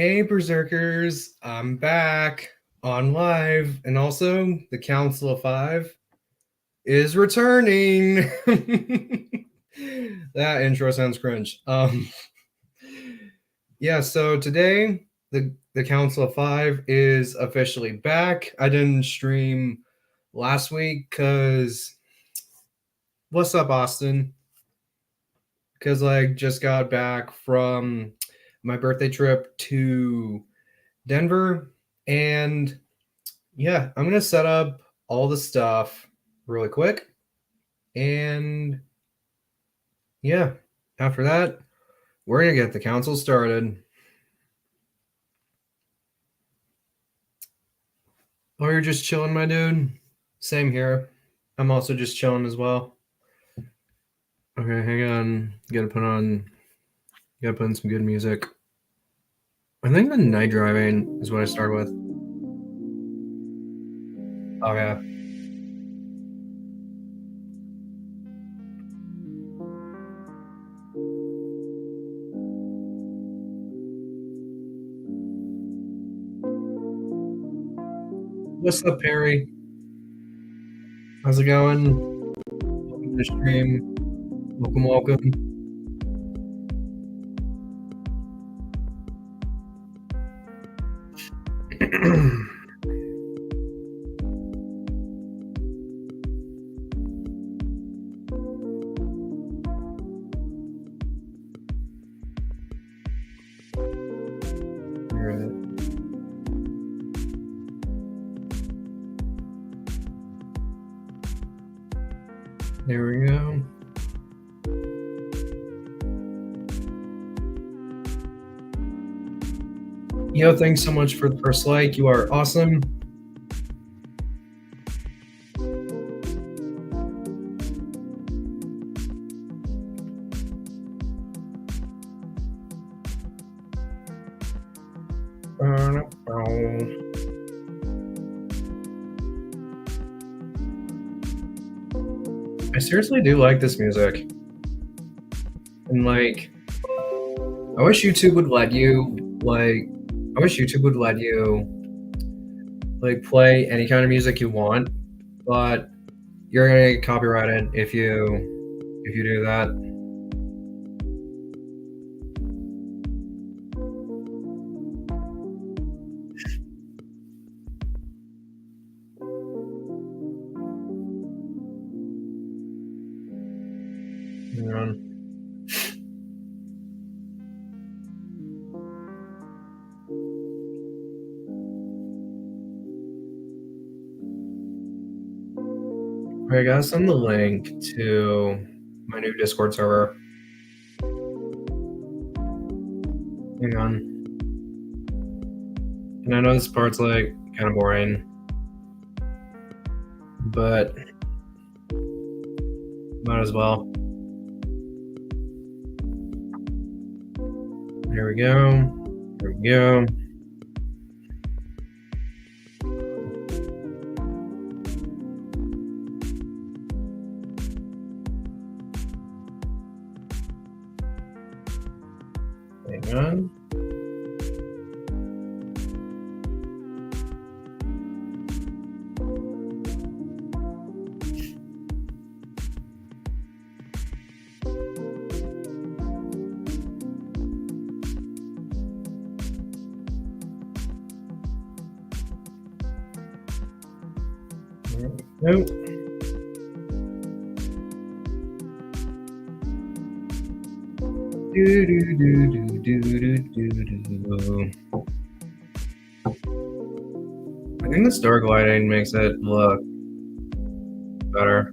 Hey, Berserkers, I'm back on live, and also the Council of Five is returning. That intro sounds cringe. Yeah, so today the Council of Five is officially back. I didn't stream last week because what's up, Austin? Because I just got back from my birthday trip to Denver, and yeah, I'm gonna set up all the stuff really quick, and yeah, after that, we're gonna get the council started. Oh, you're just chilling, my dude? Same here. I'm also just chilling as well. Okay, hang on. Gotta put on some good music. I think the night driving is what I start with. Oh yeah. What's up, Perry? How's it going? Welcome to the stream. Welcome. Alright. There we go. Yo, thanks so much for the first like. You are awesome. I seriously do like this music. And like, I wish YouTube would let you like play any kind of music you want, but you're gonna get copyrighted if you do that. Hang on. I gotta send the link to my new Discord server. Hang on. And I know this part's like kind of boring, but might as well. There we go. There we go. Hang on. Nope. I think the star gliding makes it look better.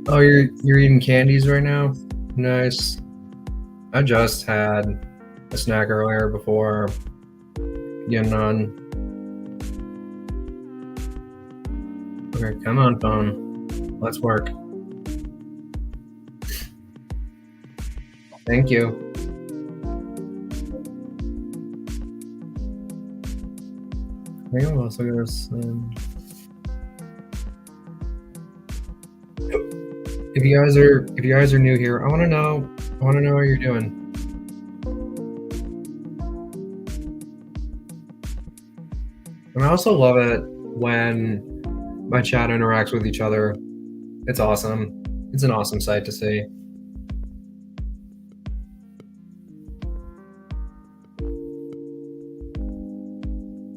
Oh, you're eating candies right now? Nice. I just had a snack earlier before getting on. Okay, come on, phone. Let's work. Thank you. I think I'm also gonna send. If you guys are new here, I wanna know how you're doing. And I also love it when my chat interacts with each other. It's awesome. It's an awesome sight to see.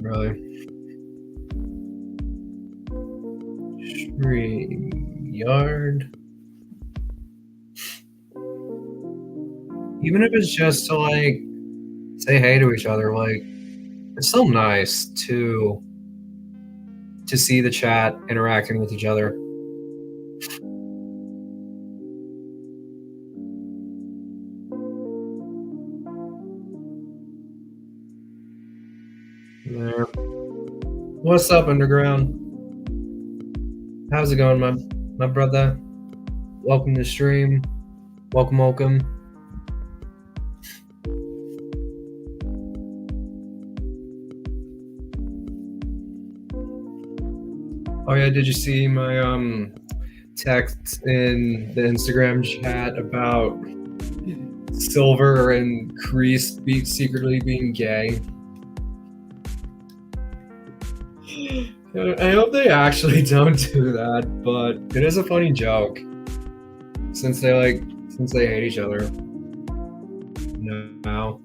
Really. StreamYard. Even if it's just to like say hey to each other, like it's still nice to see the chat interacting with each other. There. What's up, Underground? How's it going, my brother? Welcome to stream. Welcome. Oh yeah, did you see my text in the Instagram chat about Silver and Kreese secretly being gay? I hope they actually don't do that, but it is a funny joke. Since they hate each other now.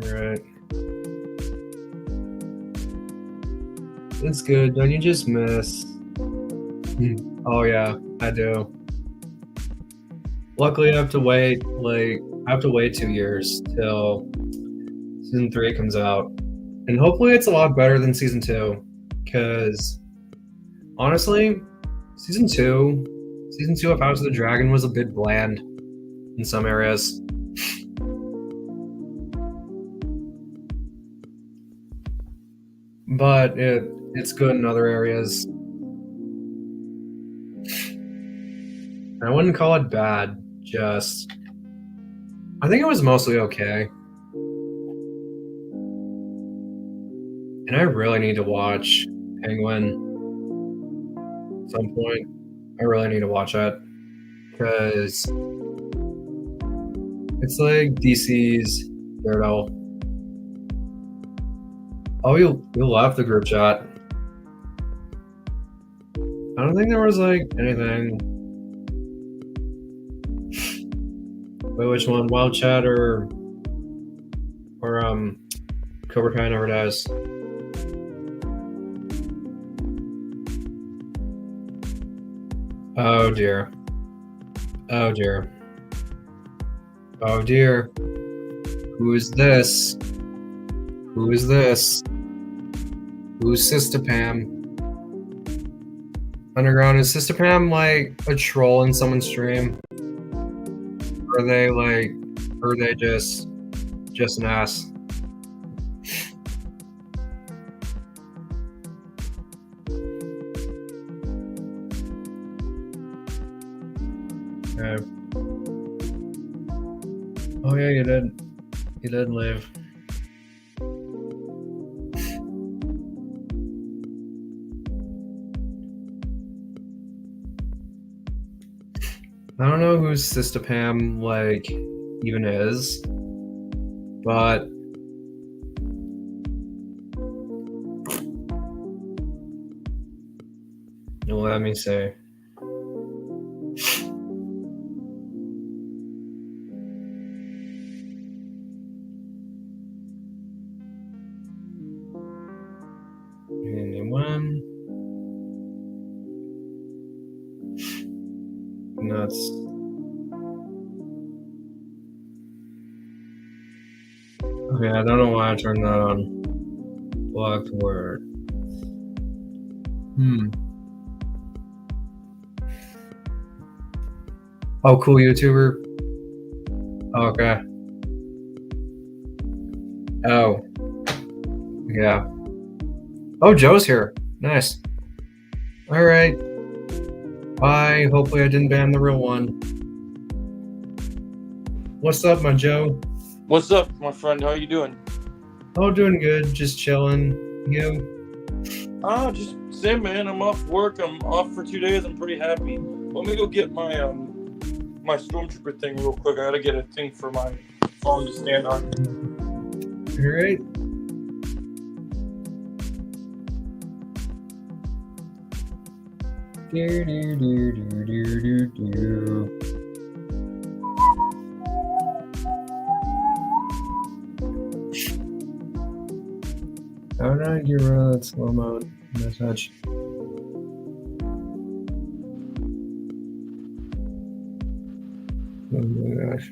Alright. It's good. Don't you just miss? Oh yeah, I do. Luckily, I have to wait 2 years till season 3 comes out, and hopefully it's a lot better than season 2. Because honestly, season 2 of House of the Dragon was a bit bland in some areas. But it's good in other areas. I wouldn't call it bad, just I think it was mostly okay. And I really need to watch Penguin at some point. I really need to watch it because it's like DC's Daredevil. Oh, you left the group chat. I don't think there was like anything. Wait, which one? Wild Chat or Cobra Kai Never Dies? Oh dear. Oh dear. Oh dear. Who is this? Who is this? Who's Sister Pam? Underground, is Sister Pam like a troll in someone's stream? Or are they just an ass? Okay. Oh yeah, you did. You did leave. I don't know who Sister Pam like even is, but let me say. Anyone? Nuts. Okay, I don't know why I turned that on. Blocked word. Oh, cool YouTuber. Okay. Oh. Yeah. Oh, Joe's here. Nice. All right. Bye. Hopefully I didn't ban the real one. What's up, my Joe? What's up, my friend? How are you doing? Oh, doing good. Just chilling. You? Just same, man. I'm off work. I'm off for 2 days. I'm pretty happy. Let me go get my my Stormtrooper thing real quick. I gotta get a thing for my phone to stand on. All right. How did I get rid of that slow mode message? Oh my gosh.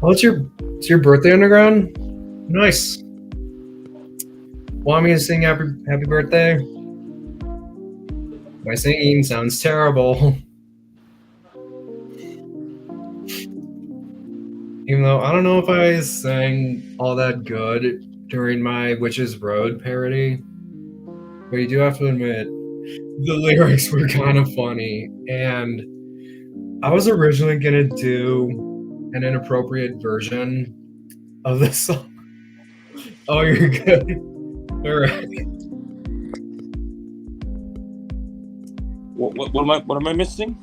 Oh, it's your birthday, Underground? Nice. Want me to sing happy birthday? My singing sounds terrible. Even though I don't know if I sang all that good during my Witches Road parody. But you do have to admit, the lyrics were kind of funny. And I was originally going to do an inappropriate version of the song. Oh, you're good. All right. What am I missing?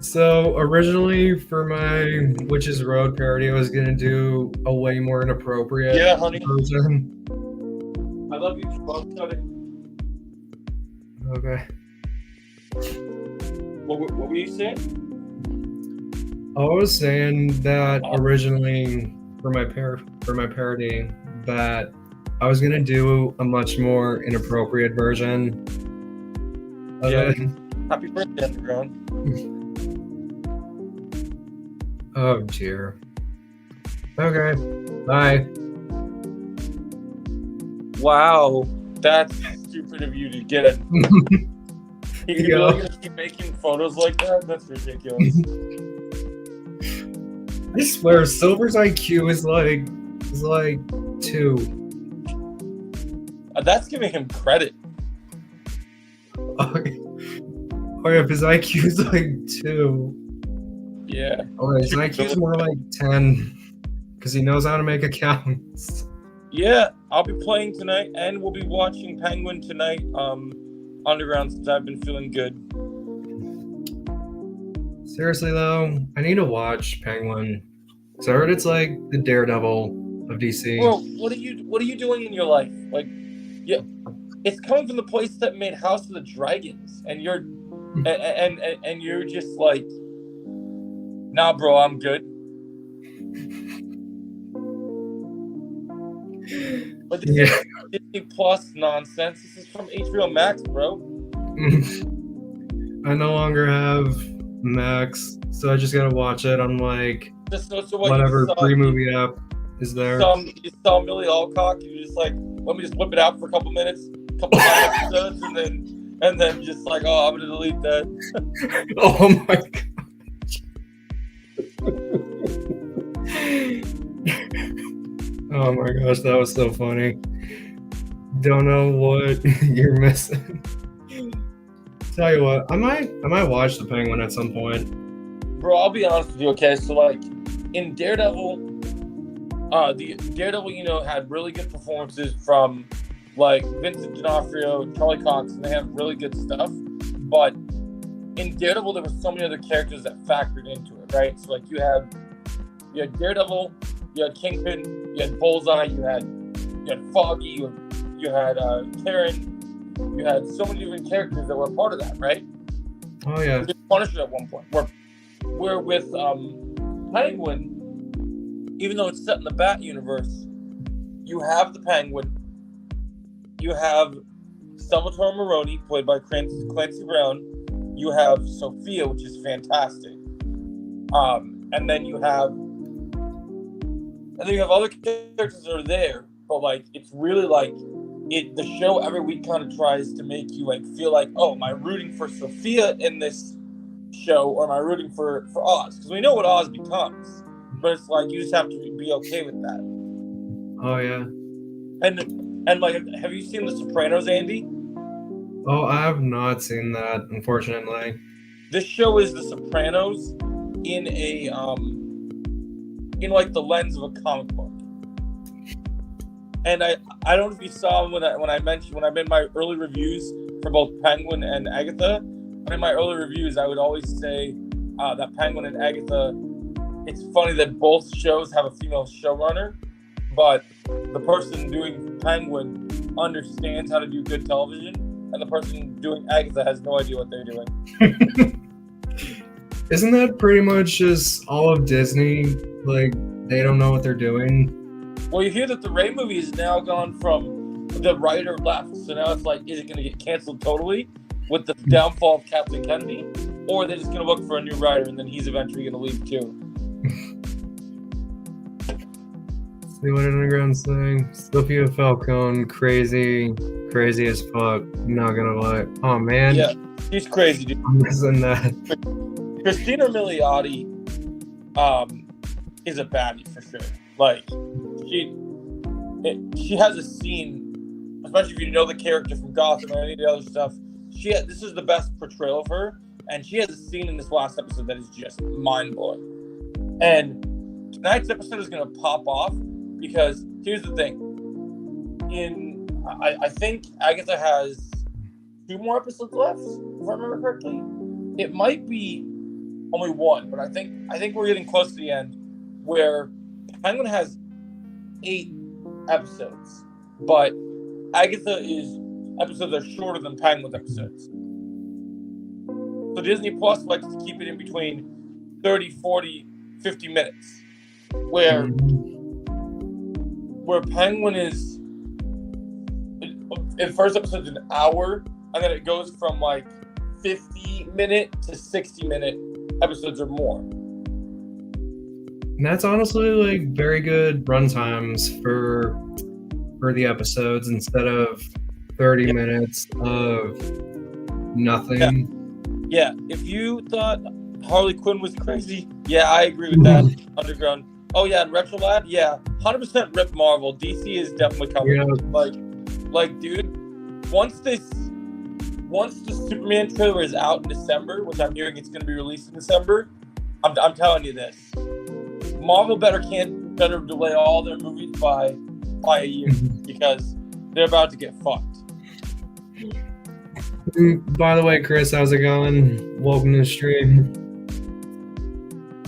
So originally for my Witches Road parody, I was gonna do a way more inappropriate version. I love you. Okay. What were you saying? I was saying that originally for my parody that I was gonna do a much more inappropriate version of it. Happy birthday, Underground. Oh dear. Okay. Bye. Wow, that's stupid of you to get it. You're really gonna keep making photos like that? That's ridiculous. I swear, Silver's IQ is like 2. That's giving him credit. Oh yeah, if his IQ is like 2. Yeah. Oh, his IQ is more like 10 because he knows how to make accounts. Yeah, I'll be playing tonight, and we'll be watching Penguin tonight. Underground, since I've been feeling good. Seriously though, I need to watch Penguin. So I heard it's like the Daredevil of DC. Bro, what are you doing in your life? Like, yeah, it's coming from the place that made House of the Dragons, and you're and you're just like, nah, bro, I'm good. But this is Disney Plus nonsense. This is from HBO Max, bro. I no longer have Max, so I just gotta watch it on like whatever free movie app is there. You saw Millie Alcock, and you're just like, let me just whip it out for a couple minutes, couple episodes, and then just like, oh, I'm gonna delete that. Oh my god. Oh my gosh, that was so funny. Don't know what you're missing. Tell you what, I might watch the Penguin at some point. Bro, I'll be honest with you, okay? So like in Daredevil, the Daredevil, you know, had really good performances from like Vincent D'Onofrio, Charlie Cox, and they have really good stuff. But in Daredevil, there were so many other characters that factored into it, right? So like you had Daredevil, you had Kingpin, you had Bullseye, you had Foggy, you had Karen, you had so many different characters that were a part of that, right? Oh yeah. Punisher at one point. We're with Penguin, even though it's set in the Bat universe, you have the Penguin, you have Salvatore Maroni, played by Clancy Brown, you have Sophia, which is fantastic, and and then you have other characters that are there, but like it's really like the show every week kind of tries to make you like feel like, oh, am I rooting for Sophia in this show, or am I rooting for Oz? Because we know what Oz becomes, but it's like you just have to be okay with that. Oh yeah. And like, have you seen The Sopranos, Andy? Oh, I have not seen that, unfortunately. This show is The Sopranos in a in like the lens of a comic book. And I don't know if you saw when I made my early reviews for both Penguin and Agatha. In my early reviews, I would always say that Penguin and Agatha. It's funny that both shows have a female showrunner, but the person doing Penguin understands how to do good television, and the person doing Agatha has no idea what they're doing. Isn't that pretty much just all of Disney? Like, they don't know what they're doing? Well, you hear that the Ray movie has now gone from the writer left, so now it's like, is it going to get canceled totally with the downfall of Kathleen Kennedy, or are they just going to look for a new writer and then he's eventually going to leave too? See what Underground's saying? Sophia Falcone, crazy as fuck. Not gonna lie. Oh man. Yeah, she's crazy, dude. I'm missing that. Christina Milioti is a baddie for sure. Like, she has a scene, especially if you know the character from Gotham or any of the other stuff. This is the best portrayal of her, and she has a scene in this last episode that is just mind-blowing. And tonight's episode is gonna pop off because here's the thing. I think Agatha has 2 more episodes left, if I remember correctly. It might be only 1, but I think we're getting close to the end, where Penguin has 8 episodes, but Agatha's episodes are shorter than Penguin's episodes. So Disney Plus likes to keep it in between 30, 40, 50 minutes, where Penguin is, in first episode's an hour, and then it goes from like 50-minute to 60-minute episodes or more. And that's honestly like very good run times for the episodes instead of 30 minutes of nothing. Yeah, if you thought Harley Quinn was crazy, yeah, I agree with that. Underground. Oh yeah, and Retrolab, yeah, 100% rip Marvel. DC is definitely coming. Yeah. Like, dude, once the Superman trailer is out in December, which I'm hearing it's going to be released in December, I'm telling you this: Marvel better delay all their movies by a year because they're about to get fucked. By the way, Chris, how's it going? Welcome to the stream.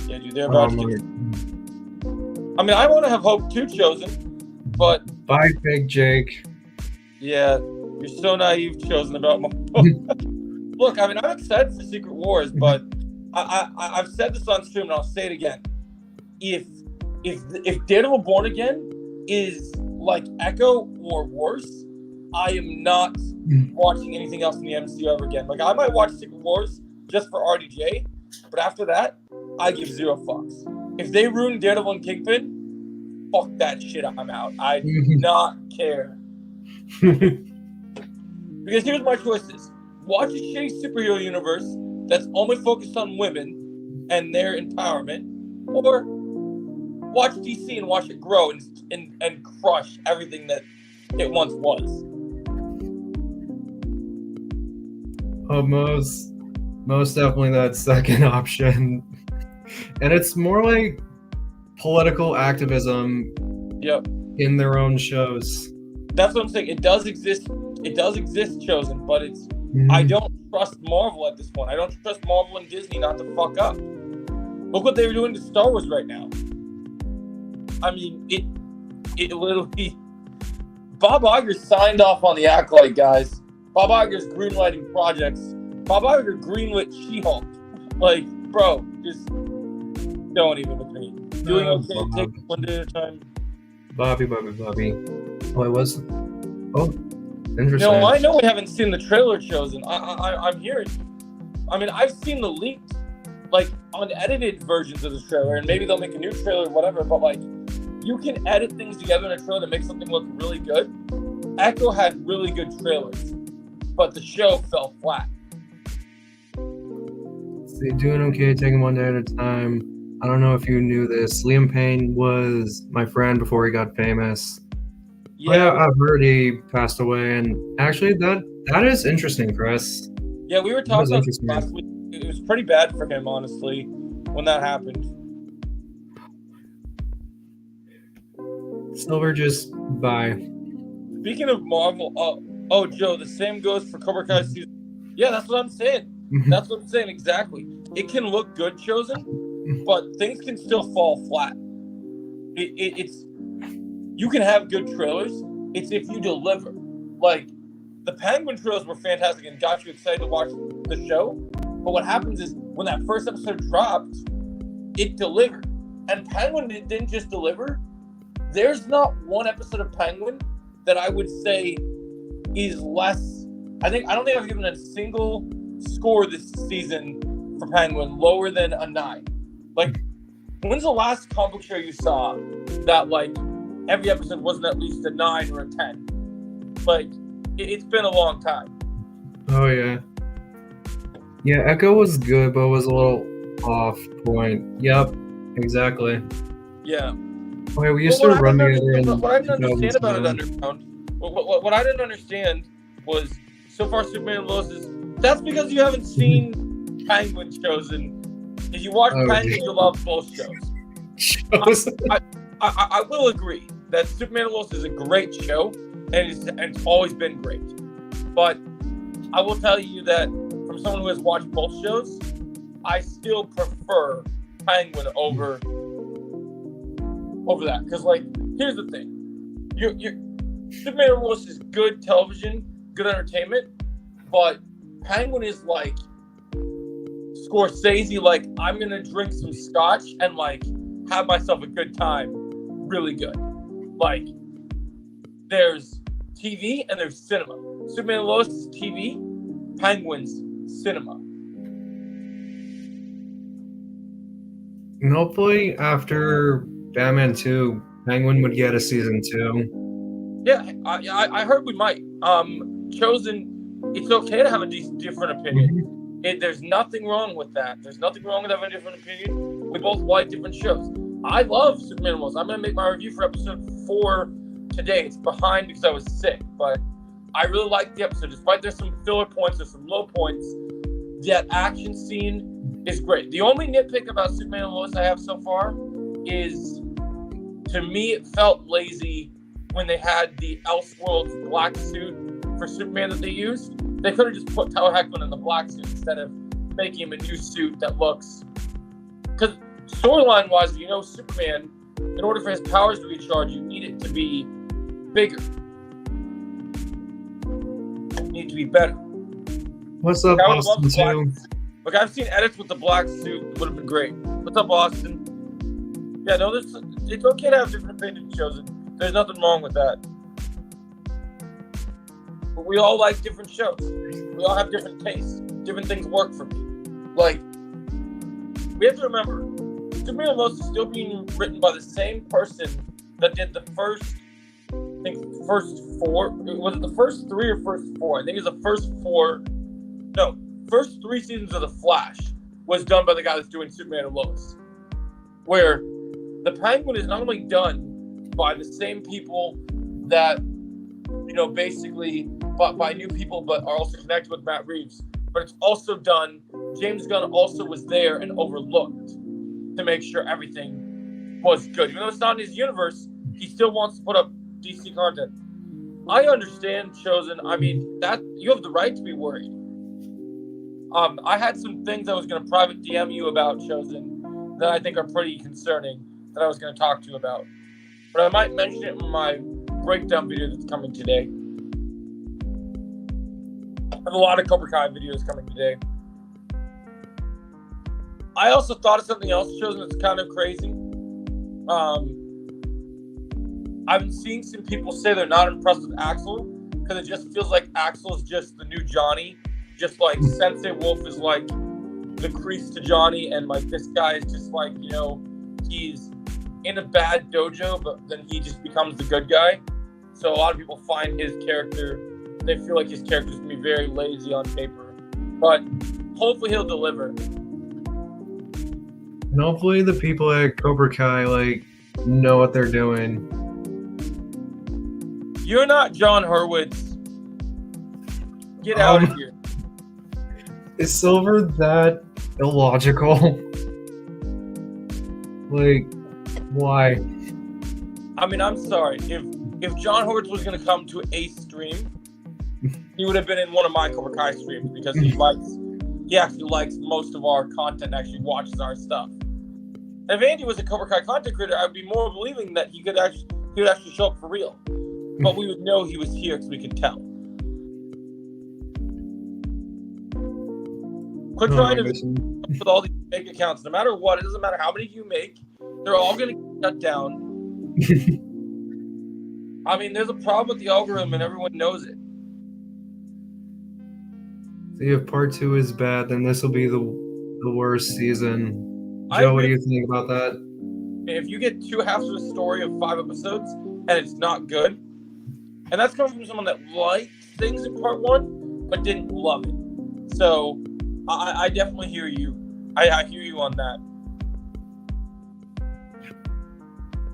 Yeah, dude, they're about to get. I mean, I want to have hope too, Chosen, but Bye, Big Jake. Yeah, you're so naive, Chosen, about my. Look, I mean, I'm excited for Secret Wars, but I've said this on stream and I'll say it again. If Daredevil Born Again is like Echo or worse, I am not watching anything else in the MCU ever again. Like, I might watch Secret Wars just for RDJ, but after that, I give 0 fucks. If they ruin Daredevil and Kingpin, fuck that shit, I'm out. I do not care. Because here's my choices. Watch a shitty superhero universe that's only focused on women and their empowerment, or watch DC and watch it grow and crush everything that it once was. Oh, most definitely that second option. And it's more like political activism in their own shows. That's what I'm saying. It does exist, Chosen, but it's I don't trust Marvel at this point. I don't trust Marvel and Disney not to fuck up. Look what they're doing to Star Wars right now. I mean, it literally... Bob Iger signed off on the Acolyte, guys. Bob Iger's greenlighting projects. Bob Iger greenlit She-Hulk. Like, bro, just don't even with me. Doing okay, take it one day at a time. Bobby. Oh, it was... Oh, interesting. No, I know we haven't seen the trailer, Chosen. I'm hearing... I mean, I've seen the leaked like unedited versions of the trailer, and maybe they'll make a new trailer or whatever, but like you can edit things together in a trailer to make something look really good. Echo had really good trailers, but the show fell flat. See, doing okay, taking one day at a time. I don't know if you knew this. Liam Payne was my friend before he got famous. Yeah, I've heard he passed away, and actually, that is interesting, Chris. yeah, we were talking about this last week. It was pretty bad for him, honestly, when that happened. Silver just bye. Speaking of Marvel, Joe, the same goes for Cobra Kai season. Yeah, that's what I'm saying. That's what I'm saying exactly. It can look good, Chosen, but things can still fall flat. It's you can have good trailers. It's if you deliver. Like the Penguin trailers were fantastic and got you excited to watch the show. But what happens is when that first episode dropped, it delivered. And Penguin didn't just deliver. There's not one episode of Penguin that I would say is less. I don't think I've given a single score this season for Penguin lower than a 9. Like, when's the last comic book show you saw that like every episode wasn't at least a 9 or a 10? Like, it's been a long time. Oh yeah. Yeah, Echo was good, but was a little off point. Yep, exactly. Yeah. Okay, we used to run together in what I didn't understand about it 2007. Underground, what I didn't understand was so far Superman and Lois is that's because you haven't seen Penguin shows, and if you watch Penguin, you'll love both shows. I will agree that Superman and Lois is a great show, and it's always been great. But I will tell you that from someone who has watched both shows, I still prefer Penguin over that. Because, like, here's the thing. Superman and Lois is good television, good entertainment, but Penguin is like Scorsese, like, I'm going to drink some scotch and, like, have myself a good time. Really good. Like, there's TV and there's cinema. Superman and Lois is TV, Penguin's cinema. And hopefully after Batman 2, Penguin would get a season 2. Yeah, I heard we might. Chosen, it's okay to have a different opinion. There's nothing wrong with that. There's nothing wrong with having a different opinion. We both like different shows. I love Superman and Lois. I'm going to make my review for episode 4 today. It's behind because I was sick, but I really liked the episode. Despite there's some filler points, there's some low points, that action scene is great. The only nitpick about Superman and Lois I have so far is, to me, it felt lazy when they had the Elseworlds black suit for Superman that they used. They could have just put Tyler Hoechlin in the black suit instead of making him a new suit that looks... Because storyline-wise, Superman, in order for his powers to be charged, you need it to be bigger. You need it to be better. What's up, Austin, too? Look, I've seen edits with the black suit. It would have been great. What's up, Austin? Yeah, no, it's okay to have different opinions, Chosen. There's nothing wrong with that. But we all like different shows. We all have different tastes. Different things work for me. Like, we have to remember, Superman and Lois is still being written by the same person that did the first 4. Was it the first 3 or first 4? I think it was the first 4. No, first 3 seasons of The Flash was done by the guy that's doing Superman and Lois. Where the Penguin is not only done by the same people that, basically by new people, but are also connected with Matt Reeves. But it's also done, James Gunn also was there and overlooked to make sure everything was good. Even though it's not in his universe, he still wants to put up DC content. I understand, Chosen. I mean, that you have the right to be worried. I had some things I was going to private DM you about, Chosen, that I think are pretty concerning that I was going to talk to you about. But I might mention it in my breakdown video that's coming today. I have a lot of Cobra Kai videos coming today. I also thought of something else, Chosen, that's kind of crazy. I've been seeing some people say they're not impressed with Axel because it just feels like Axel is just the new Johnny. Just like Sensei Wolf is like the crease to Johnny, and like this guy is just like, he's in a bad dojo, but then he just becomes the good guy. So a lot of people find his character, they feel like his character's gonna be very lazy on paper, but hopefully he'll deliver. And hopefully the people at Cobra Kai like know what they're doing. You're not John Hurwitz. Get out of here. Is Silver that illogical? Like, why? I mean, I'm sorry. If John Hurwitz was going to come to a stream, he would have been in one of my Cobra Kai streams because he actually likes most of our content, actually watches our stuff. And if Andy was a Cobra Kai content creator, I'd be more believing that he would actually show up for real. But we would know he was here because we could tell. Quit trying to with all these fake accounts. No matter what, it doesn't matter how many you make, they're all going to get shut down. I mean, there's a problem with the algorithm, and everyone knows it. See, if part 2 is bad, then this will be the worst season. Joe, what do you think about that? If you get 2 halves of a story of 5 episodes and it's not good, and that's coming from someone that liked things in part 1 but didn't love it, so I definitely hear you. I hear you on that.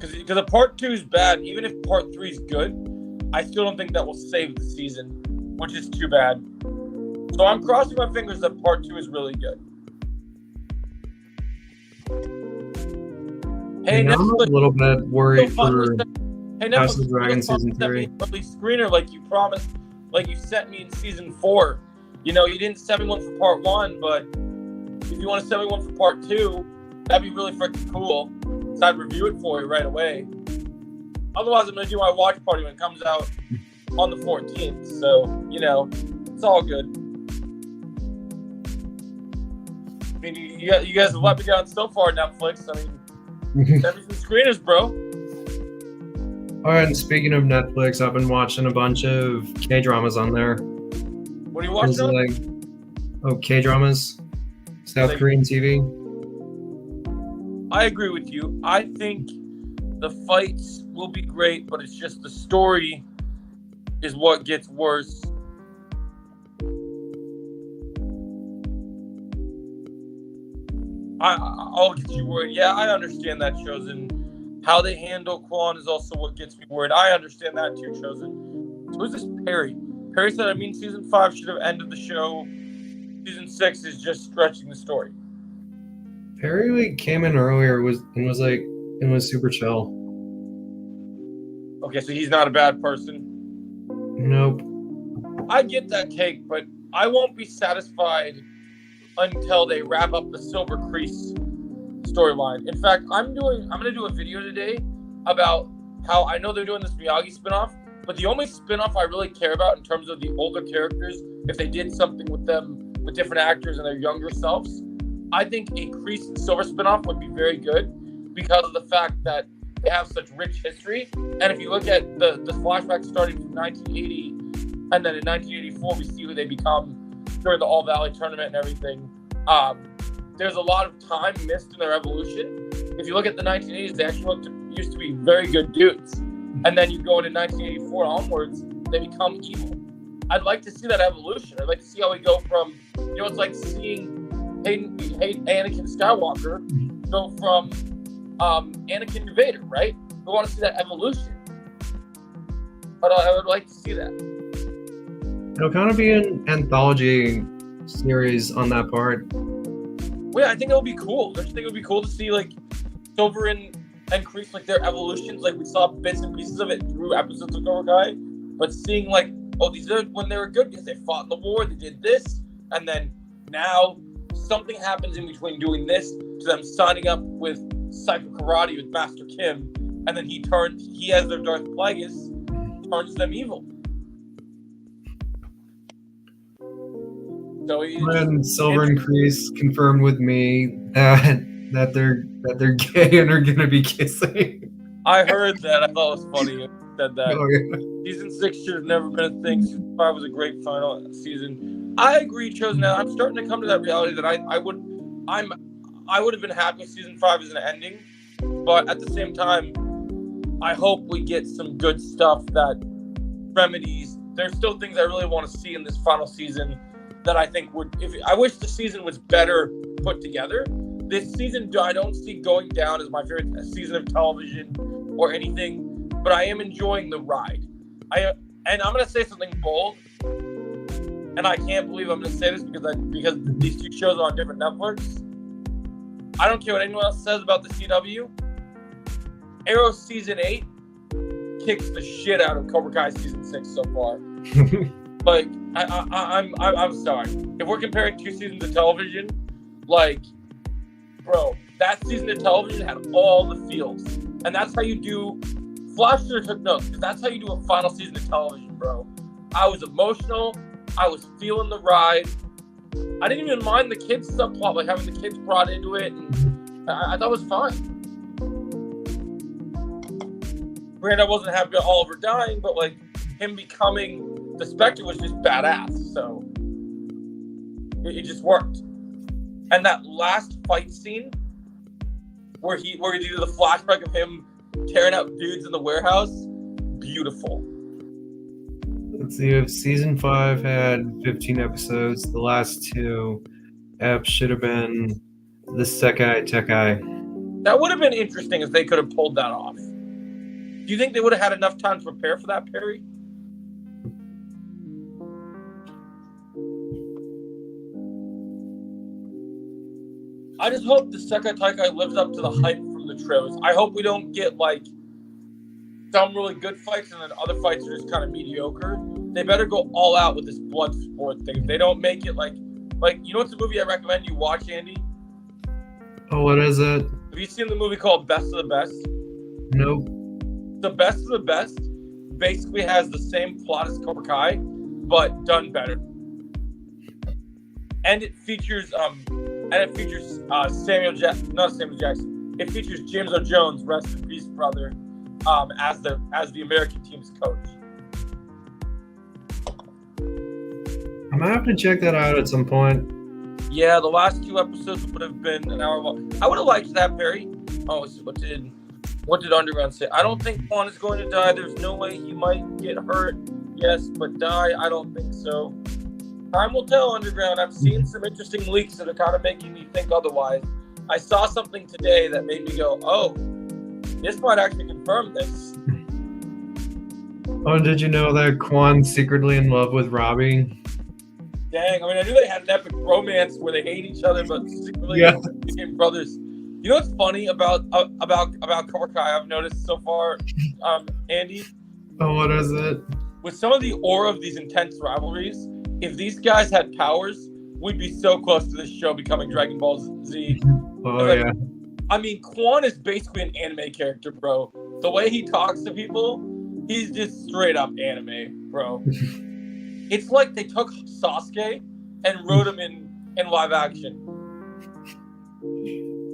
Because if part 2 is bad, even if part 3 is good, I still don't think that will save the season, which is too bad. So I'm crossing my fingers that part 2 is really good. Hey, I'm a little bit worried for House of the Dragon season 3. Early screener like you promised, like you sent me in season 4. You didn't send me one for part 1, but if you want to send me one for part 2, that'd be really freaking cool. So I'd review it for you right away. Otherwise, I'm going to do my watch party when it comes out on the 14th. So, it's all good. I mean, you guys have let me down so far, Netflix. I mean, send me some screeners, bro. All right, and speaking of Netflix, I've been watching a bunch of K-dramas on there. What are you watching? K-dramas, South Korean TV. I agree with you. I think the fights will be great, but it's just the story is what gets worse. I'll get you worried. Yeah, I understand that, Chosen. How they handle Kwon is also what gets me worried. I understand that too, Chosen. So who's this Perry? Perry said, season 5 should have ended the show. Season 6 is just stretching the story. Perry came in earlier and was super chill. Okay, so he's not a bad person. Nope. I get that take, but I won't be satisfied until they wrap up the Silver Crease storyline. In fact, I'm gonna do a video today about how I know they're doing this Miyagi spinoff, but the only spinoff I really care about in terms of the older characters, if they did something with them with different actors and their younger selves, I think a Kreese and Silver spinoff would be very good because of the fact that they have such rich history. And if you look at the flashbacks starting from 1980, and then in 1984 we see who they become during the All Valley tournament and everything. There's a lot of time missed in their evolution. If you look at the 1980s, they actually used to be very good dudes. And then you go into 1984 onwards, they become evil. I'd like to see that evolution. I'd like to see how we go from, it's like seeing Anakin Skywalker go from Anakin to Vader, right? We want to see that evolution. But I would like to see that. It'll kind of be an anthology series on that part. Well, yeah, I think it would be cool. Don't you think it would be cool to see like Silver and Kreese, like their evolutions? Like we saw bits and pieces of it through episodes of Cobra Kai, but seeing like, these are when they were good because they fought in the war, they did this, and then now something happens in between doing this to them signing up with Psycho Karate with Master Kim, and then he as their Darth Plagueis, turns them evil. So when Silver and Kreese confirmed with me that they're gay and are gonna be kissing. I heard that. I thought it was funny you said that. Oh, yeah. Season 6 should have never been a thing. Season 5 was a great final season. I agree, Chosen. Now I'm starting to come to that reality that I would I would have been happy if season 5 is an ending, but at the same time, I hope we get some good stuff that remedies. There's still things I really want to see in this final season that I think would. I wish the season was better put together. This season, I don't see going down as my favorite season of television or anything, but I am enjoying the ride. And I'm gonna say something bold, and I can't believe I'm gonna say this because these two shows are on different networks. I don't care what anyone else says about the CW. Arrow season 8 kicks the shit out of Cobra Kai season 6 so far. Like, I'm sorry. If we're comparing 2 seasons of television, like, bro, that season of television had all the feels, and that's how you do. Flash should have took notes, because that's how you do a final season of television, bro. I was emotional. I was feeling the ride. I didn't even mind the kids subplot, like having the kids brought into it, and I thought it was fine. Granted, I wasn't happy about Oliver dying, but like him becoming the Spectre was just badass, so it just worked. And that last fight scene where he did the flashback of him tearing up dudes in the warehouse, beautiful. Let's see, if season 5 had 15 episodes, the last 2 eps should have been the Sekai Tekai. That would have been interesting if they could have pulled that off. Do you think they would have had enough time to prepare for that, Perry? I just hope the Sekai Taikai lives up to the hype from the trailers. I hope we don't get like some really good fights and then other fights are just kind of mediocre. They better go all out with this blood sport thing. If they don't make it like you know what's the movie I recommend you watch, Andy? Oh, what is it? Have you seen the movie called Best of the Best? Nope. The Best of the Best basically has the same plot as Cobra Kai, but done better. And it features Samuel Jackson. It features James Earl Jones, rest in peace, brother, as the American team's coach. I'm gonna have to check that out at some point. Yeah, the last 2 episodes would have been an hour long. I would have liked that, Perry. Oh, what did Underground say? I don't think Quan is going to die. There's no way he might get hurt. Yes, but die? I don't think so. Time will tell, Underground. I've seen some interesting leaks that are kind of making me think otherwise. I saw something today that made me go, oh, this might actually confirm this. Oh, did you know that Quan's secretly in love with Robbie? Dang, I mean, I knew they had an epic romance where they hate each other, but secretly became brothers. You know what's funny about Cobra Kai I've noticed so far, Andy? Oh, what is it? With some of the aura of these intense rivalries, if these guys had powers, we'd be so close to this show becoming Dragon Ball Z. Oh, yeah. I mean, Quan is basically an anime character, bro. The way he talks to people, he's just straight up anime, bro. It's like they took Sasuke and wrote him in live action.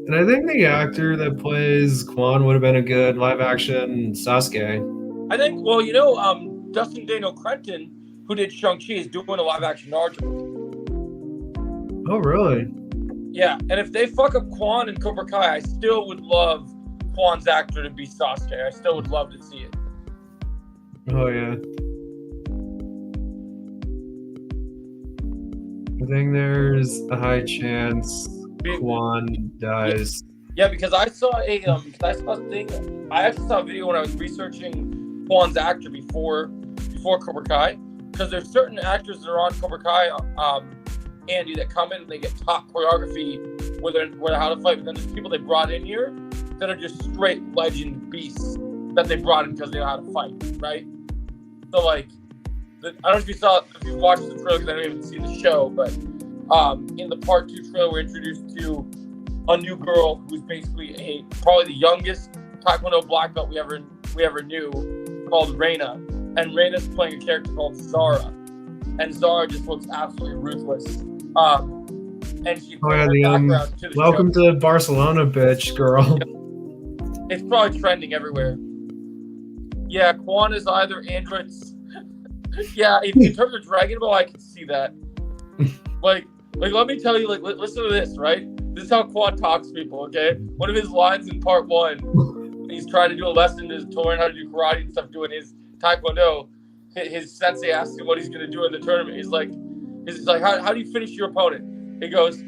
And I think the actor that plays Quan would have been a good live action Sasuke. I think, well, you know, Dustin Daniel Cretton, who did Shang-Chi, is doing a live action Naruto movie. Oh, really? Yeah, and if they fuck up Quan and Cobra Kai, I still would love Quan's actor to be Sasuke. I still would love to see it. Oh, yeah. I think there's a high chance Quan dies. Yeah, because I saw a thing. I actually saw a video when I was researching Quan's actor before Cobra Kai, because there's certain actors that are on Cobra Kai, Andy, that come in and they get top choreography with how to fight. But then there's people they brought in here that are just straight legend beasts that they brought in because they know how to fight, right? So like, I don't know if you watched the trailer, because I didn't even see the show, but in the part 2 trailer, we're introduced to a new girl who's basically probably the youngest Taekwondo black belt we ever knew, called Reina. And Reina's playing a character called Zara. And Zara just looks absolutely ruthless. And she background to the welcome show. to Barcelona, bitch, girl. It's probably trending everywhere. Yeah, Quan is either androids. Yeah, in terms of Dragon Ball, I can see that. Like, let me tell you, listen to this, right? This is how Quan talks to people, okay? One of his lines in part 1, when he's trying to do a lesson to learn how to do karate and stuff, doing his taekwondo, his sensei asks him what he's going to do in the tournament. He's like, how do you finish your opponent? He goes,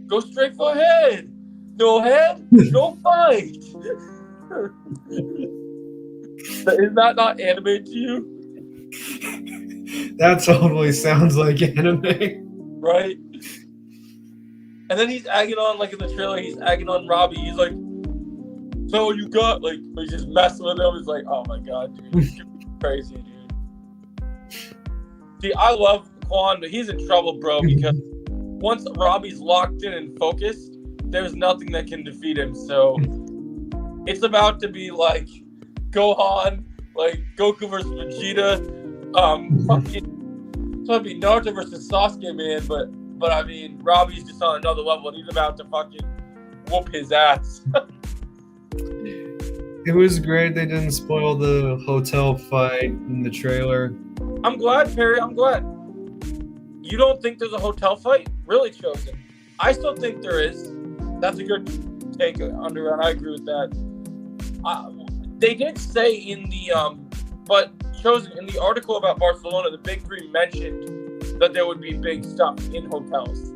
go straight for head. No head, no fight. Is that not anime to you? That totally sounds like anime. Right? And then he's egging on, like in the trailer, he's egging on Robbie. He's like, so you got, like, he's just messing with him. He's like, oh my God, dude. You're crazy, dude. See, I love Quan, but he's in trouble, bro, because once Robbie's locked in and focused, there's nothing that can defeat him. So it's about to be like Gohan, like Goku versus Vegeta, fucking, it's gonna be Naruto versus Sasuke, man. But I mean, Robbie's just on another level, and he's about to fucking whoop his ass. It was great they didn't spoil the hotel fight in the trailer. I'm glad, Perry. I'm glad. You don't think there's a hotel fight? Really, Chosen? I still think there is. That's a good take, Underground. I agree with that. They did say in the but Chosen, in the article about Barcelona, the Big Three mentioned that there would be big stuff in hotels.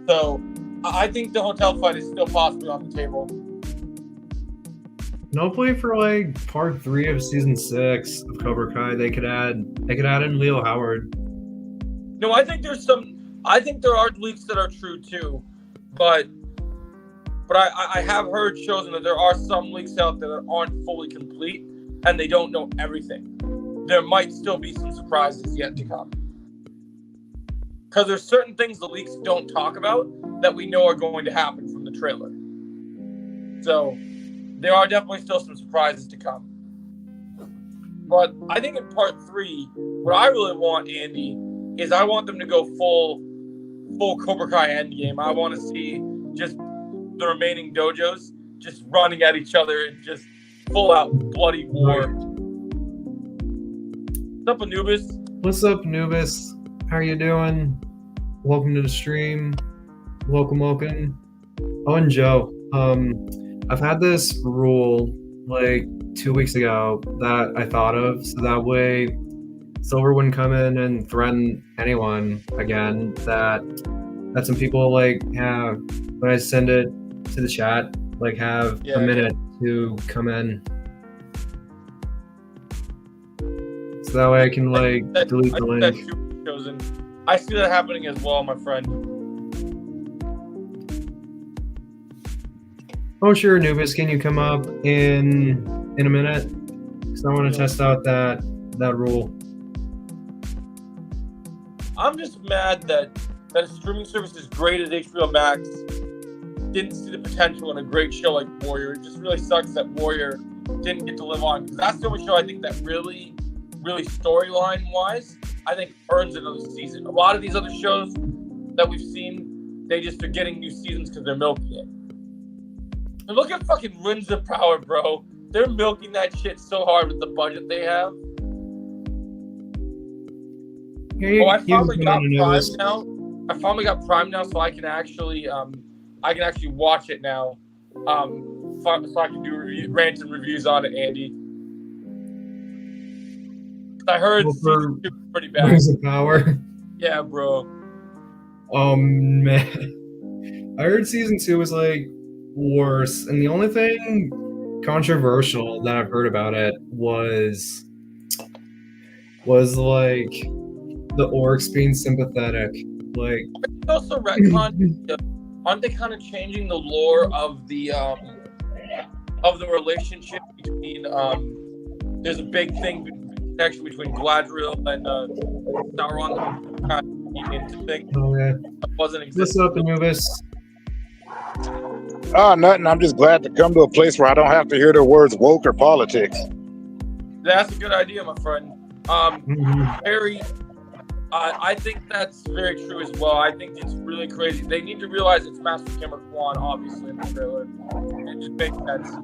So I think the hotel fight is still possibly on the table. And hopefully for like part 3 of season 6 of Cobra Kai, they could add in Leo Howard. No, I think there are leaks that are true too, but I have heard Chosen that there are some leaks out there that aren't fully complete and they don't know everything. There might still be some surprises yet to come. Because there's certain things the leaks don't talk about that we know are going to happen from the trailer. So there are definitely still some surprises to come. But I think in part 3, what I really want, Andy, is I want them to go full Cobra Kai endgame. I want to see just the remaining dojos just running at each other and just full out bloody war. What's up, Anubis? What's up, Anubis? How are you doing? Welcome to the stream. Welcome. Oh, and Joe. I've had this rule like 2 weeks ago that I thought of, so that way Silver wouldn't come in and threaten anyone again. That some people like have, when I send it to the chat, like have a minute to come in, so that way I can like delete the link. Chosen. I see that happening as well, my friend. Oh sure, Anubis, can you come up in a minute? Because I want to test out that rule. I'm just mad that a streaming service as great as HBO Max didn't see the potential in a great show like Warrior. It just really sucks that Warrior didn't get to live on. Because that's the only show I think that really storyline-wise, I think earns another season. A lot of these other shows that we've seen, they just are getting new seasons because they're milking it. And look at fucking Rings of Power, bro. They're milking that shit so hard with the budget they have. I finally got Prime now. I finally got Prime now, so I can actually watch it now. So I can do rants and reviews on it, Andy. I heard season 2 was pretty bad. Rings of Power. Yeah, bro. Oh man, I heard season 2 was like worse, and the only thing controversial that I've heard about it was like the orcs being sympathetic. Like, also retcon. Aren't they kind of changing the lore of the relationship between there's a big connection between Galadriel and Sauron, kind of into thing. Oh yeah. That wasn't existing. What's up, Anubis? Nothing. I'm just glad to come to a place where I don't have to hear the words woke or politics. That's a good idea, my friend. Harry, I think that's very true as well. I think it's really crazy. They need to realize it's Master Camera Quan, obviously, in the trailer. It just makes sense.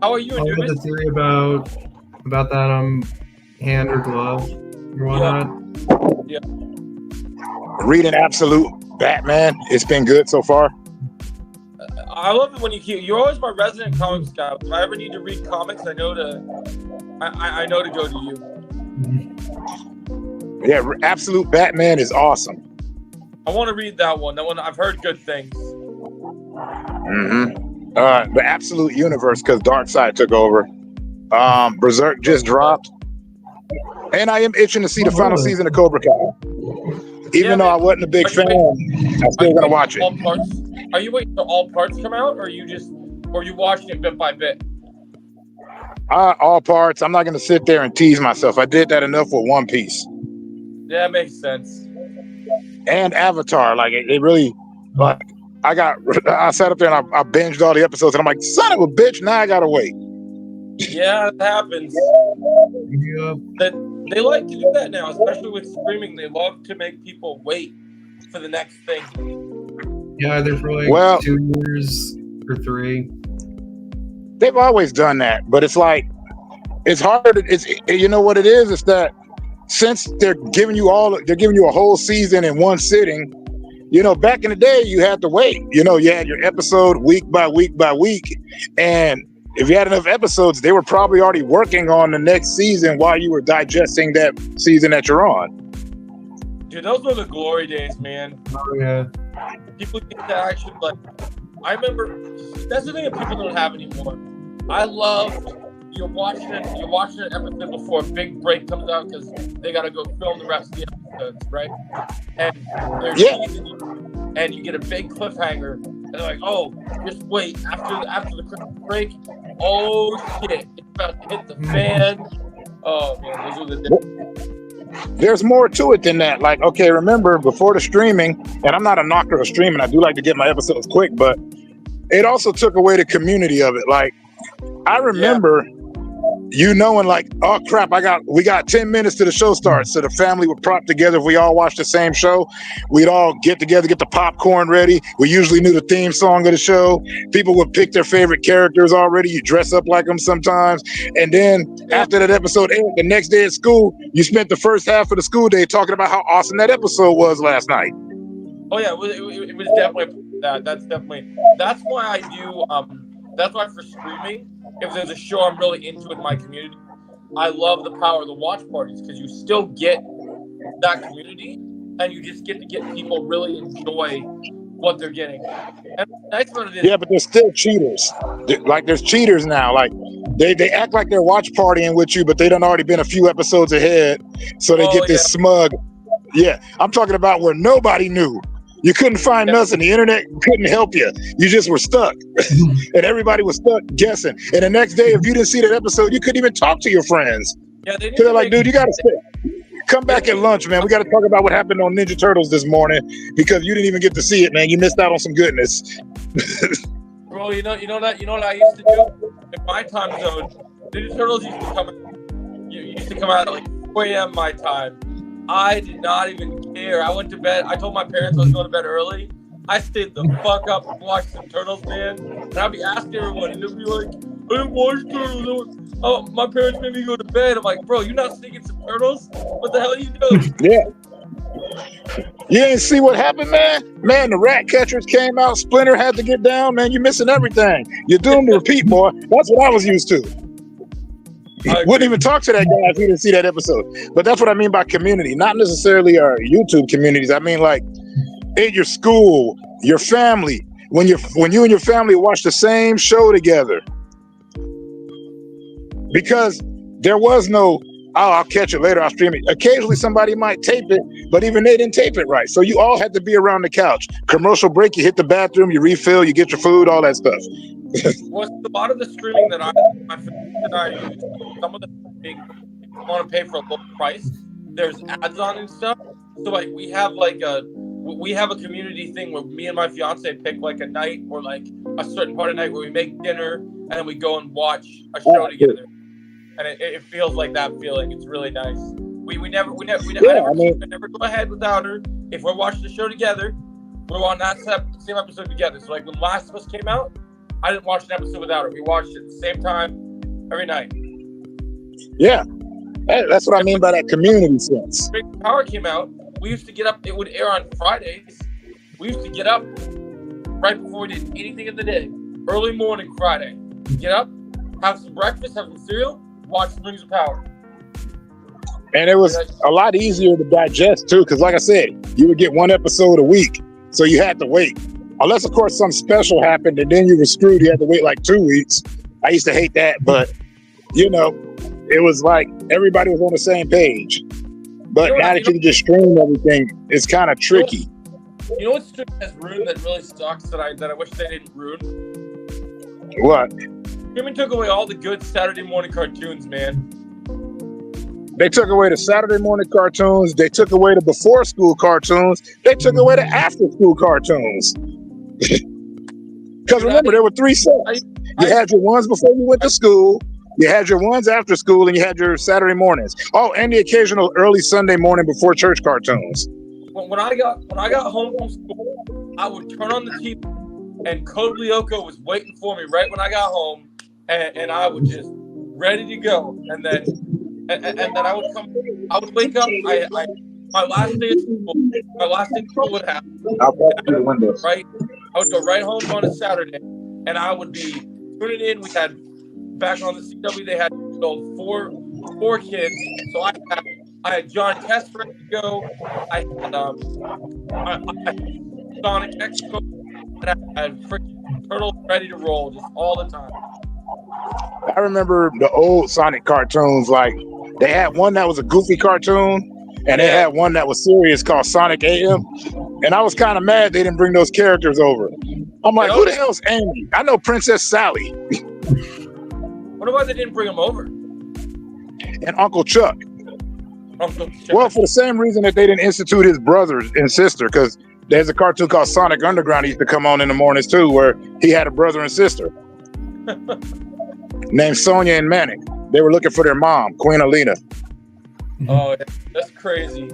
How are you, Anubis? I have a theory about that hand or glove or whatnot. Yeah. Reading Absolute Batman. It's been good so far. I love it when you're always my resident comics guy. If I ever need to read comics, I know to go to you. Yeah, Absolute Batman is awesome. I want to read that one. That one I've heard good things. The Absolute Universe, because Darkseid took over. Berserk just dropped, and I am itching to see the final season of Cobra Kai. Even though I wasn't a big fan, I'm still gonna watch it. Are you waiting till all parts come out, or are you watching it bit by bit? All parts. I'm not gonna sit there and tease myself. I did that enough with One Piece. Yeah, that makes sense. And Avatar, like it really, like I sat up there and I binged all the episodes, and I'm like, son of a bitch, now I gotta wait. Yeah, it happens. They like to do that now, especially with streaming. They love to make people wait for the next thing. Yeah, they're for like 2 years or 3. They've always done that, but it's like it's hard. You know what it is? It's that since they're giving you a whole season in one sitting. You know, back in the day, you had to wait. You know, you had your episode week by week by week, and if you had enough episodes, they were probably already working on the next season while you were digesting that season that you're on. Dude, those were the glory days, man. Oh yeah. People get to actually I remember. That's the thing that people don't have anymore. I loved you're watching an episode before a big break comes out because they gotta go film the rest of the episodes, right? And and you get a big cliffhanger, and they're like, "Oh, just wait after the Christmas break. Oh shit, it's about to hit the fan." Oh man, those are the days. There's more to it than that. Like, okay, remember before the streaming, and I'm not a knocker of streaming. I do like to get my episodes quick, but it also took away the community of it. Like, I remember. You knowing like, oh crap, we got 10 minutes to the show starts. So the family would prop together. If we all watched the same show, we'd all get together, get the popcorn ready. We usually knew the theme song of the show. People would pick their favorite characters already. You dress up like them sometimes. And then after that episode aired, the next day at school, you spent the first half of the school day talking about how awesome that episode was last night. Oh yeah, it was definitely that. That's why I do. That's why for streaming, if there's a show I'm really into in my community, I love the power of the watch parties because you still get that community and you just get to get people really enjoy what they're getting. And that's what it is. Yeah, but there's still cheaters. Like there's cheaters now. Like they act like they're watch partying with you, but they done already been a few episodes ahead, so they get this smug. Yeah, I'm talking about where nobody knew. You couldn't find us, and the internet couldn't help you. You just were stuck, and everybody was stuck guessing. And the next day, if you didn't see that episode, you couldn't even talk to your friends. Yeah, they're like, dude, you gotta come back at lunch, man. We got to talk about what happened on Ninja Turtles this morning because you didn't even get to see it, man. You missed out on some goodness. Bro, you know what I used to do in my time zone. Ninja Turtles used to come out at like 4 a.m. my time. I did not even care. I went to bed. I told my parents I was going to bed early. I stayed the fuck up and watched some Turtles, man. And I'd be asking everyone, and they'd be like, I didn't watch Turtles. Oh, my parents made me go to bed. I'm like, bro, you're not sneaking some Turtles? What the hell are you doing? Yeah. You didn't see what happened, man? Man, the rat catchers came out. Splinter had to get down, man. You're missing everything. You're doomed to repeat, boy. That's what I was used to. Wouldn't even talk to that guy if he didn't see that episode. But that's what I mean by community, not necessarily our YouTube communities. I mean, like in your school, your family, when you and your family watch the same show together. Because there was no, I'll catch it later, I'll stream it. Occasionally somebody might tape it, but even they didn't tape it right. So you all had to be around the couch. Commercial break, you hit the bathroom, you refill, you get your food, all that stuff. Well, a lot of the streaming that I use, some of the big want to pay for a low price. There's ads on and stuff. So like we have a community thing where me and my fiance pick like a night or like a certain part of the night where we make dinner and then we go and watch a show together. And it feels like that feeling. It's really nice. We never go ahead without her. If we're watching the show together, we're on that same episode together. So like when Last of Us came out, I didn't watch an episode without her. We watched it at the same time every night. Yeah, that's what I mean by that community sense. Big Power came out. We used to get up. It would air on Fridays. We used to get up right before we did anything in the day. Early morning Friday. Get up, have some breakfast, have some cereal, watch Rings of Power. And it was a lot easier to digest too, because like I said, you would get one episode a week, so you had to wait. Unless, of course, some special happened and then you were screwed. You had to wait like 2 weeks. I used to hate that, but you know, it was like everybody was on the same page. But now that you can just stream everything, it's kind of tricky. You know what streaming has ruined that really sucks that I wish they didn't ruin? What? Streaming took away all the good Saturday morning cartoons, man. They took away the Saturday morning cartoons. They took away the before school cartoons. They took away the after school cartoons. Because remember, there were 3 sets. You had your ones before you went to school. You had your ones after school, and you had your Saturday mornings. Oh, and the occasional early Sunday morning before church cartoons. When I got home from school, I would turn on the TV, and Code Lyoko was waiting for me right when I got home, and I would just ready to go. And then I would come. I would wake up. My last day of school would happen. Right, I would go right home on a Saturday, and I would be tuning in. We had back on the CW. They had four kids. So I had John Test ready to go. I had Sonic Expo, and I had freaking Turtles ready to roll just all the time. I remember the old Sonic cartoons. Like they had one that was a goofy cartoon, and they had one that was serious called Sonic AM. And I was kind of mad they didn't bring those characters over. I'm like, who the hell's Amy? I know Princess Sally. What about they didn't bring them over? And Uncle Chuck. Well, for the same reason that they didn't institute his brother and sister, because there's a cartoon called Sonic Underground. He used to come on in the mornings too, where he had a brother and sister named Sonia and Manic. They were looking for their mom, Queen Alina. Oh, that's crazy.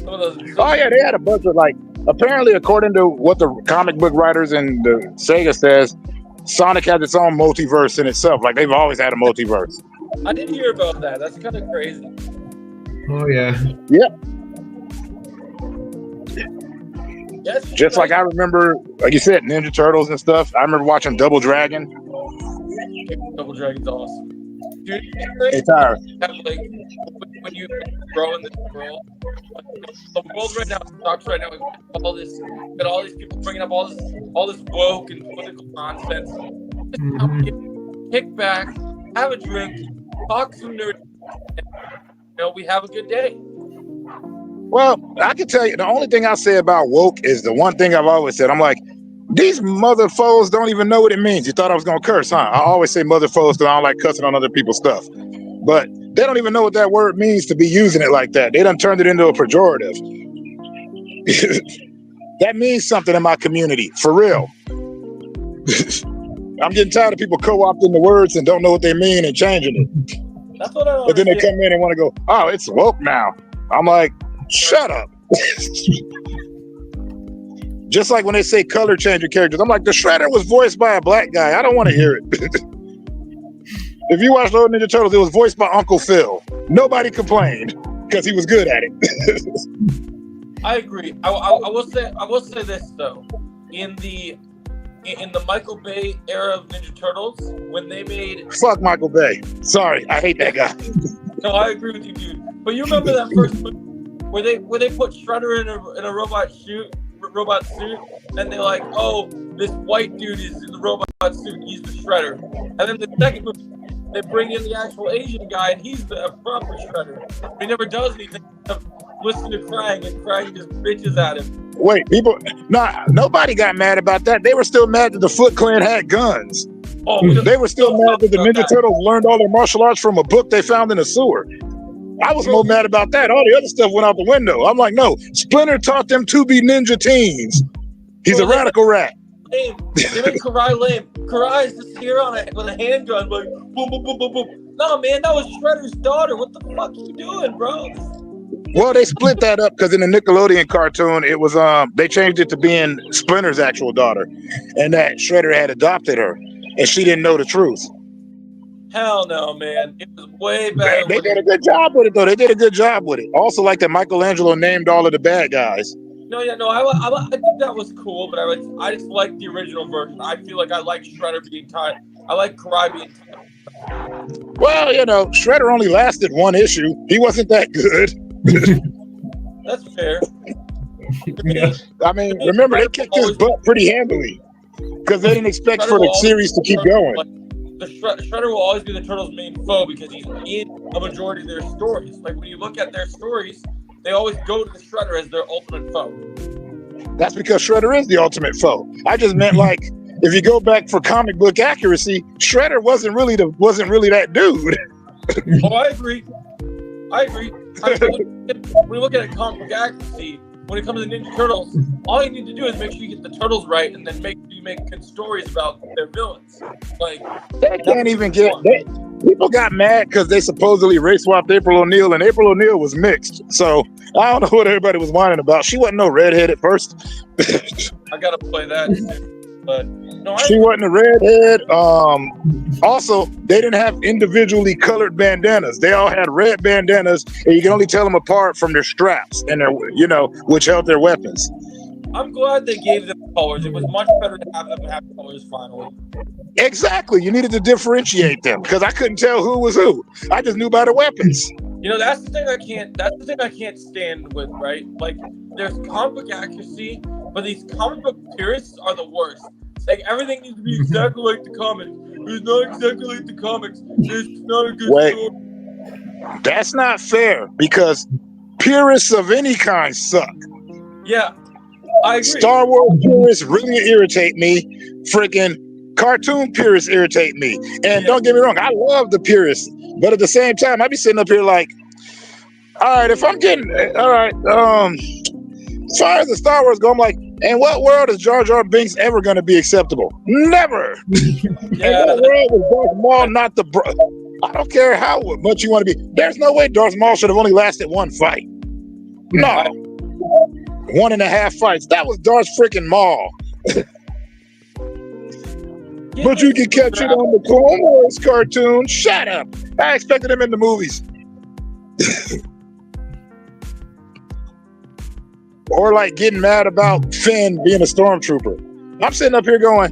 Oh yeah, they had a bunch of like. Apparently, according to what the comic book writers and the Sega says, Sonic has its own multiverse in itself. Like they've always had a multiverse. I did hear about that. That's kind of crazy. Oh yeah. Yep. Yes. Just like I remember, like you said, Ninja Turtles and stuff. I remember watching Double Dragon. Double Dragon's awesome. Dude, hey, Tyler. Like, when you grow in this world, the world right now sucks right now. We've got all these people bringing up all this woke and political nonsense. Kick back, have a drink, talk some nerd, and, we have a good day. Well, I can tell you, the only thing I say about woke is the one thing I've always said. I'm like, these mother foes don't even know what it means. You thought I was going to curse, huh? I always say mother foes because I don't like cussing on other people's stuff. But they don't even know what that word means to be using it like that. They done turned it into a pejorative. That means something in my community, for real. I'm getting tired of people co-opting the words and don't know what they mean and changing it. That's what I But then they come in and want to go, oh, it's woke now. I'm like, shut up. Just like when they say color changing characters, I'm like, the Shredder was voiced by a black guy. I don't want to hear it. If you watch Old Ninja Turtles, it was voiced by Uncle Phil. Nobody complained because he was good at it. I agree. I will say this though. In the Michael Bay era of Ninja Turtles, when they made fuck Michael Bay. Sorry, I hate that guy. No, I agree with you, dude. But you remember that first movie where they put Shredder in a robot suit, and they're like, oh, this white dude is in the robot suit, he's the Shredder. And then the second movie, they bring in the actual Asian guy, and he's the proper Shredder. He never does anything. Listen to Krang, and Krang just bitches at him. Wait, nobody got mad about that. They were still mad that the Foot Clan had guns. Oh, they were still mad that the Ninja Turtles learned all their martial arts from a book they found in a sewer. I was more mad about that. All the other stuff went out the window. I'm like, no, Splinter taught them to be ninja teens. He's a radical rat. Lame. They made Karai lame. Karai is just here with a handgun, like boom, boom, boom, boom, boom. No, man, that was Shredder's daughter. What the fuck are you doing, bro? Well, they split that up because in the Nickelodeon cartoon, it was they changed it to being Splinter's actual daughter, and that Shredder had adopted her, and she didn't know the truth. Hell no, man. It was way better. They did a good job with it, though. They did a good job with it. Also, like that Michelangelo named all of the bad guys. No, yeah, no, I think that was cool, but I just like the original version. I feel like I like Shredder being tied. I like Karai being tied. Well, Shredder only lasted one issue. He wasn't that good. That's fair. Yeah. I mean, remember, they kicked his butt pretty handily because they didn't expect for the series to keep going. The Shredder will always be the Turtles' main foe because he's in a majority of their stories. Like, when you look at their stories, they always go to the Shredder as their ultimate foe. That's because Shredder is the ultimate foe. I just meant, like, if you go back for comic book accuracy, Shredder wasn't really that dude. Oh, I agree. I mean, when we look at comic book accuracy, when it comes to Ninja Turtles, all you need to do is make sure you get the turtles right, and then make good stories about their villains. Like, they can't even get that. People got mad because they supposedly race swapped April O'Neil, and April O'Neil was mixed. So I don't know what everybody was whining about. She wasn't no redhead at first. I gotta play that. But no, she wasn't a redhead. Also, they didn't have individually colored bandanas. They all had red bandanas, and you can only tell them apart from their straps and their, which held their weapons. I'm glad they gave them colors. It was much better to have them have colors finally. Exactly. You needed to differentiate them because I couldn't tell who was who. I just knew by the weapons. That's the thing I can't stand with, right? Like, there's comic book accuracy, but these comic book purists are the worst. Like, everything needs to be exactly like the comics. It's not exactly like the comics. It's not a good story. That's not fair because purists of any kind suck. Yeah, I agree. Star Wars purists really irritate me. Freaking cartoon purists irritate me. And don't get me wrong, I love the purists. But at the same time, I be sitting up here like, all right, if I'm getting, all right, as far as the Star Wars go, I'm like, in what world is Jar Jar Binks ever going to be acceptable? Never. Yeah, in what world was Darth Maul not the I don't care how much you want to be. There's no way Darth Maul should have only lasted one fight. No. 1.5 fights. That was Darth freaking Maul. But you can catch it on the Clone Wars cartoon. Shut up. I expected him in the movies. Or like getting mad about Finn being a stormtrooper. I'm sitting up here going,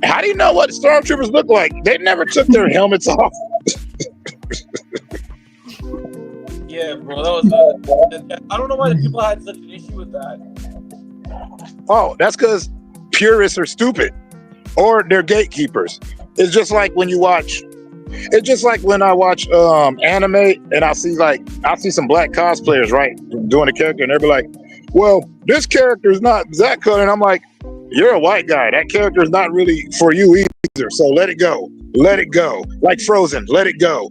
how do you know what stormtroopers look like? They never took their helmets off. Yeah, bro. I don't know why the people had such an issue with that. Oh, that's because purists are stupid. Or they're gatekeepers. It's just like when you watch. It's just like when I watch anime and I see some black cosplayers, right, doing a character, and they'll be like, "Well, this character is not that color," and I'm like, "You're a white guy. That character is not really for you either. So let it go. Let it go. Like Frozen. Let it go."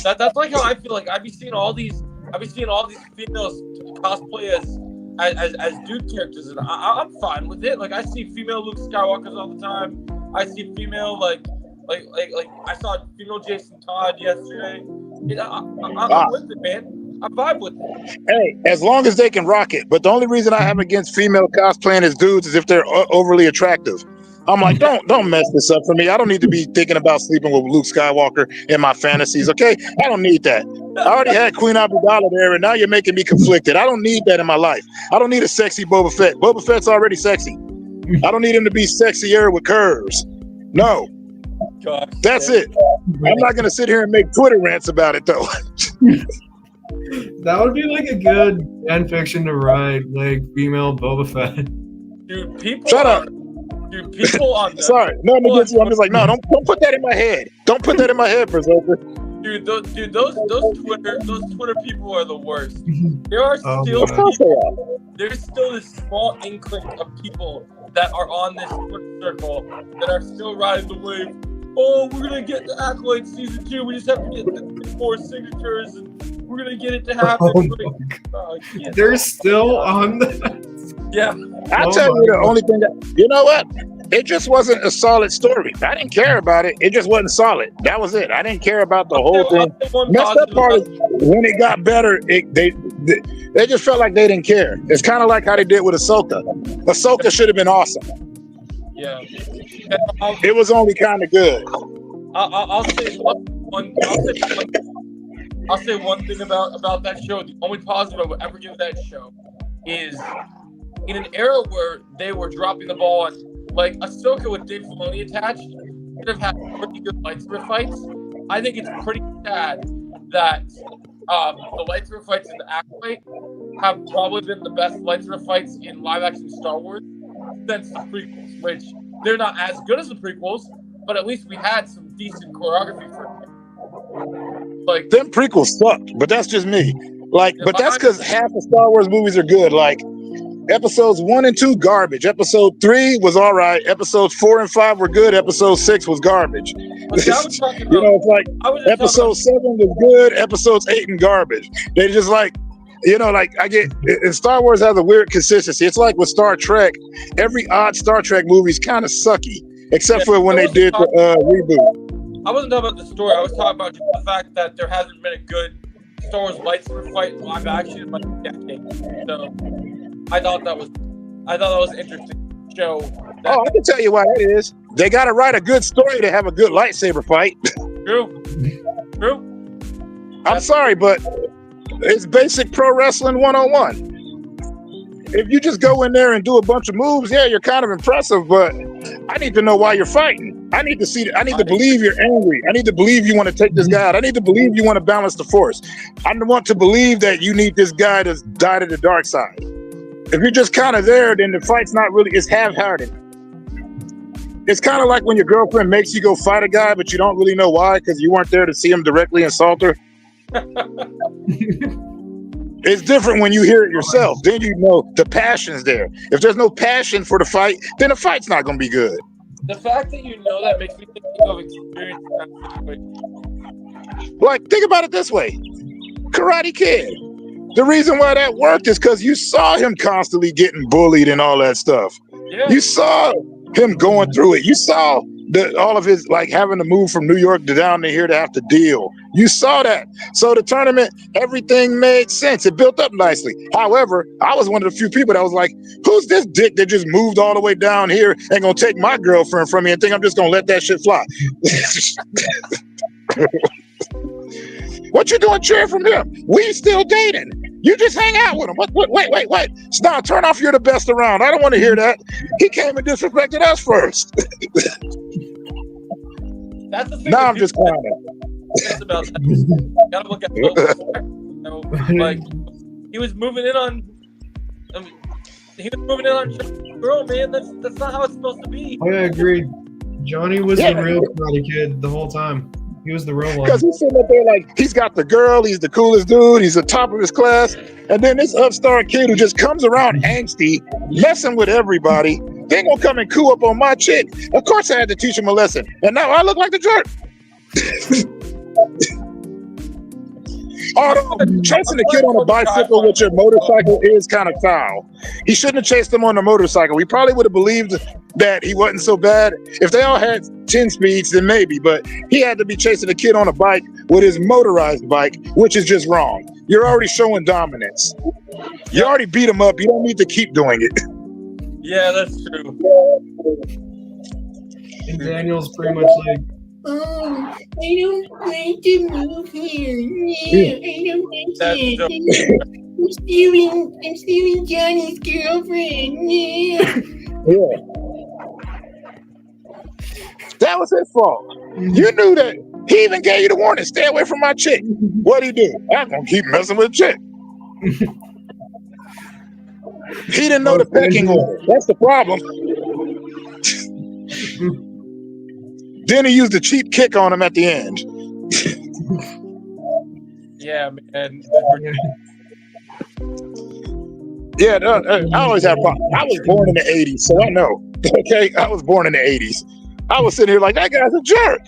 That's like how I feel. Like I've been seeing all these females cosplay as dude characters, and I'm fine with it. Like, I see female Luke Skywalkers all the time. I see female like I saw female Jason Todd yesterday. I'm with it, man. I vibe with it. Hey, as long as they can rock it. But the only reason I have against female cosplaying as dudes is if they're overly attractive. I'm like, don't mess this up for me. I don't need to be thinking about sleeping with Luke Skywalker in my fantasies, okay? I don't need that. I already had Queen Amidala there, and now you're making me conflicted. I don't need that in my life. I don't need a sexy Boba Fett. Boba Fett's already sexy. I don't need him to be sexier with curves. No. Gosh, that's it. I'm not going to sit here and make Twitter rants about it, though. That would be like a good fan fiction to write, like female Boba Fett. Dude, people Shut up. Dude, people on the Sorry, no, I'm just like, no, don't put that in my head. Don't put that in my head, Berserker. Dude, those Twitter people are the worst. There are there's still this small inkling of people that are on this Twitter circle that are still riding the wave. Oh, we're gonna get the Acolyte season 2. We just have to get the 4 signatures, and we're gonna get it to happen. They're still on that. Yeah. I'll tell you the only thing you know what? It just wasn't a solid story. I didn't care about it. It just wasn't solid. That was it. I didn't care about the whole thing. Messed up part is when it got better, they just felt like they didn't care. It's kind of like how they did with Ahsoka. Ahsoka should have been awesome. Yeah. It was only kind of good. I'll say one thing about that show. The only positive I would ever give that show is in an era where they were dropping the ball on, like, Ahsoka with Dave Filoni attached could have had pretty good lightsaber fights. I think it's pretty sad that the lightsaber fights in the Acolyte have probably been the best lightsaber fights in live-action Star Wars since the prequels, which they're not as good as the prequels, but at least we had some decent choreography for it. Like, them prequels sucked, but that's just me. Like, but that's because half of Star Wars movies are good. Like, episodes 1 and 2 garbage. Episode 3 was all right. Episodes 4 and 5 were good. Episode 6 was garbage. but see, I was talking about, You know, it's like I was just episode 7 was good. Episodes 8 and garbage. They just like, you know, like I get. And Star Wars has a weird consistency. It's like with Star Trek. Every odd Star Trek movie is kind of sucky, except for when they did the reboot. I wasn't talking about the story. I was talking about just the fact that there hasn't been a good Star Wars lightsaber fight in live action in like a decade. So I thought that was interesting to show. That Oh, I can tell you why that is. They got to write a good story to have a good lightsaber fight. True. I'm sorry, but it's basic pro wrestling 101. If you just go in there and do a bunch of moves, yeah, you're kind of impressive, but I need to know why you're fighting. I need to believe you're angry. I need to believe you want to take this guy out. I need to believe you want to balance the force. I want to believe that you need this guy to die to the dark side. If you're just kind of there, then the fight's not really, it's half-hearted. It's kind of like when your girlfriend makes you go fight a guy, but you don't really know why because you weren't there to see him directly insult her. It's different when you hear it yourself. Then you know the passion's there. If there's no passion for the fight, then the fight's not going to be good. The fact that you know that makes me think of experience in that situation. Like, think about it this way. Karate Kid. The reason why that worked is because you saw him constantly getting bullied and all that stuff. Yeah. You saw him going through it. You saw all of his, like, having to move from New York to down to here to have to deal. You saw that. So the tournament, everything made sense. It built up nicely. However, I was one of the few people that was like, who's this dick that just moved all the way down here and gonna take my girlfriend from me and think I'm just gonna let that shit fly? What you doing cheering from him? We still dating. You just hang out with him. Wait. Stop, turn off You're the Best Around. I don't want to hear that. He came and disrespected us first. That's the thing. Now I'm just clowning. That's about that. You gotta look at the like he was moving in on girl, man. That's not how it's supposed to be. I agree. Johnny was the real Karate Kid the whole time. He was the real one. Because he's sitting up there like, he's got the girl, he's the coolest dude, he's the top of his class. And then this upstart kid who just comes around angsty, messing with everybody, they gonna come and coo up on my chick. Of course I had to teach him a lesson. And now I look like the jerk. Although chasing the kid on a bicycle with your motorcycle is kind of foul. He shouldn't have chased him on a motorcycle. We probably would have believed that he wasn't so bad. If they all had 10 speeds, then maybe. But he had to be chasing a kid on a bike with his motorized bike, which is just wrong. You're already showing dominance. You already beat him up. You don't need to keep doing it. Yeah, that's true. And Daniel's pretty much like, oh, I don't like to move here. No, I don't like That's it. dope. I'm stealing Johnny's girlfriend. Yeah. Yeah. That was his fault. You knew that. He even gave you the warning, stay away from my chick. What'd he do? I'm gonna keep messing with chick. He didn't know the pecking order. That's the problem. Then he used a cheap kick on him at the end. Yeah, man. Yeah, I always have problems. I was born in the 80s, so I know. Okay, I was born in the 80s. I was sitting here like, that guy's a jerk.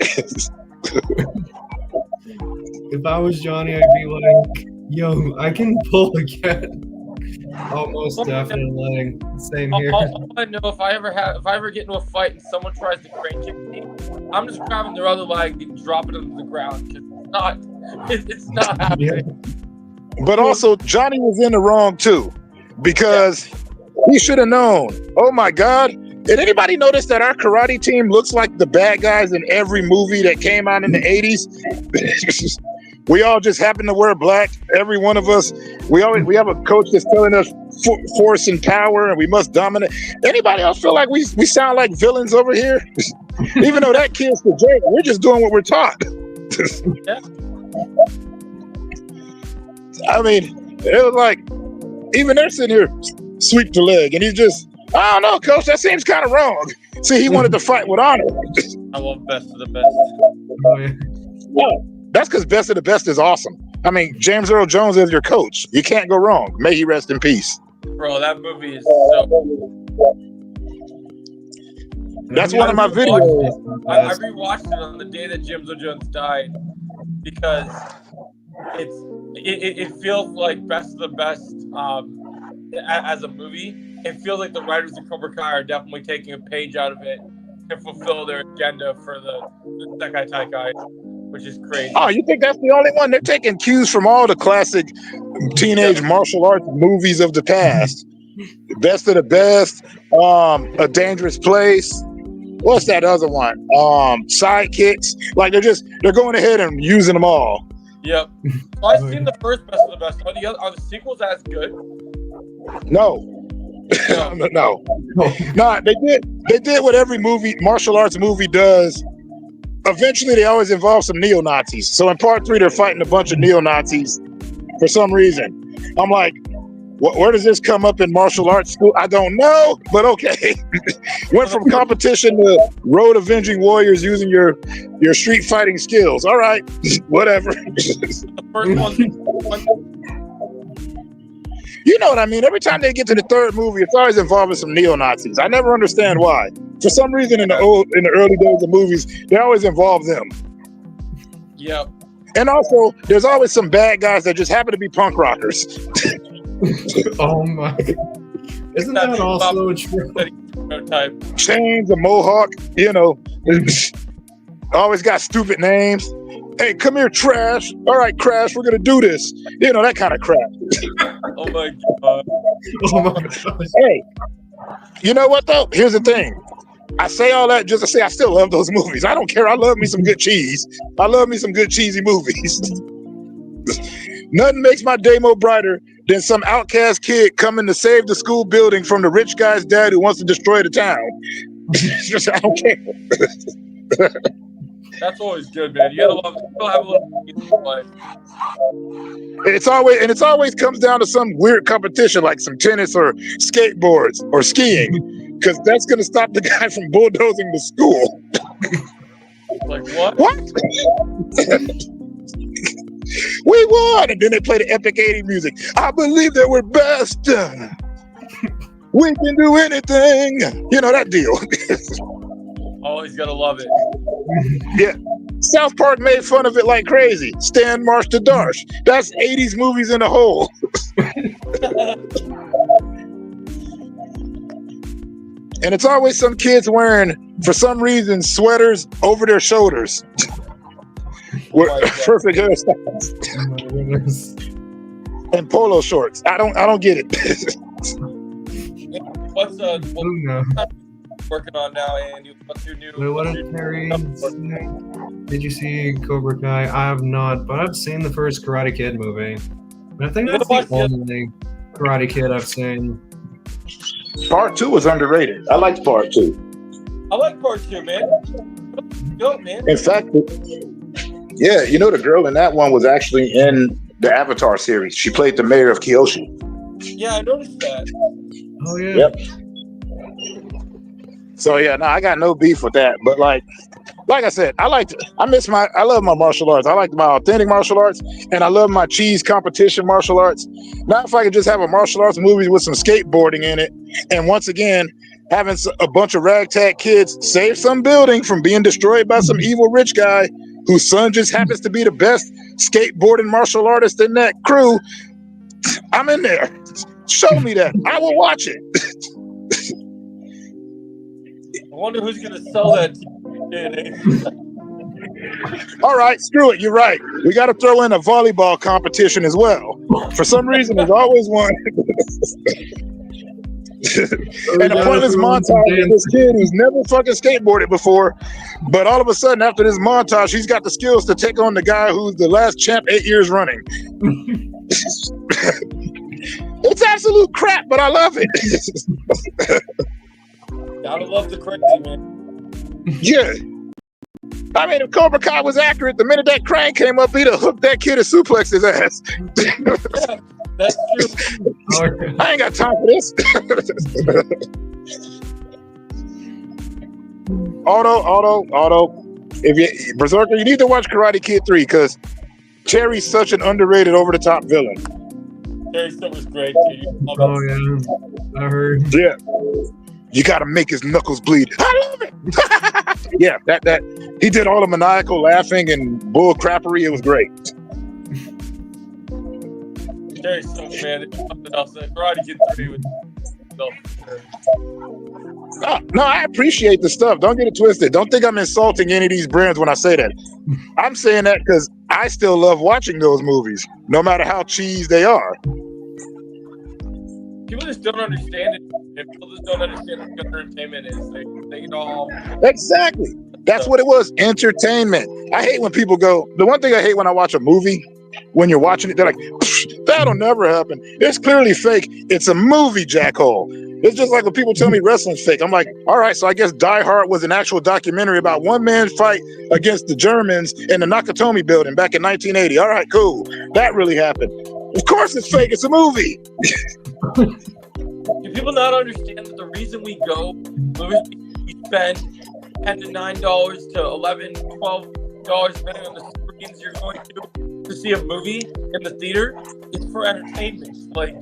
if I was Johnny, I'd be like, yo, I can pull a cat. Almost definitely. Same here. All I know, if I ever get into a fight and someone tries to crane kick me, I'm just grabbing their other leg and dropping them to the ground because it's not happening. But also, Johnny was in the wrong too, because he should have known. Oh my God. Did anybody notice that our karate team looks like the bad guys in every movie that came out in the 80s? We all just happen to wear black. Every one of us. We have a coach that's telling us force and power, and we must dominate. Anybody else feel like we sound like villains over here? Even though that kid's the Jake, we're just doing what we're taught. Yeah. I mean, it was like, even they're sitting here, sweep the leg, and he's just, I don't know, coach, that seems kind of wrong. See, he wanted to fight with honor. I love best of the best. Oh, yeah. Well, that's because best of the best is awesome. I mean, James Earl Jones is your coach. You can't go wrong. May he rest in peace. Bro, that movie is so. That's one of my videos. I rewatched it on the day that James Earl Jones died because it feels like best of the best as a movie. It feels like the writers of Cobra Kai are definitely taking a page out of it to fulfill their agenda for the Sekai Taikai, which is crazy. Oh, you think that's the only one? They're taking cues from all the classic teenage martial arts movies of the past. Best of the Best, A Dangerous Place. What's that other one? Sidekicks. Like they're going ahead and using them all. Yep. So I've seen the first Best of the Best. Are the sequels as good? No. No. They did what every martial arts movie does. Eventually, they always involve some neo-Nazis. So in part 3, they're fighting a bunch of neo-Nazis for some reason. I'm like, where does this come up in martial arts school? I don't know, but okay. Went from competition to road avenging warriors using your street fighting skills. All right, whatever. The first one. You know what I mean? Every time they get to the third movie, it's always involving some neo-Nazis. I never understand why. For some reason, in the early days of movies, they always involve them. Yep. And also, there's always some bad guys that just happen to be punk rockers. Oh my! Isn't that also true? Type. Chains, a mohawk, always got stupid names. Hey, come here, Trash. All right, Crash, we're gonna do this. That kind of crap. Oh my god. Oh my gosh. Hey, you know what though? Here's the thing. I say all that just to say I still love those movies. I don't care. I love me some good cheese. I love me some good cheesy movies. Nothing makes my day more brighter than some outcast kid coming to save the school building from the rich guy's dad who wants to destroy the town. I don't care. That's always good, man. You gotta love it. Still have a little life. It's always comes down to some weird competition like some tennis or skateboards or skiing, because that's gonna stop the guy from bulldozing the school. Like what? What? We won, and then they play the epic 80 music. I believe that we're best. We can do anything. That deal. Always gotta love it. Yeah. South Park made fun of it like crazy. Stan Marsh to Darsh. That's 80s movies in a whole. And it's always some kids wearing, for some reason, sweaters over their shoulders. With perfect hairstyles. Oh my goodness. And polo shorts. I don't get it. What's Oh, no. working on now, Andy? What's your new? Wait, what is Terry? Did you see Cobra Kai? I have not, but I've seen the first Karate Kid movie. And I think that's the only Karate Kid I've seen. Part 2 is underrated. I liked Part 2. I like Part 2, man. Go, man. In fact, yeah, the girl in that one was actually in the Avatar series. She played the mayor of Kyoshi. Yeah, I noticed that. Oh yeah. Yep. So yeah, no, I got no beef with that. But like I said, I love my martial arts. I like my authentic martial arts, and I love my cheese competition martial arts. Now, if I could just have a martial arts movie with some skateboarding in it, and once again, having a bunch of ragtag kids save some building from being destroyed by some evil rich guy whose son just happens to be the best skateboarding martial artist in that crew, I'm in there. Show me that. I will watch it. I wonder who's gonna sell that. All right, screw it. You're right. We got to throw in a volleyball competition as well. For some reason, there's always one. And a pointless montage of this kid who's never fucking skateboarded before, But all of a sudden, after this montage, he's got the skills to take on the guy who's the last champ 8 years running. It's absolute crap, but I love it. Gotta love the crazy, man. Yeah. I mean, if Cobra Kai was accurate, the minute that crane came up, he'd have hooked that kid and suplexed his ass. Yeah, that's true. I ain't got time for this. Auto. If you Berserker, you need to watch Karate Kid 3 because Cherry's such an underrated, over-the-top villain. Terry Silver's great too. Oh yeah, I heard. Yeah. You gotta make his knuckles bleed. I love it. Yeah, that he did all the maniacal laughing and bull crappery. It was great. Terry Silver, man. It's something else. Karate Kid 3 with No, I appreciate the stuff. Don't get it twisted. Don't think I'm insulting any of these brands when I say that. I'm saying that because I still love watching those movies, no matter how cheese they are. People just don't understand it. People just don't understand what entertainment is. They get all Exactly. That's what it was. Entertainment. I hate when people go, the one thing I hate when I watch a movie, when you're watching it, they're like, that'll never happen. It's clearly fake. It's a movie, jackhole. It's just like when people tell me wrestling's fake. I'm like, all right, so I guess Die Hard was an actual documentary about one man's fight against the Germans in the Nakatomi building back in 1980. All right, cool. That really happened. Of course it's fake. It's a movie. Do people not understand that the reason we go movies, we spend $10 to $9 to $11, $12 depending on the screens you're going to see a movie in the theater? It's for entertainment. Like,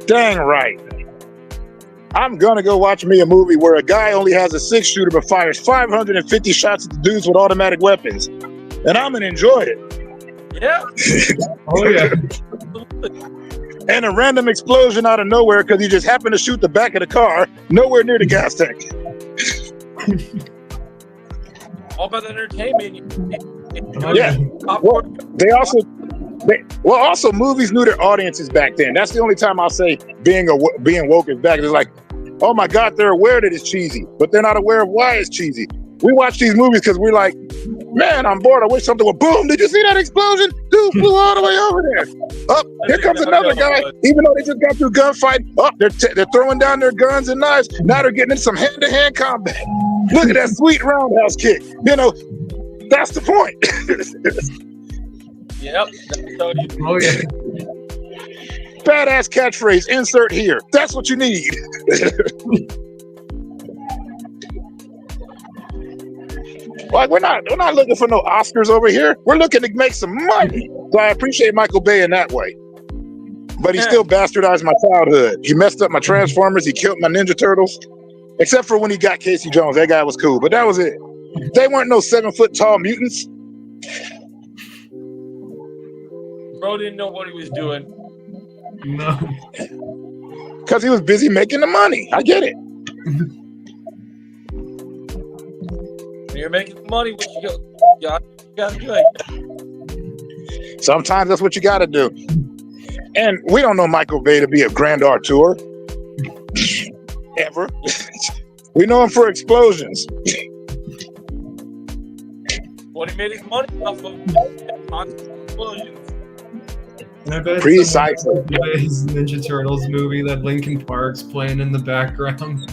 dang right. I'm gonna go watch me a movie where a guy only has a 6-shooter but fires 550 shots at the dudes with automatic weapons, and I'm gonna enjoy it. yeah. Oh yeah. And a random explosion out of nowhere because he just happened to shoot the back of the car nowhere near the gas tank. All about the entertainment. Yeah. Well, also movies knew their audiences back then. That's the only time I'll say being woke is back. It's like, oh my God, they're aware that it's cheesy, but they're not aware of why it's cheesy. We watch these movies because we're like, man, I'm bored. I wish something would boom. Did you see that explosion? Dude flew all the way over there. Up, here comes another guy. Even though they just got through gunfight, they're throwing down their guns and knives. Now they're getting into some hand-to-hand combat. Look at that sweet roundhouse kick. You know, that's the point. Yep. Oh yeah. Badass catchphrase. Insert here. That's what you need. Like we're not looking for no Oscars over here. We're looking to make some money. So I appreciate Michael Bay in that way. But he still bastardized my childhood. He messed up my Transformers. He killed my Ninja Turtles. Except for when he got Casey Jones. That guy was cool. But that was it. They weren't no 7-foot-tall mutants. Bro didn't know what he was doing. No. Because he was busy making the money. I get it. When you're making money, what you gotta do it. Sometimes that's what you gotta do. And we don't know Michael Bay to be a grand auteur. Ever. We know him for explosions. What he made his money off of explosions. And I bet Precisely. His Ninja Turtles movie that Linkin Park's playing in the background.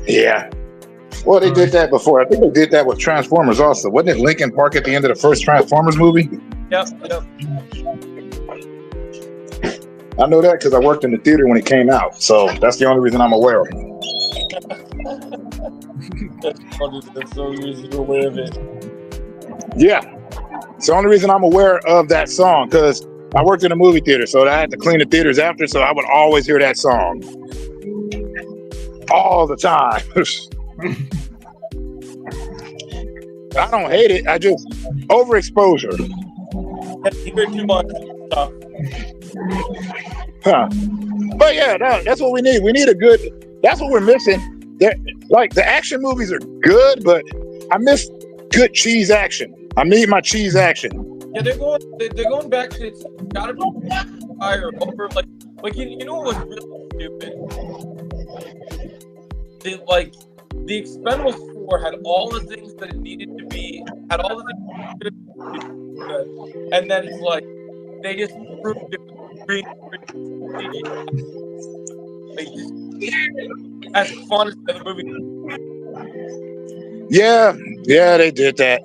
Yeah. Well, they did that before. I think they did that with Transformers also. Wasn't it Linkin Park at the end of the first Transformers movie? Yep. I know that because I worked in the theater when it came out. So that's the only reason I'm aware of it. That's funny. That's so easy to aware of it. Yeah. It's the only reason I'm aware of that song because I worked in a movie theater. So I had to clean the theaters after. So I would always hear that song. All the time. I don't hate it. I just overexposure. You hear too much stuff. Huh. But yeah, that's what we need. We need a good. That's what we're missing. Like the action movies are good, but I miss good cheese action. I need my cheese action. Yeah, they're going back to it's gotta be higher over like you know what was really stupid? The Expendables 4 had all the things that it needed to be, had all the things that it needed to be good, and then it's like they just proved it with green. They just as fun as the movie. Yeah, they did that.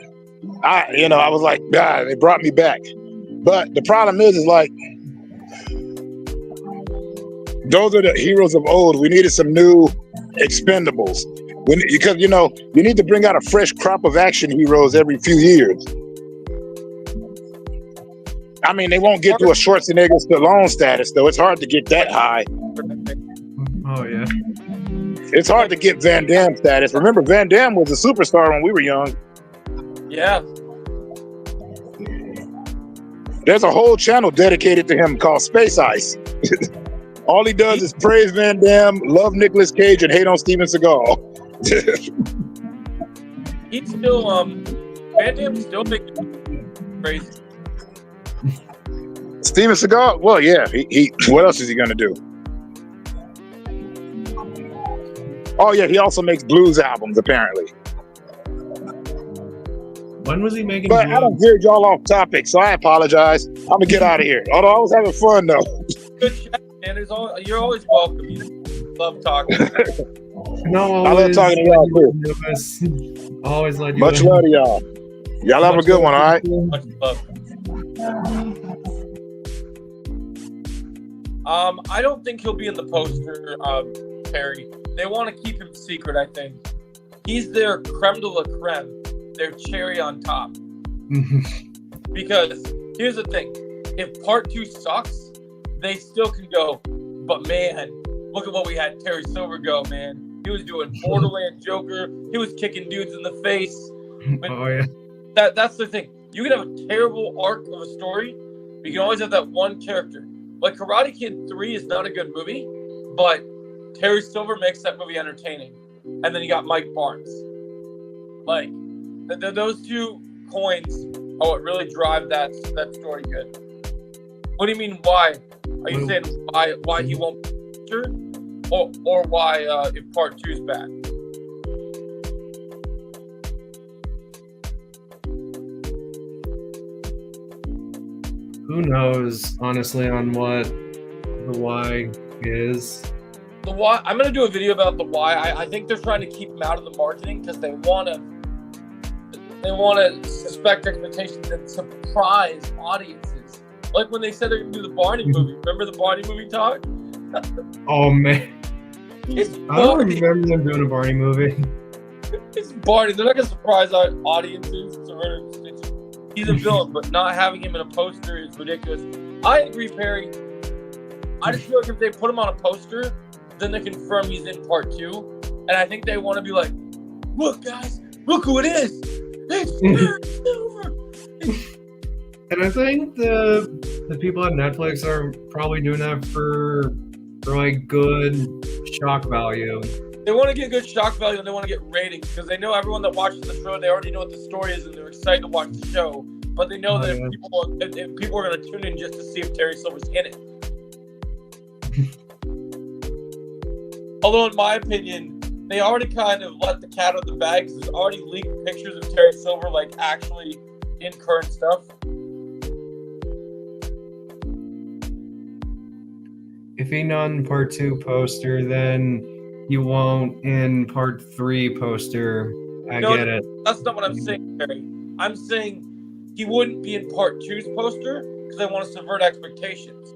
I was like, God, they brought me back. But the problem is like, those are the heroes of old. We needed some new Expendables. Because you need to bring out a fresh crop of action heroes every few years. I mean, they won't get to a Schwarzenegger Stallone status though. It's hard to get that high. Oh yeah. It's hard to get Van Damme status. Remember, Van Damme was a superstar when we were young. Yeah. There's a whole channel dedicated to him called Space Ice. All he does is praise Van Damme, love Nicolas Cage, and hate on Steven Seagal. He's still Van Damme's still making crazy. Steven Seagal? Well, yeah. He what else is he gonna do? Oh yeah, he also makes blues albums apparently. When was he making? But I don't veered y'all off topic, so I apologize. I'm gonna get out of here. Although I was having fun though. Good chat, man. You're always welcome. You love talking. No, I love talking to y'all too. Always let you. Much love to y'all. Y'all have a good one, all right? Much love. I don't think he'll be in the poster, Perry. They want to keep him secret, I think. He's their creme de la creme, their cherry on top. Because here's the thing. If part 2 sucks, they still can go, but man, look at what we had Terry Silver go, man. He was doing Borderland Joker. He was kicking dudes in the face. But oh yeah. That's the thing. You can have a terrible arc of a story, but you can always have that one character. Like Karate Kid 3 is not a good movie, but Terry Silver makes that movie entertaining. And then you got Mike Barnes. Like, those two coins are what really drive that story good. What do you mean, why? Are you saying why he won't be sure? Or why if part 2 is bad? Who knows, honestly, on what the why is. The why, I'm going to do a video about the why. I think they're trying to keep him out of the marketing because they want to suspect expectations and surprise audiences. Like when they said they're going to do the Barney movie. Remember the Barney movie talk? Oh, man. It's I don't Barney. remember them doing a Barney movie. It's Barney. They're not going to surprise our audiences. He's a villain, but not having him in a poster is ridiculous. I agree, Perry. I just feel like if they put him on a poster, then they confirm he's in part 2. And I think they want to be like, look, guys, look who it is. It's Terry Silver. And I think the people at Netflix are probably doing that for like good shock value. They want to get good shock value and they want to get ratings because they know everyone that watches the show, they already know what the story is and they're excited to watch the show. But they know that if people are going to tune in just to see if Terry Silver's in it. Although, in my opinion, they already kind of let the cat out of the bag because there's already leaked pictures of Terry Silver, like, actually in current stuff. If he not in part 2 poster, then you won't in part 3 poster. I get it. That's not what I'm saying, Terry. I'm saying he wouldn't be in part 2's poster because they want to subvert expectations.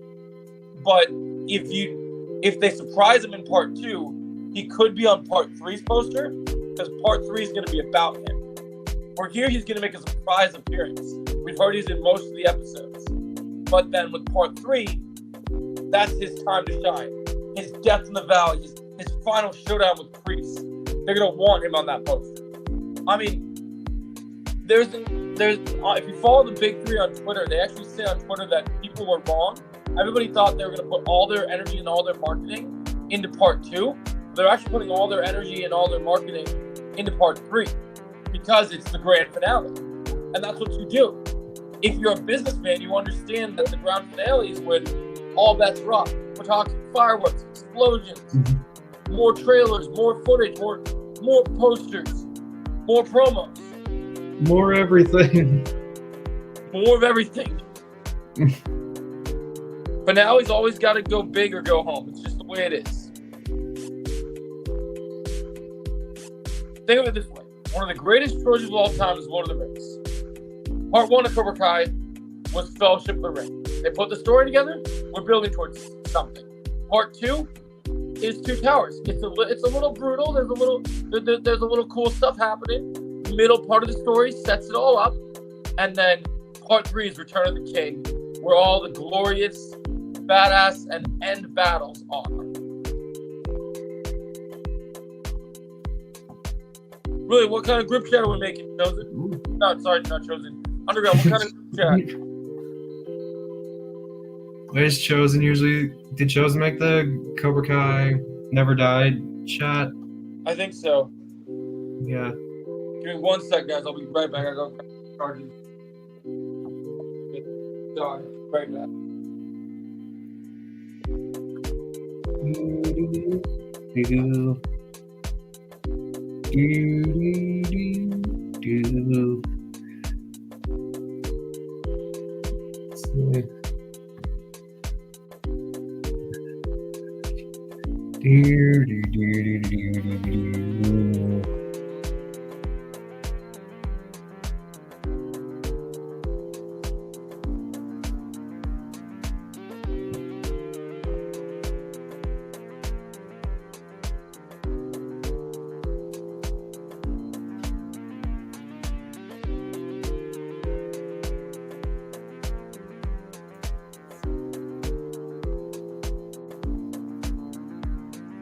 But if they surprise him in part 2, he could be on part 3's poster because part 3 is going to be about him. Or here he's going to make a surprise appearance. We've heard he's in most of the episodes. But then with part 3, that's his time to shine. His death in the valley, his final showdown with Kreese. They're going to want him on that poster. I mean, there's if you follow the big 3 on Twitter, they actually say on Twitter that people were wrong. Everybody thought they were going to put all their energy and all their marketing into part 2. They're actually putting all their energy and all their marketing into part 3 because it's the grand finale. And that's what you do. If you're a businessman, you understand that the grand finale is when all bets are off. We're talking fireworks, explosions. more trailers, more footage, more posters, more promos, More everything. more of everything. But now he's always got to go big or go home. It's just the way it is. Think of it this way. One of the greatest trilogies of all time is Lord of the Rings. Part 1 of Cobra Kai was Fellowship of the Ring. They put the story together. We're building towards something. Part 2 is Two Towers. It's a little brutal. There's a little cool stuff happening. The middle part of the story sets it all up. And then Part 3 is Return of the King, where all the glorious, badass, and end battles are. Really, what kind of group chat are we making, Chosen? No, sorry, not Chosen. Underground, what kind of group chat? Where's Chosen usually? Did Chosen make the Cobra Kai Never Died chat? I think so. Yeah. Give me 1 sec, guys. I'll be right back. I go charging. Done. Right back.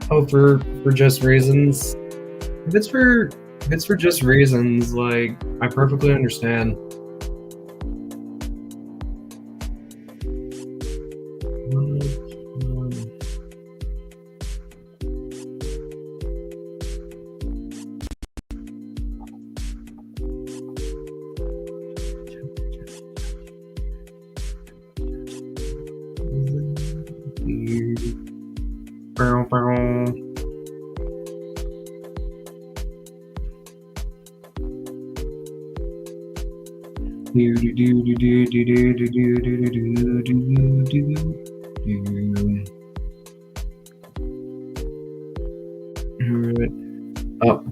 Oh, for just reasons. If it's for just reasons, like, I perfectly understand. Oh,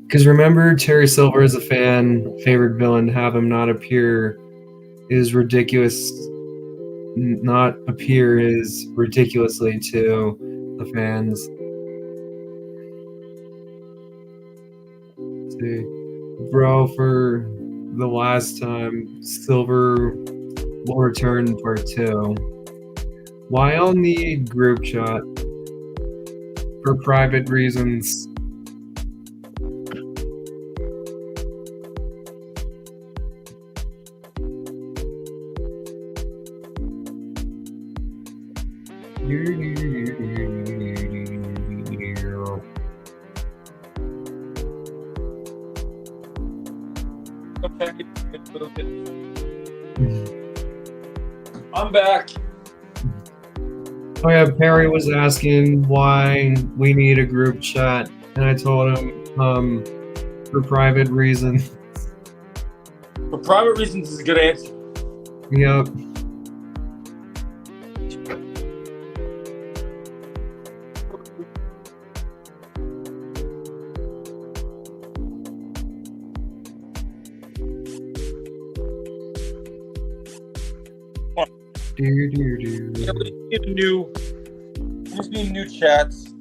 because remember, Terry Silver is a fan favorite villain. Have him not appear is ridiculous. Not appear is ridiculously to the fans. See, bro, for the last time, Silver will return in part 2. Why I'll need group chat for private reasons. I'm back. Oh yeah, Perry was asking why we need a group chat, and I told him for private reasons. For private reasons is a good answer. Yep. Yeah, we just need new chats.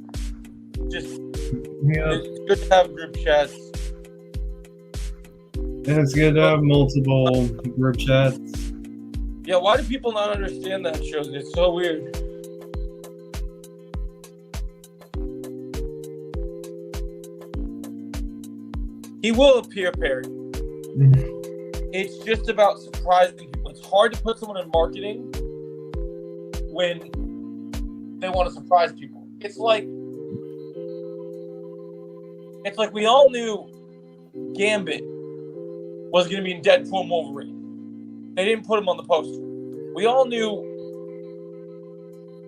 Just it's good to have group chats. And it's good to have multiple group chats. Yeah, why do people not understand that show? It's so weird. He will appear, Perry. It's just about surprising people. It's hard to put someone in marketing when they want to surprise people. It's like we all knew Gambit was going to be in Deadpool and Wolverine. They didn't put him on the poster. We all knew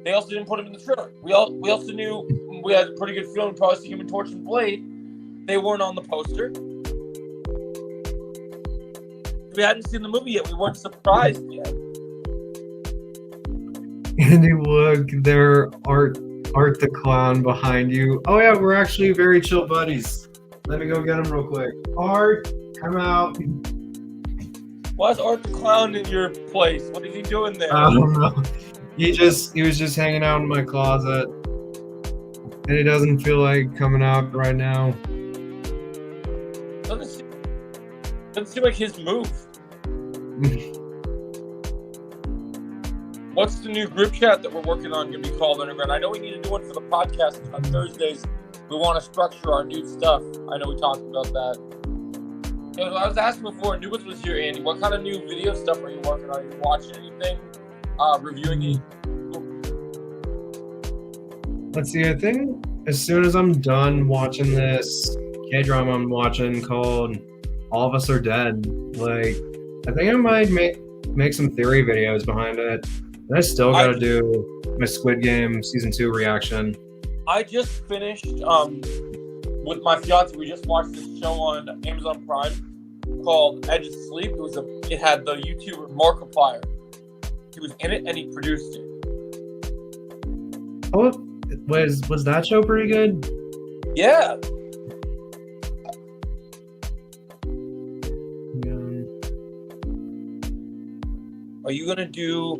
They also didn't put him in the trailer. We also knew we had a pretty good feeling we'd probably see Human Torch and Blade. They weren't on the poster. We hadn't seen the movie yet. We weren't surprised yet. Andy, look, there Art the Clown behind you. Oh yeah, we're actually very chill buddies. Let me go get him real quick. Art, come out. Why is Art the Clown in your place? What is he doing there? I don't know. He was just hanging out in my closet. And he doesn't feel like coming out right now. Doesn't seem like his move. What's the new group chat that we're working on going to be called Underground? I know we need to do one for the podcast on Thursdays. We want to structure our new stuff. I know we talked about that. I was asking before Anubis was here, Andy. What kind of new video stuff are you working on? Are you watching anything? Reviewing anything? Let's see, I think as soon as I'm done watching this K-drama I'm watching called All of Us Are Dead, like, I think I might make some theory videos behind it. And I still gotta do my Squid Game Season 2 reaction. I just finished with my fiance. We just watched this show on Amazon Prime called Edge of Sleep. It had the YouTuber Markiplier. He was in it and he produced it. Oh, was that show pretty good? Yeah. Are you gonna do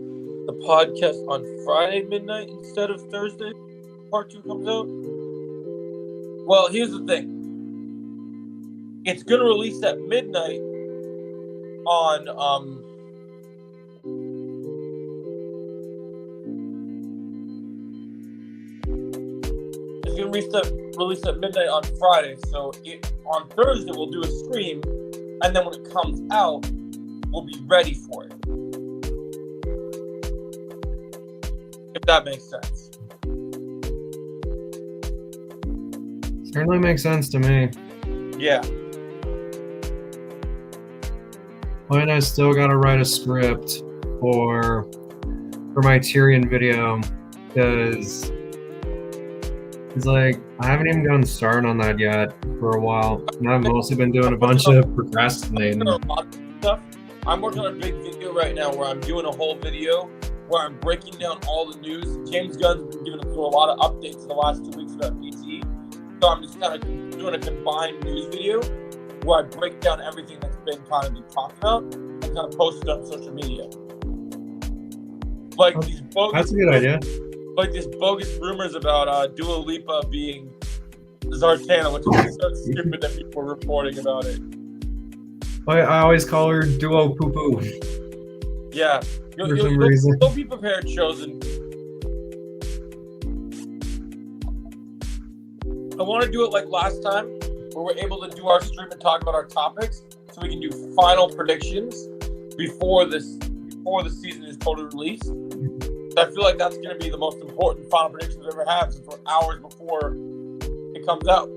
the podcast on Friday midnight instead of Thursday? Part 2 comes out. Well, here's the thing. It's gonna release at midnight on It's gonna release at midnight on Friday. So on Thursday we'll do a stream, and then when it comes out, we'll be ready for it. If that makes sense. Certainly makes sense to me. Yeah. And I still gotta write a script for my Tyrion video, because it's like I haven't even gotten started on that yet for a while. And I've mostly been doing a bunch of procrastinating. I'm working on a big video right now where I'm doing a whole video where I'm breaking down all the news. James Gunn's been giving us a lot of updates in the last 2 weeks about BT. So I'm just kind of doing a combined news video where I break down everything that's been kind of been talked about and kind of post it on social media. Like these bogus, that's a good idea. Like these bogus rumors about Dua Lipa being Zartana, which is so stupid that people are reporting about it. I always call her Duo Poo Poo. Yeah. For some reason. You'll be prepared, Chosen. I want to do it like last time, where we're able to do our stream and talk about our topics, so we can do final predictions before the season is totally released. So I feel like that's going to be the most important final predictions we ever have, since we're hours before it comes out.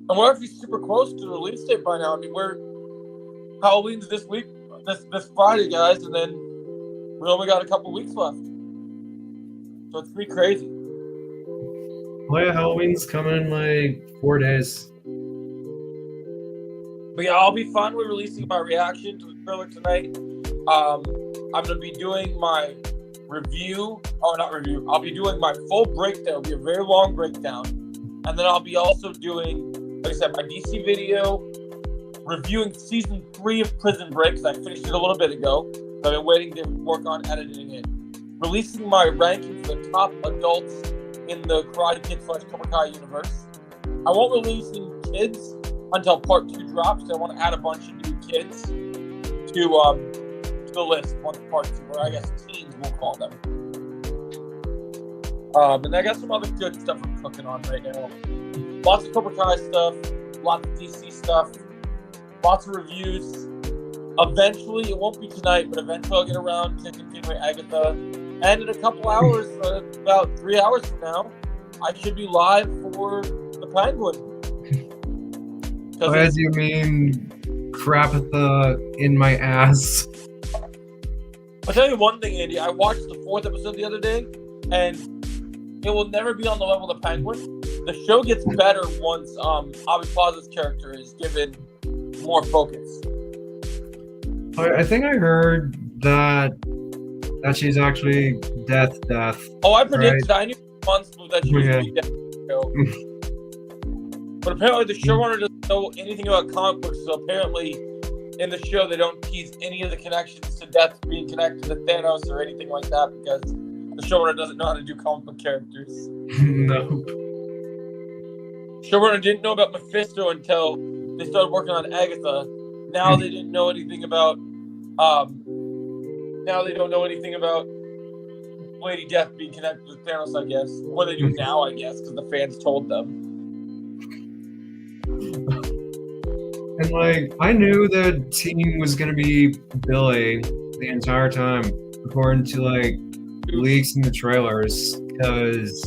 And we're actually super close to the release date by now. I mean, Halloween's this week, this Friday, guys, and then we only got a couple weeks left. So it's pretty crazy. Oh yeah, Halloween's coming in like 4 days. But yeah, I'll be fine with releasing my reaction to the trailer tonight. I'm going to be doing my review. Oh, not review. I'll be doing my full breakdown. It'll be a very long breakdown. And then I'll be also doing, like I said, my DC video, reviewing Season 3 of Prison Break, because I finished it a little bit ago. I've been waiting to work on editing it. Releasing my ranking for the top adults in the Karate Kid / Cobra Kai universe. I won't release any kids until Part 2 drops. I want to add a bunch of new kids to the list once Part 2, or I guess teens we'll call them. And I got some other good stuff I'm cooking on right now. Lots of Cobra Kai stuff, lots of DC stuff, lots of reviews. Eventually, it won't be tonight, but eventually I'll get around to continuing Agatha. And in a couple hours, about 3 hours from now, I should be live for the Penguin. What do you mean, crapatha in my ass? I'll tell you one thing, Andy. I watched the 4th episode the other day, and it will never be on the level of the Penguin. The show gets better once Aubrey Plaza's character is given more focus. I think I heard that she's actually death. Oh, I predicted. Right? I knew months that she was going to be dead in the show. But apparently the showrunner doesn't know anything about comic books, so apparently in the show they don't tease any of the connections to death being connected to Thanos or anything like that because the showrunner doesn't know how to do comic book characters. No. Showrunner didn't know about Mephisto until they started working on Agatha. Now they didn't know anything about now they don't know anything about Lady Death being connected with Thanos, I guess. Or they do now, I guess, because the fans told them. And like, I knew the team was gonna be Billy the entire time, according to like leaks in the trailers, because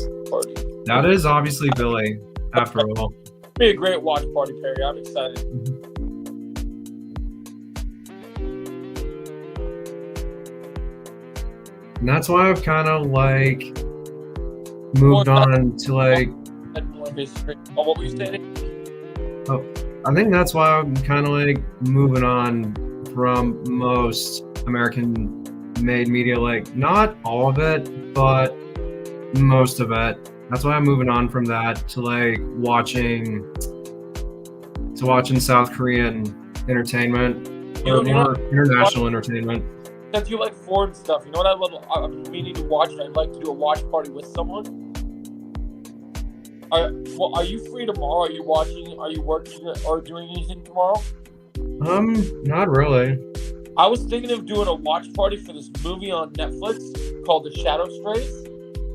that is obviously Billy after all. It'll be a great watch party, Perry. I'm excited. And that's why I've kind of like moved on to like. What were you saying? Oh, I think that's why I'm kind of like moving on from most American-made media. Like, not all of it, but most of it. That's why I'm moving on from that to like watching South Korean entertainment or more international entertainment. Because you like foreign stuff, you know what I love? I'm meaning to watch, and I'd like to do a watch party with someone. Are you free tomorrow? Are you working or doing anything tomorrow? Not really. I was thinking of doing a watch party for this movie on Netflix called The Shadow Strays,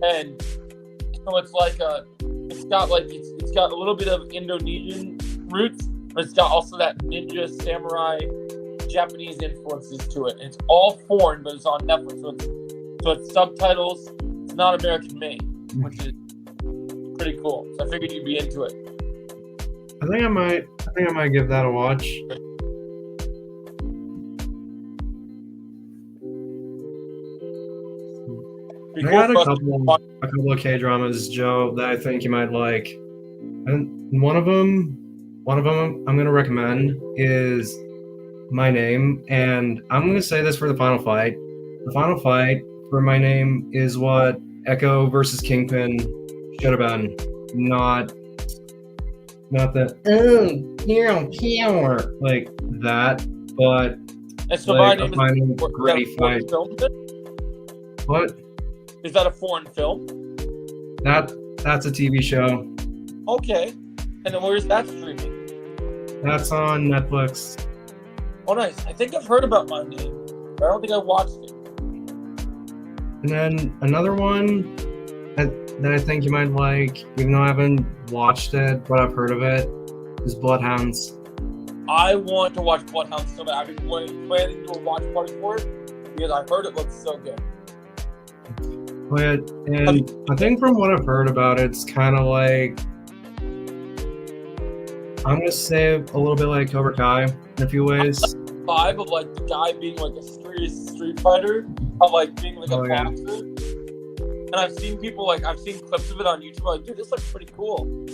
and so it's like it's got a little bit of Indonesian roots, but it's got also that ninja samurai Japanese influences to it. And it's all foreign, but it's on Netflix, so it's subtitles. It's not American made, which is pretty cool. So I figured you'd be into it. I think I might give that a watch. I got a couple of K-dramas, Joe, that I think you might like. And one of them I'm gonna recommend is My Name, and I'm gonna say this for the final fight. The final fight for My Name is what Echo versus Kingpin should have been, not the power like that, but and so like My Name is gritty fight. What? Is that a foreign film? That's a TV show. Okay, and then where's that streaming? That's on Netflix. Oh, nice. I think I've heard about My Name, but I don't think I watched it. And then another one that I think you might like, even though I haven't watched it, but I've heard of it, is Bloodhounds. I want to watch Bloodhounds so bad. I've been planning to do a watch party for it because I heard it looks so good. But, and I think from what I've heard about it, it's kind of like, I'm going to say a little bit like Cobra Kai in a few ways. Vibe of like the guy being like a serious street fighter, of like being like a boxer. And I've seen clips of it on YouTube. I'm like, dude, this looks pretty cool.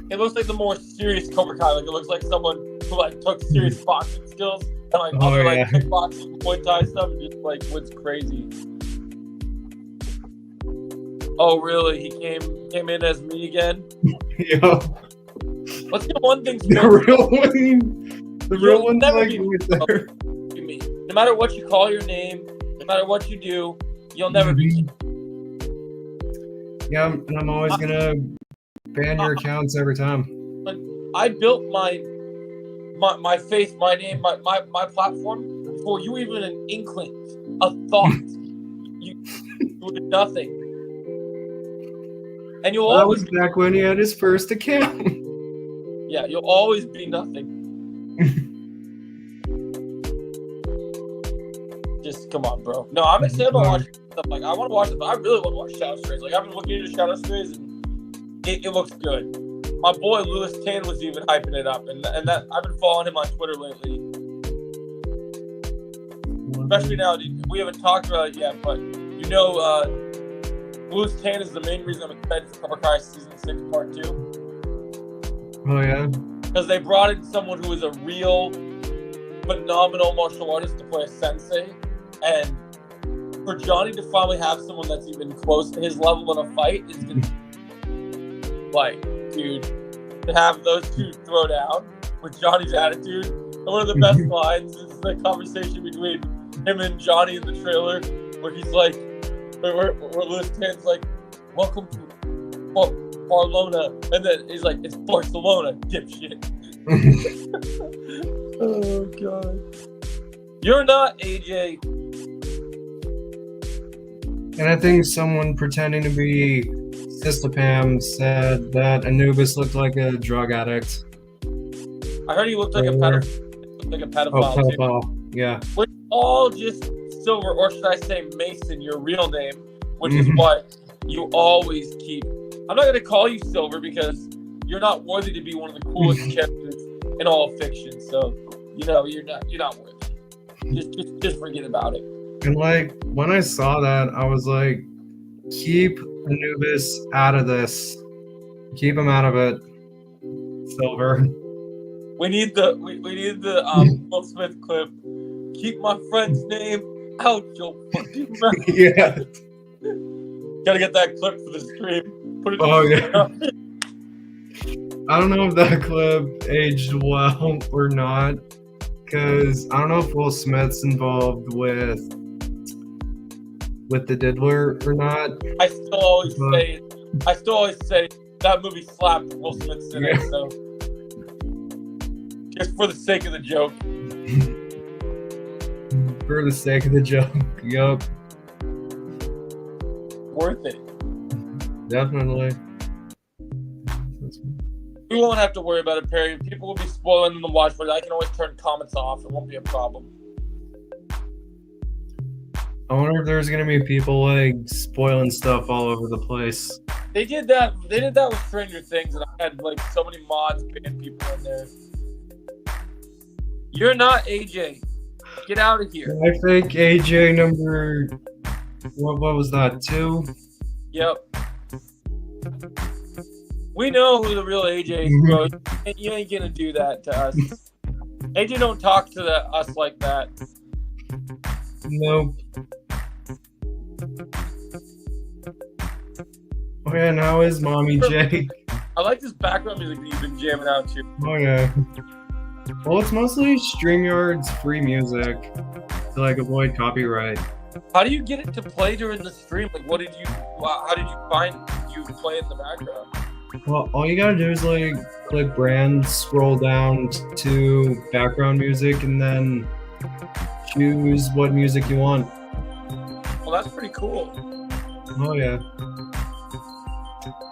It looks like the more serious Cobra Kai. Like it looks like someone who like took serious boxing skills and like other like kickboxing, Muay Thai stuff, and just like went crazy. Oh really? He came in as me again? Yeah. Let's get one thing straight. The real one's never like be there. Me. No matter what you call your name, no matter what you do, you'll never be me. Yeah, and I'm always gonna ban your accounts every time. I built my face, my name, my platform before you even an inkling, a thought. You did nothing. And you'll always was back when he had his first account. Yeah, you'll always be nothing. Just come on, bro. No, I'm excited about watching stuff. Like I want to watch it, but I really want to watch Shadow Strays. Like I've been looking into Shadow Strays, and it looks good. My boy Louis Tan was even hyping it up, and that I've been following him on Twitter lately. especially now. We haven't talked about it yet, but Louis Tan is the main reason I'm excited for Cobra Kai Season 6 Part 2. Oh yeah. Because they brought in someone who is a real phenomenal martial artist to play a sensei, and for Johnny to finally have someone that's even close to his level in a fight is gonna like, dude, to have those two throw down with Johnny's attitude. And one of the best lines is the conversation between him and Johnny in the trailer, where he's like, where Louis Tan's like, "Welcome to Barcelona," and then he's like, "It's Barcelona, dipshit." Oh god. You're not AJ. And I think someone pretending to be Sister Pam said that Anubis looked like a drug addict. I heard he looked like a pedophile. Oh, pedophile. Yeah. Which all just Silver, or should I say Mason, your real name, which is what you always keep. I'm not gonna call you Silver because you're not worthy to be one of the coolest characters in all of fiction. So you're not worthy. Just forget about it. And like when I saw that, I was like, keep Anubis out of this. Keep him out of it. Silver. We need the Will Smith clip. Keep my friend's name out your fucking mouth. Yeah. Gotta get that clip for the stream. Put it Yeah. I don't know if that clip aged well or not, because I don't know if Will Smith's involved with the Diddler or not. I still always say that movie slapped with Will Smith's in it, so just for the sake of the joke. For the sake of the joke, yup. Worth it. Definitely. We won't have to worry about it, Perry. People will be spoiling the watch, but I can always turn comments off. It won't be a problem. I wonder if there's gonna be people like spoiling stuff all over the place. They did that with Stranger Things, and I had like so many mods ban people in there. You're not AJ. Get out of here. I think AJ number what was that, 2? Yep. We know who the real AJ is, bro. You ain't gonna do that to us. AJ don't talk to us like that. Nope. Oh yeah, and how is Mommy Jake? I like this background music that you've been jamming out to. Oh yeah. Well, it's mostly StreamYard's free music to like avoid copyright. How do you get it to play during the stream? Like, how did you find you play in the background? Well, all you gotta do is like click brand, scroll down to background music, and then choose what music you want. Well, that's pretty cool. Oh yeah.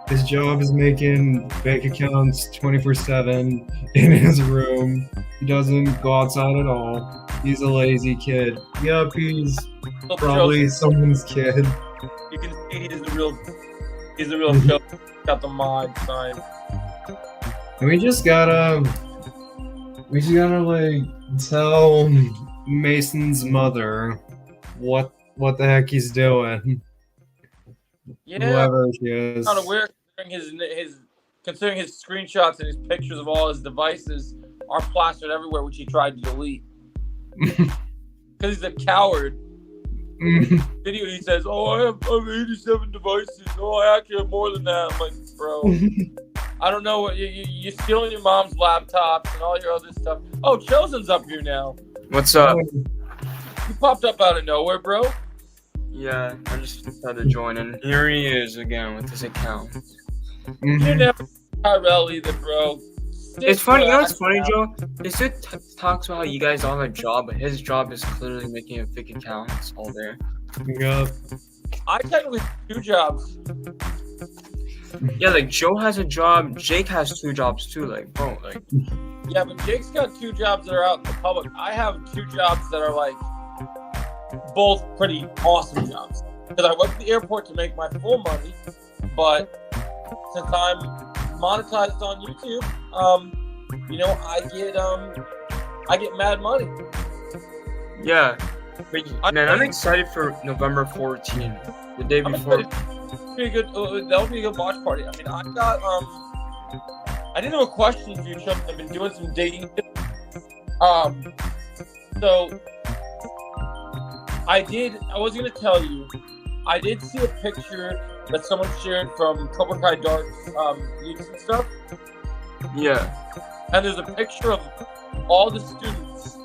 His job is making bank accounts 24/7 in his room. He doesn't go outside at all. He's a lazy kid. Yup, he's probably someone's kid. You can see he's the real show. Got the mod sign. And we just gotta like tell Mason's mother what the heck he's doing. Yeah, whoever she is. Kind of weird considering his screenshots and his pictures of all his devices are plastered everywhere, which he tried to delete. Because he's a coward. Video he says, "Oh, I have 87 devices. Oh, I actually have more than that." I'm like, bro, I don't know what you're stealing your mom's laptops and all your other stuff. Oh, Chosen's up here now. What's up? You popped up out of nowhere, bro. Yeah, I just had to join, and here he is again with his account. You never Tyrell either, bro. It's funny, you know what's funny, Joe? This dude talks about how you guys all have a job, but his job is clearly making a fake account. It's all there. Yeah. I technically have 2 jobs. Yeah, like Joe has a job, Jake has 2 jobs too, like, bro, like. Yeah, but Jake's got 2 jobs that are out in the public. I have 2 jobs that are like both pretty awesome jobs. Because I work at the airport to make my full money, but since I'm monetized on YouTube, I get mad money. Yeah, But, man, I'm excited for November 14th, the day I'm before. excited. Be a good. That would be a good watch party. I mean, I did have a question for you, Chuck. I've been doing some dating. So I was gonna tell you, I did see a picture that someone shared from Cobra Kai Dark's leaks and stuff. Yeah. And there's a picture of all the students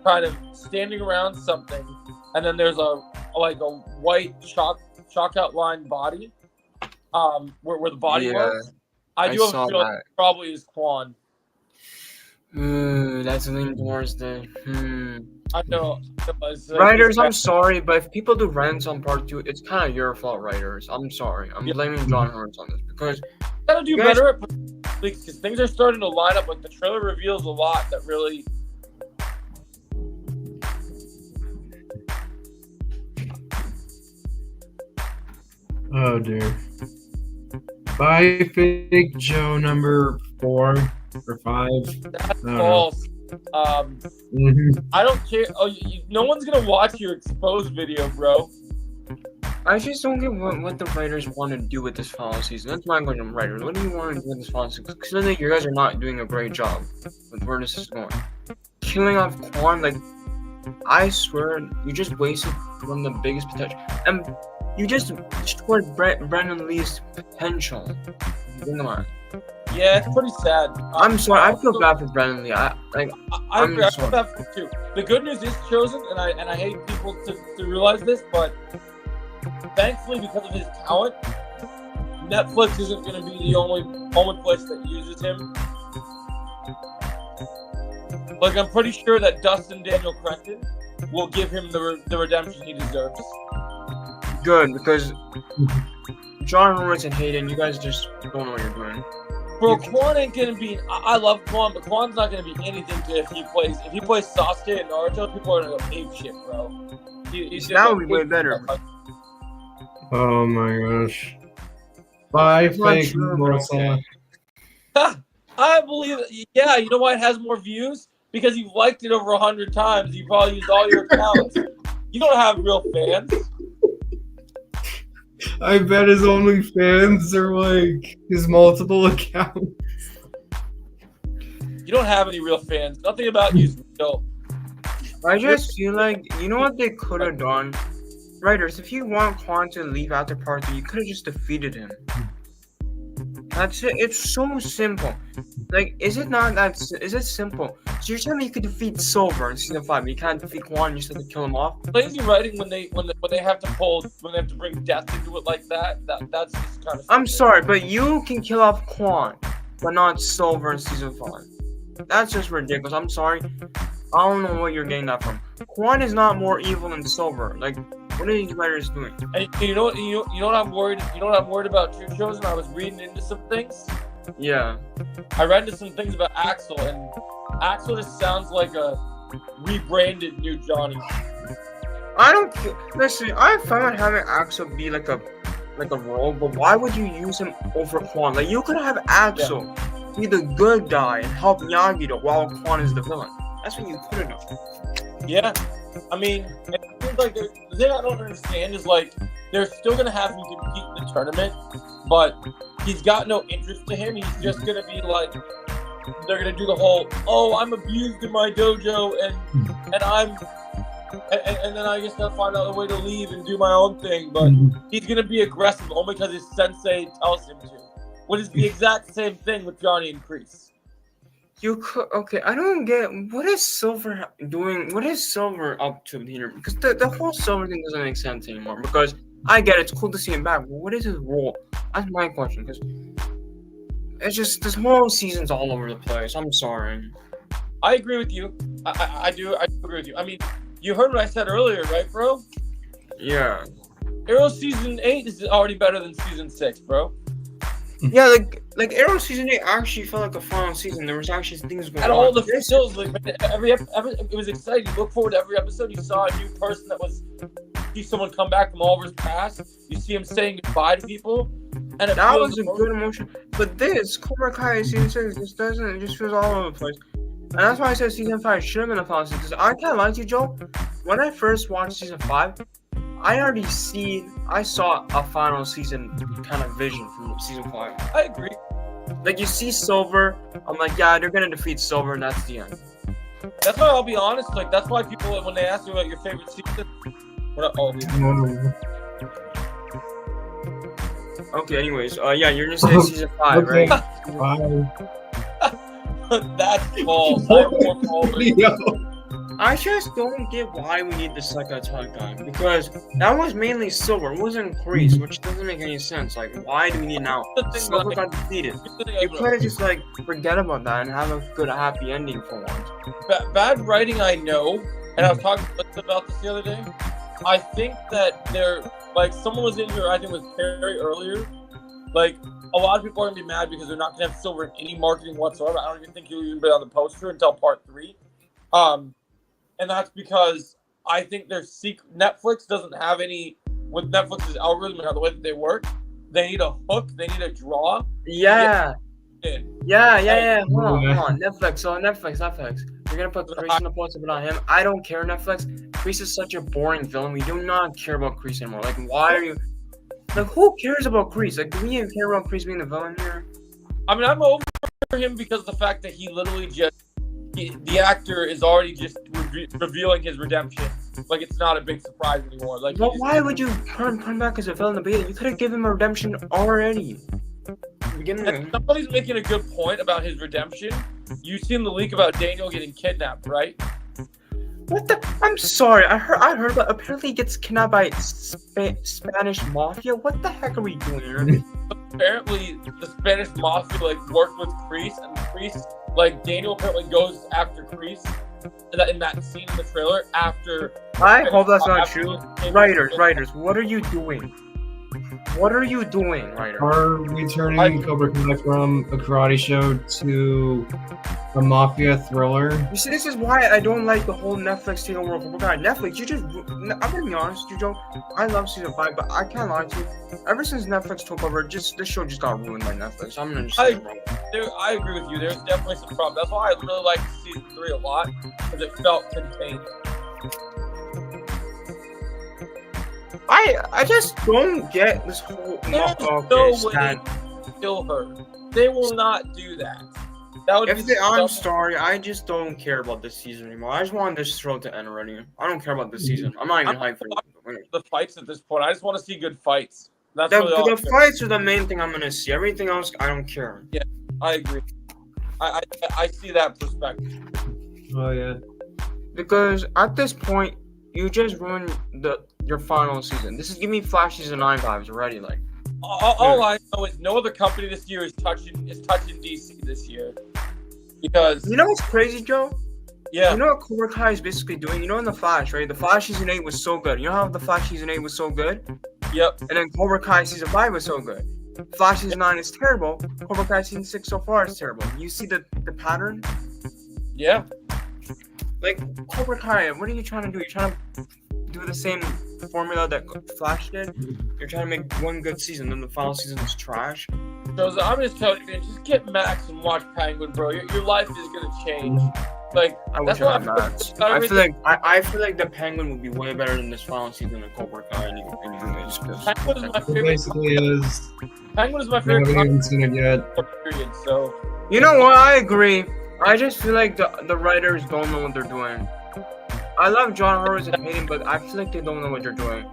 kind of standing around something, and then there's a white chalk outline body, where the body was. I do have a feeling it probably is Quan. That's leaning towards the. I know. Writers, I'm sorry, but if people do rants on part 2, it's kind of your fault, writers. I'm sorry. I'm blaming John Hurts on this because gotta do better at leaks because things are starting to line up. Like the trailer reveals a lot that really. Oh dear. Bye, Fake Joe number 4 or 5. That's false. I don't care. Oh, no one's gonna watch your exposed video, bro. I just don't get what the writers want to do with this final season. That's my question, writers. What do you want to do with this final season? Because I think you guys are not doing a great job with where this is going. Killing off Quan, like, I swear, you just wasted one of the biggest potential. And you just destroyed Brandon Lee's potential. Yeah, it's pretty sad. I'm sorry. I feel bad for Brandon Lee. I agree. I feel bad for him too. The good news is Chosen, and I hate people to realize this, but thankfully because of his talent, Netflix isn't going to be the only place that uses him. Like I'm pretty sure that Dustin Daniel Cretton will give him the redemption he deserves. Good, because John Lawrence and Hayden, you guys just don't know what you're doing. Bro, Quan ain't gonna be. I love Quan, but Quan's not gonna be anything to if he plays Sasuke and Naruto. People are gonna go ape shit, bro. That would be way better. Oh my gosh. Bye, Fake Melissa. I believe it. Yeah, you know why it has more views? Because you've liked it over 100 times. You probably used all your accounts. You don't have real fans. I bet his OnlyFans are like his multiple accounts. You don't have any real fans. Nothing about you is real. I just feel like, you know what they could have done? Writers, if you want Quan to leave after part 3, you could have just defeated him. That's it. It's so simple. Like, is it not that? Is it simple? So you're telling me you could defeat Silver in season 5, but you can't defeat Quan. You just have to kill him off. Lazy writing when they have to bring death into it like that. That's just kind of. I'm sorry, but you can kill off Quan, but not Silver in season 5. That's just ridiculous. I'm sorry. I don't know what you're getting that from. Quan is not more evil than Silver. Like, what are these writers doing? And you know what I'm worried. You know what I'm worried about True Shows, and I was reading into some things. Yeah. I read into some things about Axel, and Axel just sounds like a rebranded new Johnny. I don't listen. I found having Axel be like a role, but why would you use him over Quan? Like you could have Axel be the good guy and help Miyagi while Quan is the villain. That's what you could have done. Yeah, I mean, it seems like the thing I don't understand is like they're still gonna have him compete in the tournament, but he's got no interest to him. He's just gonna be like, they're gonna do the whole, oh, I'm abused in my dojo, and then I just gotta find out a way to leave and do my own thing. But he's gonna be aggressive only because his sensei tells him to. Which is the exact same thing with Johnny and Kreese. You could I don't get what is Silver doing. What is Silver up to here? Because the whole Silver thing doesn't make sense anymore. Because I get it, it's cool to see him back. But what is his role? That's my question. Because it's just this whole season's all over the place. I'm sorry. I agree with you. I do agree with you. I mean, you heard what I said earlier, right, bro? Yeah. Arrow season 8 is already better than season 6, bro. Yeah, like Arrow season 8 actually felt like a fun season. There was actually things going on. And all the feels, like it was exciting. You look forward to every episode. You saw a new person see someone come back from Oliver's past. You see him saying goodbye to people. And that was a good emotion. But this Cobra Kai season 6 just doesn't. It just feels all over the place. And that's why I said season 5 should have been a fun season. Because I can't lie to you, Joe. when I first watched season 5, I saw a final season kind of vision from season 5. I agree. Like, you see Silver, I'm like, yeah, they're gonna defeat Silver, and that's the end. That's why I'll be honest. Like, that's why people, when they ask me about your favorite season, we're not all these. Okay, anyways, yeah, you're gonna say season 5, Okay. right? Bye. That's false. I'm more false. Yo. I just don't get why we need the second attack guy, because that was mainly Silver, it wasn't Kreese, which doesn't make any sense. Like, why do we need now? The thing Silver that- got defeated. the thing You I- could have just, like, forget about that and have a good, happy ending for once. Bad writing, I know, and I was talking about this the other day. I think that they're like, someone was in here, I think it was Perry earlier. Like, a lot of people are gonna be mad because they're not gonna have Silver in any marketing whatsoever. I don't even think he'll even be on the poster until part 3. And that's because I think their Netflix doesn't have any, with Netflix's algorithm and the way that they work. They need a hook, they need a draw. Yeah. Yeah. Hold on. Yeah. Netflix. You're gonna put Kreese on the poster, but not him. I don't care, Netflix. Kreese is such a boring villain. We do not care about Kreese anymore. Like, why are you? Like, who cares about Kreese? Like, do we even care about Kreese being the villain here? I mean, I'm over him because of the fact that he literally the actor is already just revealing his redemption. Like, it's not a big surprise anymore. Like, But why would you turn back as a villain in the beginning? You could have given him a redemption already. And somebody's making a good point about his redemption. You've seen the leak about Daniel getting kidnapped, right? What the? I'm sorry. I heard, but apparently he gets kidnapped by Spanish mafia. What the heck are we doing here? Apparently, the Spanish mafia like worked with Kreese, and Kreese, like, Daniel apparently goes after Kreese in that scene in the trailer after. I hope that's not after- true. Writers, what are you doing? What are you doing, writer? Are we turning Cobra Kai from a karate show to a mafia thriller? You see, this is why I don't like the whole Netflix takeover of Cobra Kai. Netflix, I'm gonna be honest with you, Joe. I love season 5, but I can't lie to you. Ever since Netflix took over, this show just got ruined by Netflix. I'm gonna just say it wrong. I agree with you. There's definitely some problems. That's why I really like season 3 a lot, because it felt contained. I just don't get this whole. There's no way to kill her. They will not do that. That would be I'm sorry, I just don't care about this season anymore. I just want this show to end already. I don't care about this season. I'm not even hyped for the fights at this point. I just want to see good fights. That's really all the fights are the main thing I'm gonna see. Everything else, I don't care. Yeah, I agree. I see that perspective. Oh yeah. Because at this point, you just ruined your final season. This is give me Flash season 9 vibes already. Like, all I know is no other company this year is touching DC this year. Because you know what's crazy, Joe? Yeah. You know what Cobra Kai is basically doing? You know in the Flash, right? The Flash season 8 was so good. You know how the Flash season 8 was so good? Yep. And then Cobra Kai season 5 was so good. Flash season 9 is terrible. Cobra Kai season 6 so far is terrible. You see the pattern? Yeah. Like, Cobra Kai, what are you trying to do? You're trying to do the same formula that Flash did? You're trying to make one good season, then the final season is trash? So I'm just telling you, man, just get Max and watch Penguin, bro. Your life is gonna change. Like, I wish that's I what had Max. I feel like the Penguin would be way better than this final season of Cobra Kai anyways. Penguin is my It favorite. basically is. Penguin is my I favorite. haven't even seen it yet. Period. So. You know what? I agree. I just feel like the writers don't know what they're doing. I love John Horowitz and Hayden, but I feel like they don't know what they're doing.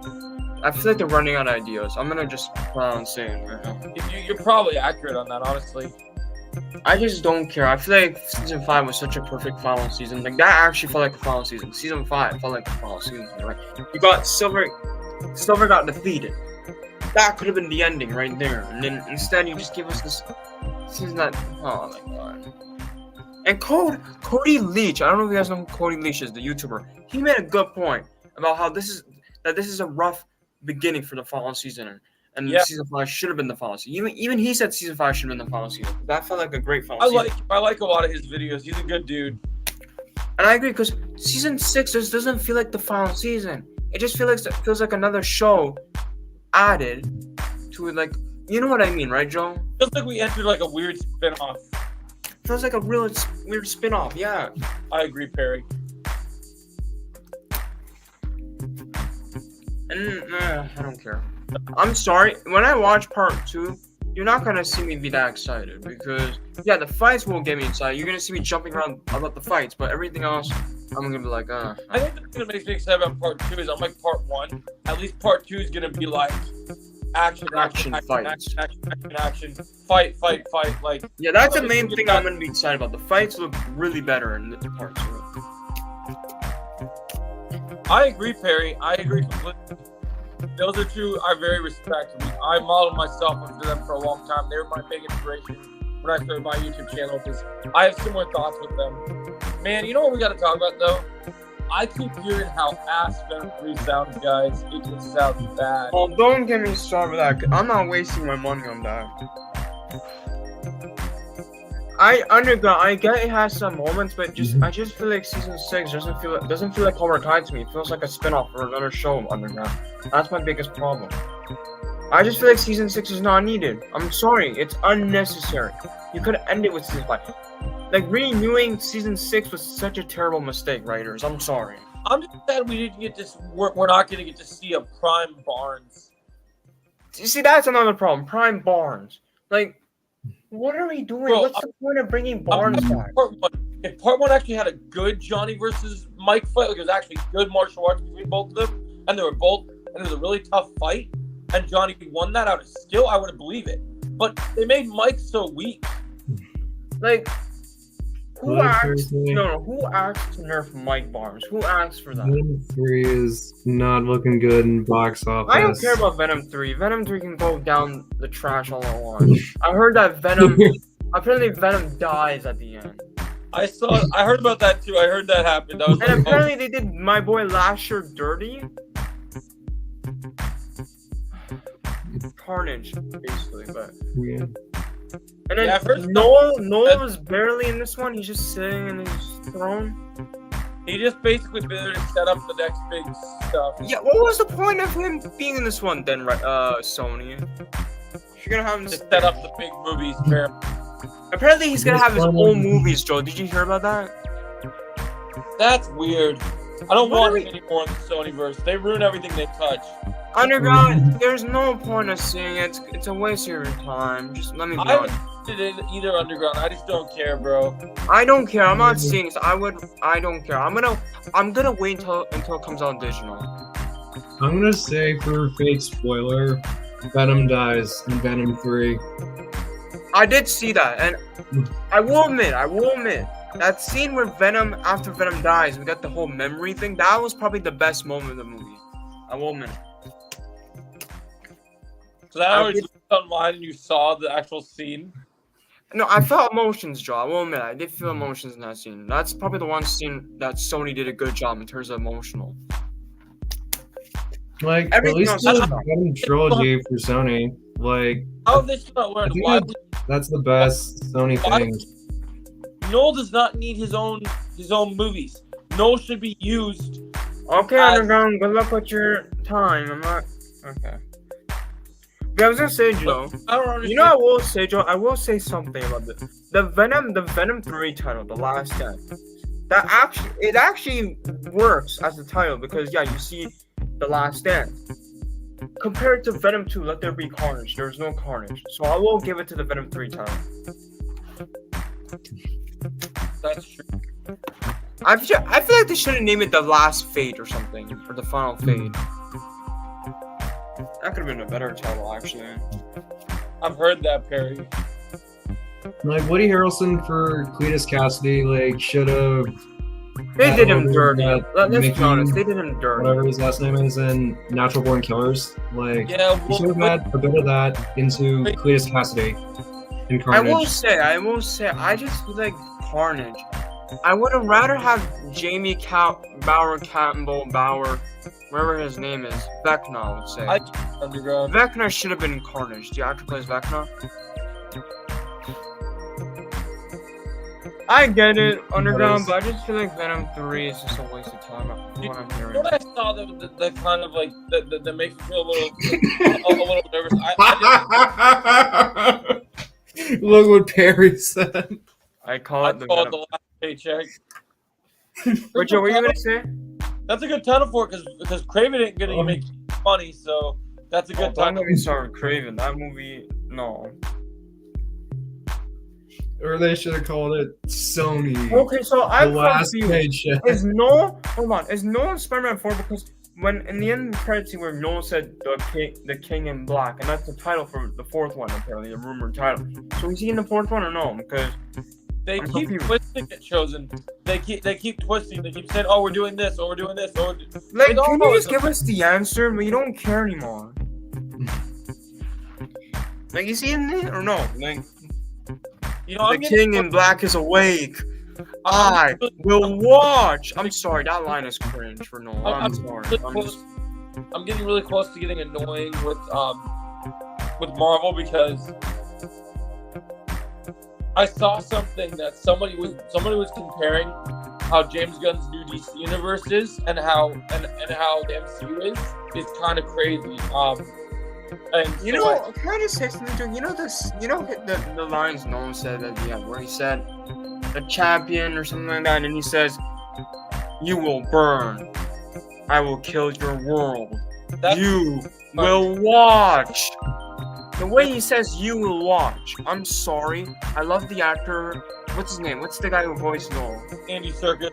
I feel like they're running out of ideas. I'm gonna just plan on saying right now. You're probably accurate on that, honestly. I just don't care. I feel like season 5 was such a perfect final season. Like, that actually felt like a final season. Season 5 felt like a final season. Like, you got Silver got defeated. That could have been the ending right there. And then instead you just give us this season that, oh my god. And Cody Leach, I don't know if you guys know who Cody Leach is, the YouTuber. He made a good point about how this is a rough beginning for the final season. And season 5 should have been the final season. Even he said season 5 should have been the final season. That felt like a great final season. I like a lot of his videos. He's a good dude. And I agree, because season 6 just doesn't feel like the final season. It just feels like another show added to it. Like, you know what I mean, right, Joe? Feels like we entered like a weird spin-off. Feels like a real weird spin-off, yeah. I agree, Perry. And I don't care. I'm sorry. When I watch part 2, you're not gonna see me be that excited because yeah, the fights will get me excited. You're gonna see me jumping around about the fights, but everything else, I'm gonna be like, I think the thing that makes me excited about part 2 is unlike part 1, at least part 2 is gonna be like action, fights. action, fight. Like Yeah, that's the main thing I'm gonna be excited about. The fights look really better in the part 2. I agree, Perry. I agree completely. Those are two I very respect. I modeled myself after them for a long time. They were my big inspiration when I started my YouTube channel because I have similar thoughts with them. Man, you know what we got to talk about though? I keep hearing how ass Venom 3 sounds, guys. It just sounds bad. Well, don't get me started with that. 'Cause I'm not wasting my money on that. I get it has some moments, but I just feel like season 6 doesn't feel like Cobra Kai to me. It feels like a spin-off or another show of Underground. That's my biggest problem. I just feel like season 6 is not needed. I'm sorry, it's unnecessary. You could end it with season 5. Like renewing season 6 was such a terrible mistake, writers. I'm sorry. I'm just sad we didn't get this. We're not going to get to see a Prime Barnes. You see, that's another problem. Prime Barnes. Like, what are we doing? Bro, What's the point of bringing Barnes back? If part 1 actually had a good Johnny versus Mike fight, like it was actually good martial arts between both of them, and it was a really tough fight, and Johnny won that out of skill, I would believe it. But they made Mike so weak. Like, who asked to nerf Mike Barnes? Who asked for that? Venom 3 is not looking good in box office. I don't care about Venom 3. Venom 3 can go down the trash all I want. I heard that apparently Venom dies at the end. I heard about that too. I heard that happened. I was And apparently they did my boy Lasher dirty. Carnage, basically, but Yeah. and then Yeah, I've heard Noel was barely in this one. He's just sitting in his throne. He just basically been there to set up the next big stuff. Yeah, what was the point of him being in this one then, Sony? You're gonna have him To set up the big movies, man. Apparently he's gonna have his own movies, Joe. Did you hear about that? That's weird. I don't What want are it anymore in the Sonyverse. They ruin everything they touch. Underground, there's no point of seeing it. It's a waste of your time. Just let me be I honest. haven't seen it either Underground. I just don't care, bro. I don't care. I'm not seeing this. I don't care. I'm gonna wait until it comes out digital. I'm gonna say for fake spoiler, Venom dies in Venom 3. I did see that, and I will admit, that scene where after Venom dies, we got the whole memory thing. That was probably the best moment of the movie. I will admit. So that always looked online and you saw the actual scene. No, I felt emotions, Joe. I will admit, I did feel emotions in that scene. That's probably the one scene that Sony did a good job in terms of emotional. Like, Everything at least else- the Venom trilogy for Sony. Like, How is this not I wearing? think Why that's the best Sony thing. Noel does not need his own movies. Noel should be used. Okay, Underground, good luck with your time. I'm not... Okay. But I was gonna say, Joe... I don't understand. You know, I will say, Joe, I will say something about this. The Venom 3 title, The Last Stand, it actually works as the title because, yeah, you see The Last Stand. Compared to Venom 2, Let There Be Carnage, there's no Carnage. So I will give it to the Venom 3 title. That's true. I feel like they should have named it The Last Fate or something, or The Final Fate. That could have been a better title, actually. I've heard that, Perry. Like, Woody Harrelson for Cletus Cassidy, like, should have. They did him dirty. Let's Mickey, be honest, they did him dirty. Whatever his last name is in Natural Born Killers. Like, Yeah, he should have had a bit of that into Cletus Cassidy in Carnage. I will say, I just feel like Carnage. I would have rather have Jamie Bauer, whatever his name is, Vecna, I would say. Underground. Vecna should have been in Carnage. The actor plays Vecna. I get it, Underground, but I just feel like Venom 3 is just a waste of time. What I'm hearing. What I saw that kind of like that makes me feel a little nervous. I Look what Perry said. I call it the call it Venom. the last paycheck. But Joe, what were you gonna say? That's a good title for it because Craven ain't gonna make money, so that's a good Don't time. get me started, Craven. That movie, no. Or they should have called it Sony. Okay, so I'm The last confused. paycheck. Is Noel? Hold on. Is Noel Spider-Man 4? Because when in the end of the credits scene where Noel said the King in Black, and that's the title for the fourth one apparently, the rumored title. So is he in the fourth one or no? Because They I'm keep confused. twisting it, Chosen. They keep twisting. They keep saying, "Oh, we're doing this. Oh, we're doing this." Oh, like, They don't can know you just it's- give us the answer? But you don't care anymore. Like, is he in there or no? Like, you know, the I'm getting King in Black is awake. I will watch. I'm sorry, that line is cringe for Noel. I'm sorry. I'm getting really close to getting annoying with Marvel because I saw something that somebody was comparing how James Gunn's new DC universe is and how the MCU is kind of crazy. And You so, know, like, can I just say something to you? You know this. You know the lines Nolan said at the end, where he said, "The champion" or something like that, and he says, "You will burn. I will kill your world. that's You will watch." The way he says "you will watch," I'm sorry. I love the actor. What's his name? What's the guy who voiced Noel? Andy Serkis.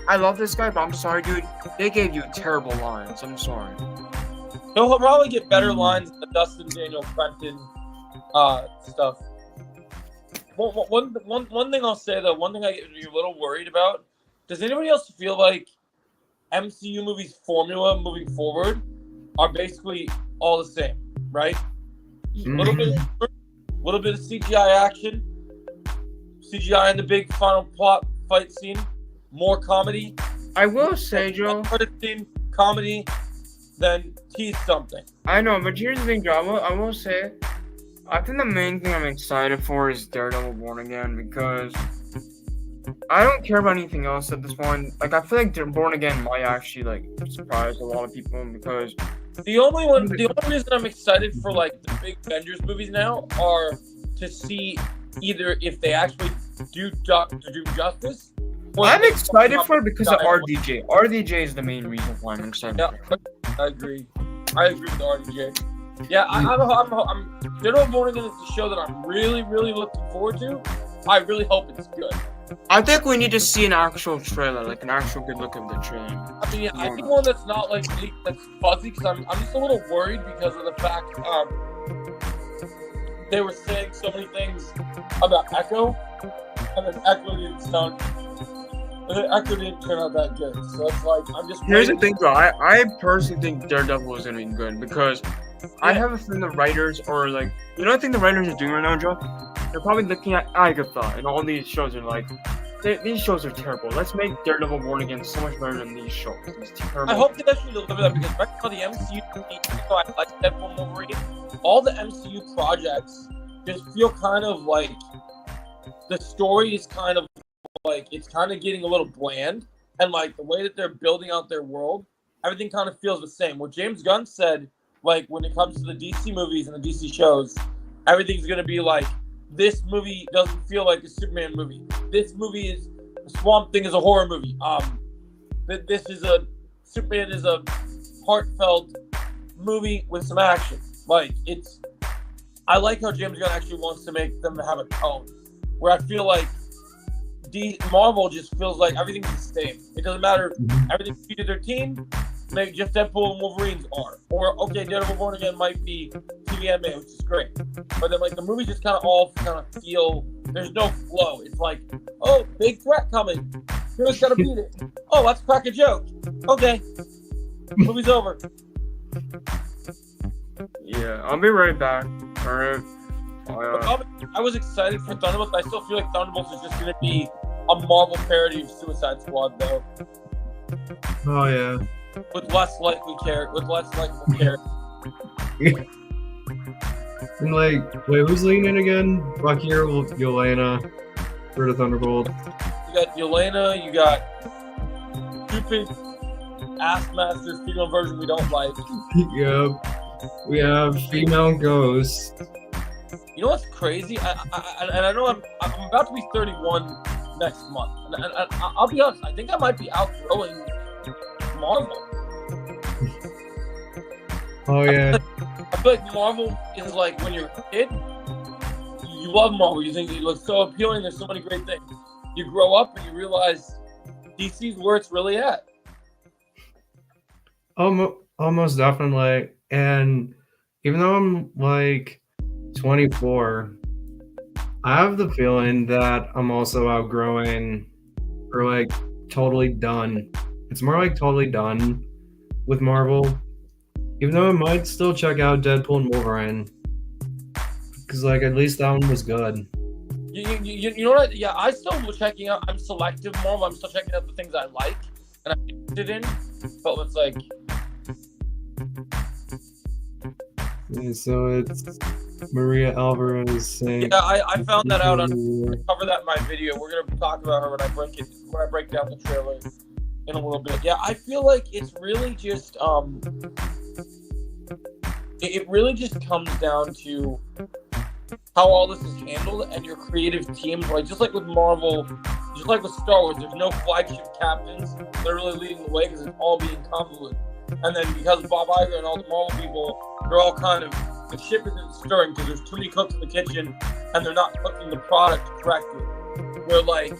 I love this guy, but I'm sorry, dude. They gave you terrible lines. I'm sorry. He'll probably get better lines than the Dustin Daniel Quentin stuff. One thing I'll say though, one thing I get a little worried about. Does anybody else feel like MCU movies formula moving forward are basically all the same, right? A little bit of CGI action, CGI in the big final plot fight scene, more comedy. I will say, Joe. Credit scene, comedy, then tease something. I know, but here's the thing, Joe. I will say, I think the main thing I'm excited for is Daredevil Born Again because I don't care about anything else at this point. Like, I feel like Born Again might actually like surprise a lot of people because The only reason I'm excited for like the big Avengers movies now are to see either if they actually do justice. Or I'm if they excited fuck for up it because the of entire RDJ. RDJ is the main reason why I'm excited. Yeah, For it. I agree. I agree with RDJ. Yeah, I'm Daredevil Born Again is the show that I'm really, really looking forward to. I really hope it's good. I think we need to see an actual trailer, like an actual good look of the trailer. I mean, I think one that's not like that's fuzzy because I'm just a little worried because of the fact they were saying so many things about Echo, and then Echo didn't turn out that good. So it's like I'm just. Here's the waiting. thing, though. I personally think Daredevil is gonna be good because I have a feeling the writers or like I think the writers are doing right now, Joe. They're probably looking at Agatha and all these shows are like, these shows are terrible. Let's make Daredevil Born Again so much better than these shows. It's terrible. I hope they actually deliver that because right now the MCU, even though I like Deadpool and Wolverine, all the MCU projects just feel kind of like the story is kind of like it's kind of getting a little bland, and like the way that they're building out their world, everything kind of feels the same. What James Gunn said, like when it comes to the DC movies and the DC shows, everything's gonna be like this movie doesn't feel like a Superman movie. This movie is Swamp Thing is a horror movie. This is a Superman is a heartfelt movie with some action. Like I like how James Gunn actually wants to make them have a tone. Where I feel like Marvel just feels like everything's the same. It doesn't matter. Everything's PG-13. Maybe just Deadpool and Wolverines are. Or okay, Daredevil Born Again might be TVMA, which is great. But then like the movies just kind of feel there's no flow. It's like, oh, big threat coming. Hero's gotta beat it. Oh, let's crack a joke. Okay. Movie's over. Yeah, I'll be right back. Alright. I was excited for Thunderbolts. I still feel like Thunderbolts is just gonna be a Marvel parody of Suicide Squad though. Oh yeah. With less likely characters. And like, wait, who's leading it again? Bucky or Yelena for the Thunderbolt? You got Yelena, you got stupid ass master female version we don't like. Yep. We have female Ghost. You know what's crazy? I know I'm about to be 31 next month, and I'll be honest. I think I might be outgrowing Marvel. Oh yeah. I feel like Marvel is like when you're a kid, you love Marvel. You think it looks so appealing. There's so many great things. You grow up and you realize DC's where it's really at. Almost definitely. And even though I'm like 24, I have the feeling that I'm also outgrowing or like totally done. It's more like totally done with Marvel. Even though I might still check out Deadpool and Wolverine. Because like at least that one was good. You know what? Yeah, I still was checking out. I'm selective Marvel. I'm still checking out the things I like and I'm interested in. But it's like, Yeah, so it's Maria Alvarez saying. yeah, I found that out. I cover that in my video. We're gonna talk about her when I break down the trailer in a little bit. Yeah, I feel like it's really just it really just comes down to how all this is handled and your creative teams. Like just like with Marvel, just like with Star Wars, there's no flagship captains. They're really leading the way because it's all being convoluted. And then because Bob Iger and all the Marvel people, they're all kind of, the ship isn't stirring because there's too many cooks in the kitchen and they're not cooking the product correctly. Where like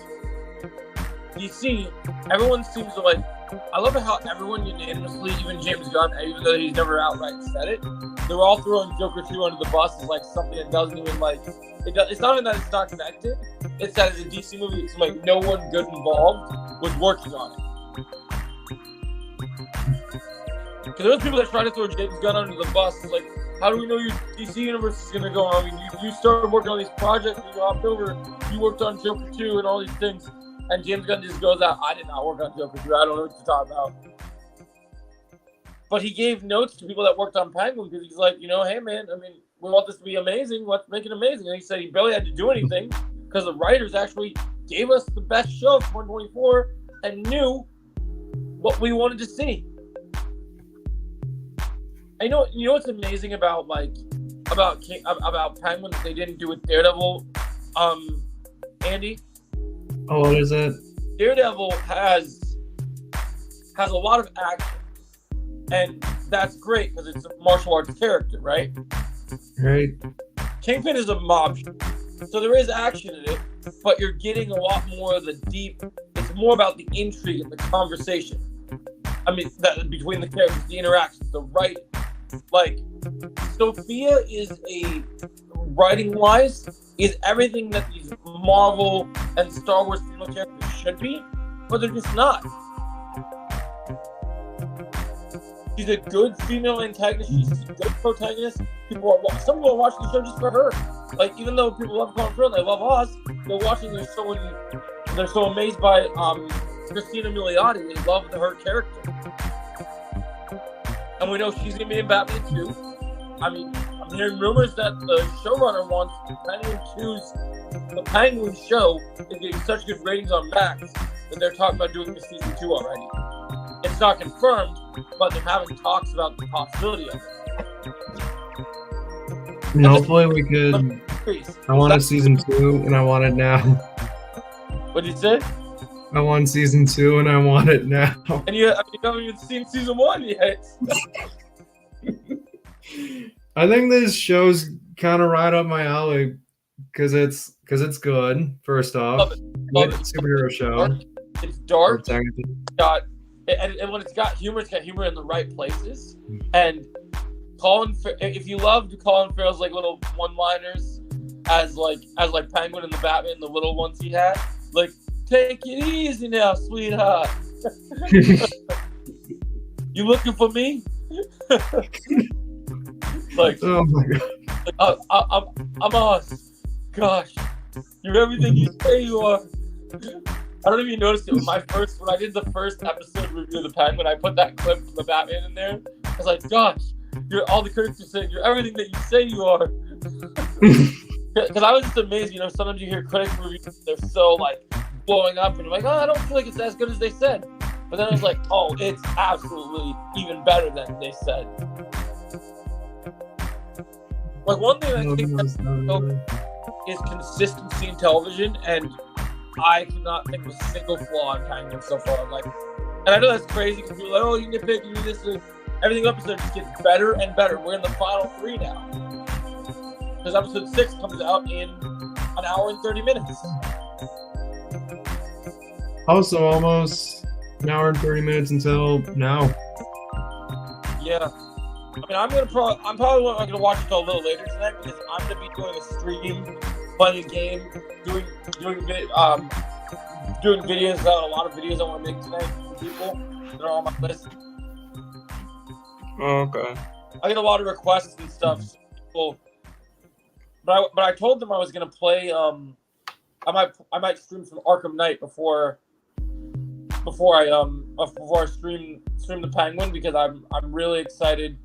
DC, everyone seems to like, I love how everyone unanimously, even James Gunn, even though he's never outright said it, they're all throwing Joker 2 under the bus as like something that doesn't even like, it's not even that it's not connected, it's that as a DC movie, it's like no one good involved was working on it. Because there's people that try to throw James Gunn under the bus. Like, how do we know your DC universe is going to go on? I mean, you started working on these projects, you hopped over, you worked on Joker 2 and all these things, and James Gunn just goes out, I did not work on Joker 2, I don't know what to talk about. But he gave notes to people that worked on Penguin because he's like, you know, hey man, I mean, we want this to be amazing, let's make it amazing. And he said he barely had to do anything because the writers actually gave us the best show of 2024 and knew what we wanted to see. You know what's amazing about Penguin that they didn't do with Daredevil, Andy? Oh, what is it? Daredevil has a lot of action, and that's great because it's a martial arts character, right? Right. Kingpin is a mob, so there is action in it, but you're getting a lot more of the deep. It's more about the intrigue and the conversation. I mean, that between the characters, the interactions, the writing. Like, Sophia is writing-wise, is everything that these Marvel and Star Wars female characters should be, but they're just not. She's a good female antagonist. She's a good protagonist. Some people are watching the show just for her. Like, even though people love Colin Farrell, they love Oz, they're watching the show and they're so amazed by Christina Milioti. They love her character. And we know she's going to be in Batman 2. I mean, I'm hearing rumors that the showrunner wants the Penguin show is getting such good ratings on Max that they're talking about doing the season 2 already. It's not confirmed, but they're having talks about the possibility of it. And hopefully we could. I want a season 2 and I want it now. What did you say? I want season 2 and I want it now. And you haven't even seen season 1 yet. I think this show's kind of right up my alley because it's good. First off, Love it. superhero show. It's dark. And when it's got humor in the right places. And if you loved Colin Farrell's like little one-liners as Penguin and the Batman, the little ones he had, like, take it easy now, sweetheart. You looking for me? Like, oh my god. I'm Oz. Gosh, you're everything you say you are. I don't know if you noticed it when I did the first episode review of the Penguin, I put that clip from the Batman in there. I was like, gosh, all the critics are saying you're everything that you say you are. Because I was just amazed, sometimes you hear critics reviews, they're so like blowing up, and you're like, oh, I don't feel like it's as good as they said. But then I was like, oh, it's absolutely even better than they said. Like, one thing I think is consistency in television, and I cannot think of a single flaw in Penguin so far. Like, and I know that's crazy because people are like, oh, you nitpick, you do this. everything episode just gets better and better. We're in the final 3 now. Because episode 6 comes out in an hour and 30 minutes. Also, almost an hour and 30 minutes until now. Yeah. I mean, I'm probably not gonna watch it till a little later tonight because I'm gonna be doing a stream, playing a game, doing videos. A lot of videos I want to make tonight for people that are on my list. Oh, okay. I get a lot of requests and stuff. So people, but I told them I was gonna play. I might stream some Arkham Knight before I stream the Penguin because I'm really excited.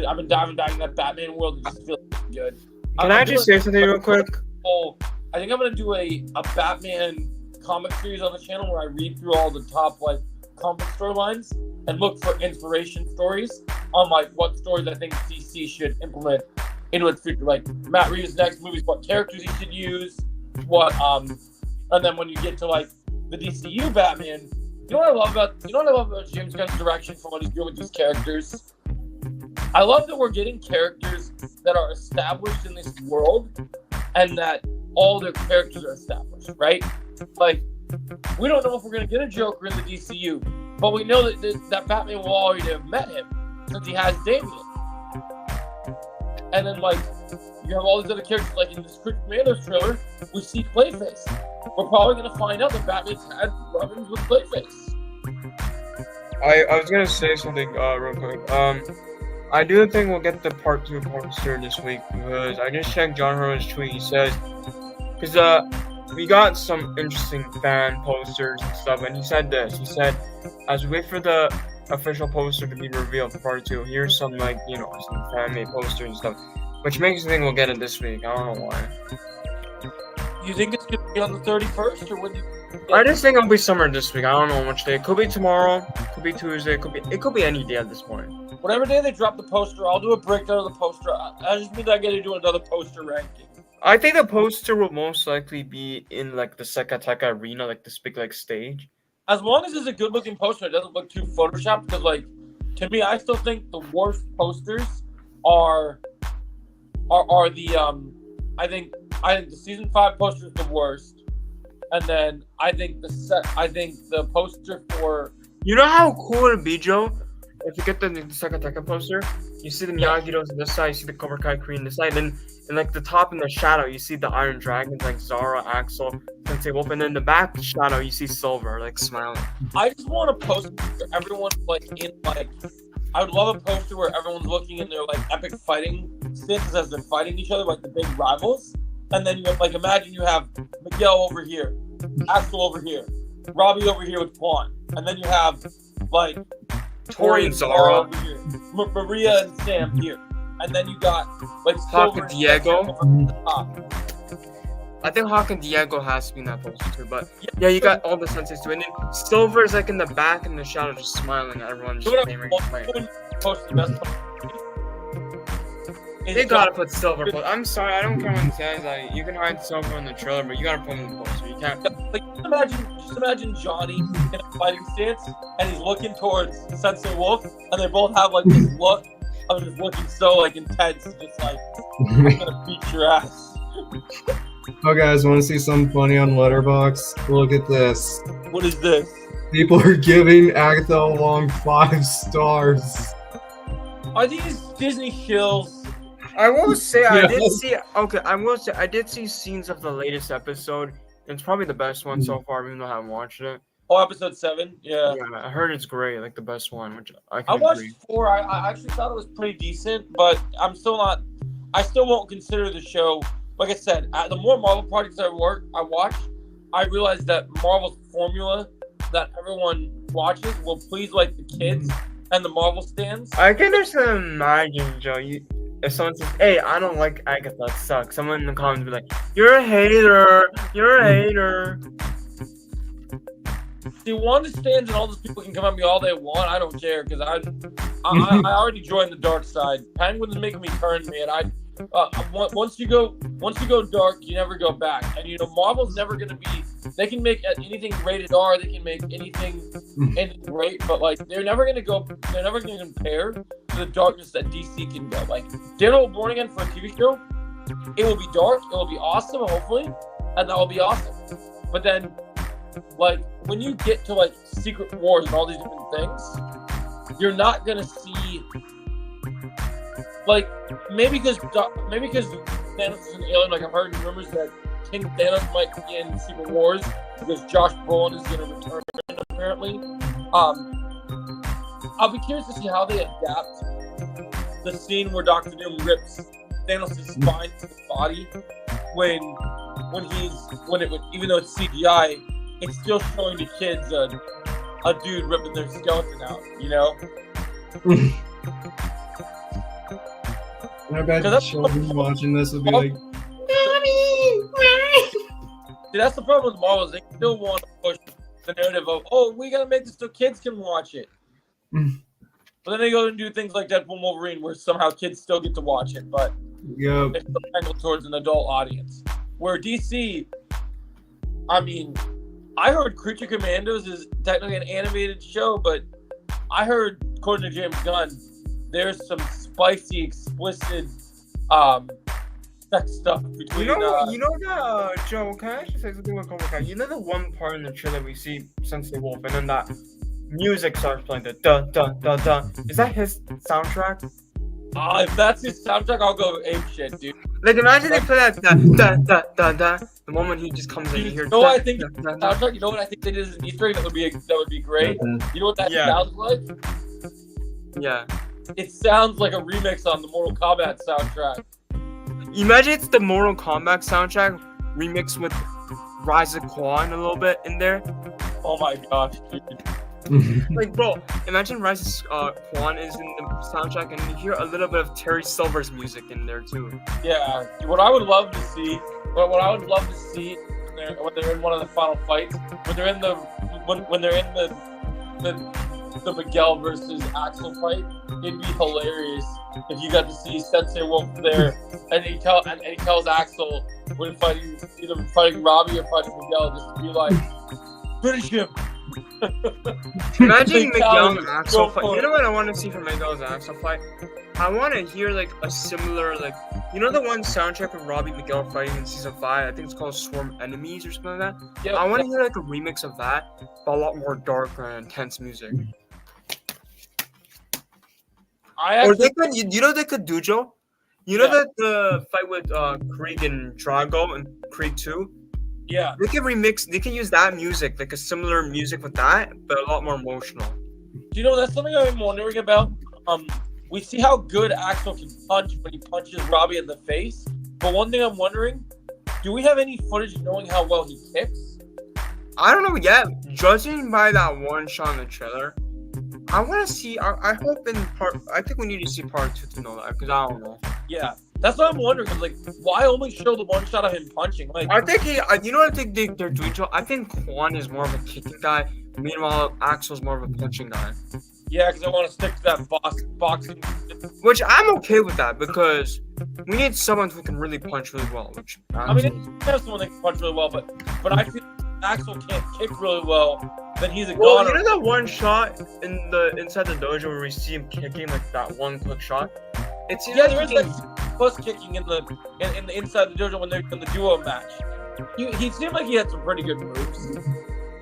I've been diving in that Batman world and just feels good. Can I just say something real quick? I think I'm gonna do a Batman comic series on the channel where I read through all the top comic storylines and look for inspiration stories on what stories I think DC should implement into its future. Like Matt Reeves' next movies, what characters he should use, and then when you get to the DCU Batman, you know what I love about James Gunn's direction for what he's doing with these characters? I love that we're getting characters that are established in this world and that all their characters are established, right? We don't know if we're going to get a Joker in the DCU, but we know that Batman will already have met him since he has Damian. And then, you have all these other characters, in this Chris Commandos trailer, we see Clayface. We're probably going to find out that Batman's had run-ins with Clayface. I was going to say something real quick. I do think we'll get the part 2 poster this week because I just checked John Herman's tweet. He says, because we got some interesting fan posters and stuff, and he said this. He said, as we wait for the official poster to be revealed for part 2, here's some some fan-made posters and stuff, which makes me think we'll get it this week. I don't know why. You think it's going to be on the 31st, or when you? I just think it'll be somewhere this week. I don't know which day. It could be tomorrow. Could be Tuesday. It could be any day at this point. Whatever day they drop the poster, I'll do a breakdown of the poster. I just mean I got to do another poster ranking. I think the poster will most likely be in the Sekateka arena, this big stage. As long as it's a good looking poster, it doesn't look too photoshopped. Because to me, I still think the worst posters are the I think the season 5 poster is the worst, and then I think the poster for. You know how cool it'd be, Joe? If you get the Sekateka poster, you see the Miyagi-Dos on this side, you see the Cobra Kai Kree on this side, and in the top in the shadow, you see the Iron Dragons Zara, Axel, Sensei Wolf, and then in the back shadow, you see Silver smiling. I just want a poster where everyone's I would love a poster where everyone's looking in their epic fighting stances as they're fighting each other, the big rivals, and then you have imagine you have Miguel over here, Axel over here, Robbie over here with Quan, and then you have Tori and Zara over here, Maria and Sam here, and then you got Hawk and Diego. Over the top. I think Hawk and Diego has to be in that poster too, but yeah, you got all the senses too, and then Silver's in the back in the shadow, just smiling at everyone. They gotta put Silver. I'm sorry, I don't care what it says. You can hide Silver in the trailer, but you gotta put him in the poster. You can't. Just imagine Johnny in a fighting stance, and he's looking towards Sensei Wolf, and they both have this look of just looking so intense, just I'm gonna beat your ass. Oh, guys, want to see something funny on Letterboxd? Look at this. What is this? People are giving Agatha Wong 5 stars. Are these Disney shills? I will say Yes. I did see scenes of the latest episode. It's probably the best one so far, even though I haven't watched it. Oh, episode 7? Yeah. Yeah, I heard it's great, the best one, which I watched agree. 4. I actually thought it was pretty decent, but I still won't consider the show. Like I said, the more Marvel projects I watch, I realize that Marvel's formula that everyone watches will please the kids and the Marvel stands. I can just imagine, Joe, if someone says, hey, I don't like Agatha, that sucks, someone in the comments will be like, you're a hater. See, Wanda stands and all those people can come at me all they want. I don't care because I already joined the dark side. Penguin's making me turn, man. Once you go dark, you never go back. And Marvel's never gonna be They can make anything rated R. They can make anything great, but like they're never gonna compare to the darkness that DC can go. Like Daredevil Born Again for a TV show, it will be dark, it will be awesome, hopefully, and that will be awesome. But then, like when you get to like Secret Wars and all these different things, you're not gonna see like maybe because Thanos is an alien. Like I've heard rumors that King Thanos might be in Secret Wars because Josh Brolin is going to return apparently. I'll be curious to see how they adapt the scene where Doctor Doom rips Thanos' spine to his body even though it's CGI, it's still showing the kids a dude ripping their skeleton out, you know? I bet the children watching this would be like, See, that's the problem with Marvel is they still want to push the narrative of, oh, we gotta make this so kids can watch it. But then they go and do things like Deadpool and Wolverine where somehow kids still get to watch it, but yep. it's still angled towards an adult audience. Where DC, I mean, I heard Creature Commandos is technically an animated show, but I heard, according to James Gunn, there's some spicy, explicit sex stuff between. Joe, can I actually say something with Cobra Kai? You know the one part in the trailer we see Sensei Wolf, and then that music starts playing, the dun dun dun dun. Is that his soundtrack? If that's his soundtrack, I'll go ape shit, dude. Like imagine they play that dun dun dun dun dun. The moment he just comes in, you hear. You know what I think? Soundtrack. You know what I think they did as an Easter egg that would be great. You know what that sounds like? Yeah. It sounds like a remix on the Mortal Kombat soundtrack. Imagine it's the Mortal Kombat soundtrack remixed with Rise of Quan a little bit in there. Oh my gosh, dude. Like, bro, imagine Rise of Quan is in the soundtrack and you hear a little bit of Terry Silver's music in there too. Yeah, what I would love to see, when they're in one of the final fights, when they're in the Miguel versus Axel fight, it'd be hilarious if you got to see Sensei Wolf there, and he tells Axel when either fighting Robbie or fighting Miguel, just to be like, finish him. Imagine Miguel and Axel fight. You know what I want to see from Miguel and Axel fight? I want to hear like a similar, like, you know the one soundtrack of Robbie and Miguel fighting in season 5? I think it's called Swarm Enemies or something like that. Yeah, I want to hear like a remix of that, but a lot more dark and intense music. Or they could, you know, they could do, Joe. You know that the fight with Krieg and Drago and Krieg 2. Yeah. They can remix. They can use that music, like a similar music with that, but a lot more emotional. Do you know that's something I've been wondering about? We see how good Axel can punch when he punches Robbie in the face. But one thing I'm wondering, do we have any footage knowing how well he kicks? I don't know yet. Judging by that one shot in the trailer, I want to see. I hope in part. I think we need to see part 2 to know that, because I don't know. Yeah, that's what I'm wondering. Like, why only show the one shot of him punching? Like, I think you know what I think they're doing, Joe? I think Quan is more of a kicking guy. Meanwhile, Axel's more of a punching guy. Yeah, because I want to stick to that boxing. Which I'm okay with that, because we need someone who can really punch really well. Which I mean, there's someone that can punch really well, but I feel Axel can't kick really well. Then he's a god. Well, you know that one shot in the inside the dojo where we see him kicking, like that one quick shot. It's there is like plus kicking in the inside the dojo when they're in the duo match. He seemed like he had some pretty good moves.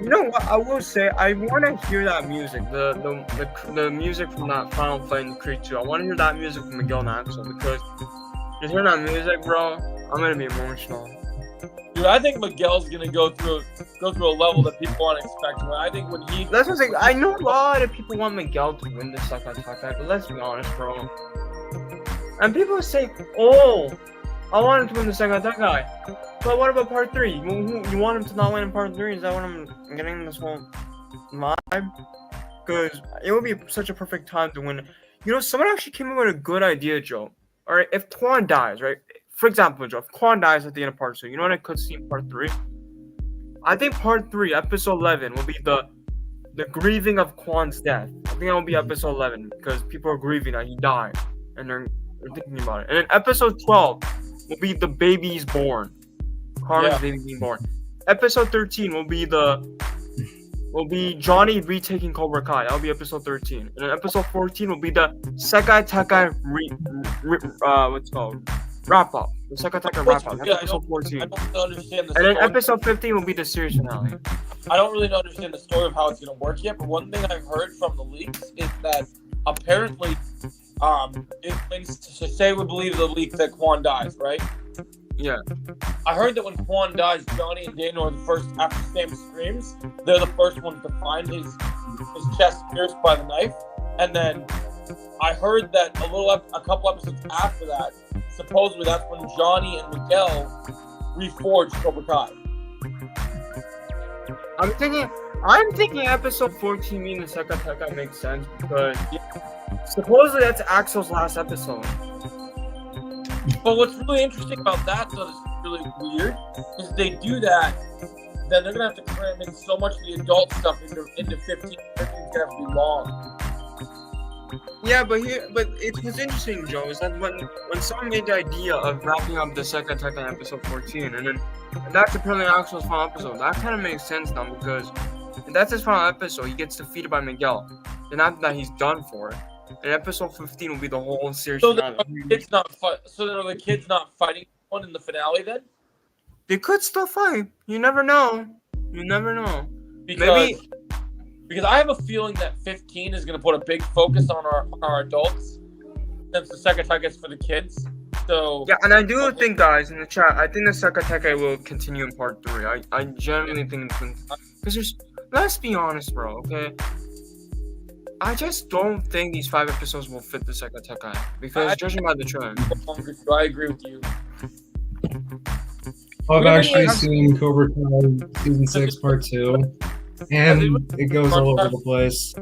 You know what? I will say I want to hear that music, the music from that final fight in Creed 2. I want to hear that music from Miguel and Axel, because just hearing that music, bro, I'm gonna be emotional. Dude, I think Miguel's gonna go through a level that people aren't expecting. I think when he that's what I'm saying. I know a lot of people want Miguel to win this Sekai Takai, but let's be honest, bro. And people say, "Oh, I want him to win the Sekai Takai." But what about part 3? You want him to not win in part 3? Is that what I'm getting this whole vibe? Because it would be such a perfect time to win. You know, someone actually came up with a good idea, Joe. All right, if Quan dies, right? For example, Joe, if Quan dies at the end of part 2, you know what I could see in part 3? I think part 3, episode 11, will be the grieving of Quan's death. I think that will be episode 11, because people are grieving that he died, and they're thinking about it. And then episode 12 will be the baby's born. Carmen's baby being born. episode 13 will be Johnny retaking Cobra Kai. That'll be episode 13. And then episode 14 will be the Sekai Tekai what's it called? Wrap up. The Sekai Tekai wrap up. That's episode 14. I don't really understand the And then story. episode 15 will be the series finale. I don't really understand the story of how it's going to work yet, but one thing I've heard from the leaks is that apparently, say we believe the leak that Quan dies, right? Yeah. I heard that when Quan dies, Johnny and Daniel are the first, after Sam screams, they're the first ones to find his chest pierced by the knife. And then I heard that a couple episodes after that, supposedly that's when Johnny and Miguel reforged Cobra Kai. I'm thinking episode 14 being the Sekai Tekai makes sense because supposedly that's Axel's last episode. But what's really interesting about that, though, that's really weird, is if they do that, then they're gonna have to cram in so much of the adult stuff into 15. 15's gonna have to be long. Yeah, but it's what's interesting, Joe, is that when someone made the idea of wrapping up the Sekai Tekai episode 14, and then that's apparently Axel's final episode, that kind of makes sense now because if that's his final episode, he gets defeated by Miguel. Then after that, he's done for it. And episode 15 will be the whole series So finale. are the kids not fighting one in the finale then? They could still fight. You never know. Because I have a feeling that 15 is going to put a big focus on our adults, since the Sekai Tekai is for the kids. So Yeah, and I do think, guys, in the chat, I think the Sekai Tekai will continue in part 3. I genuinely think because let's be honest, bro. Okay. I just don't think these 5 episodes will fit the Sekai Tekai because judging by the trend. I agree with you. I've actually seen Cobra Kai season 6 part 2, and it goes all over the place.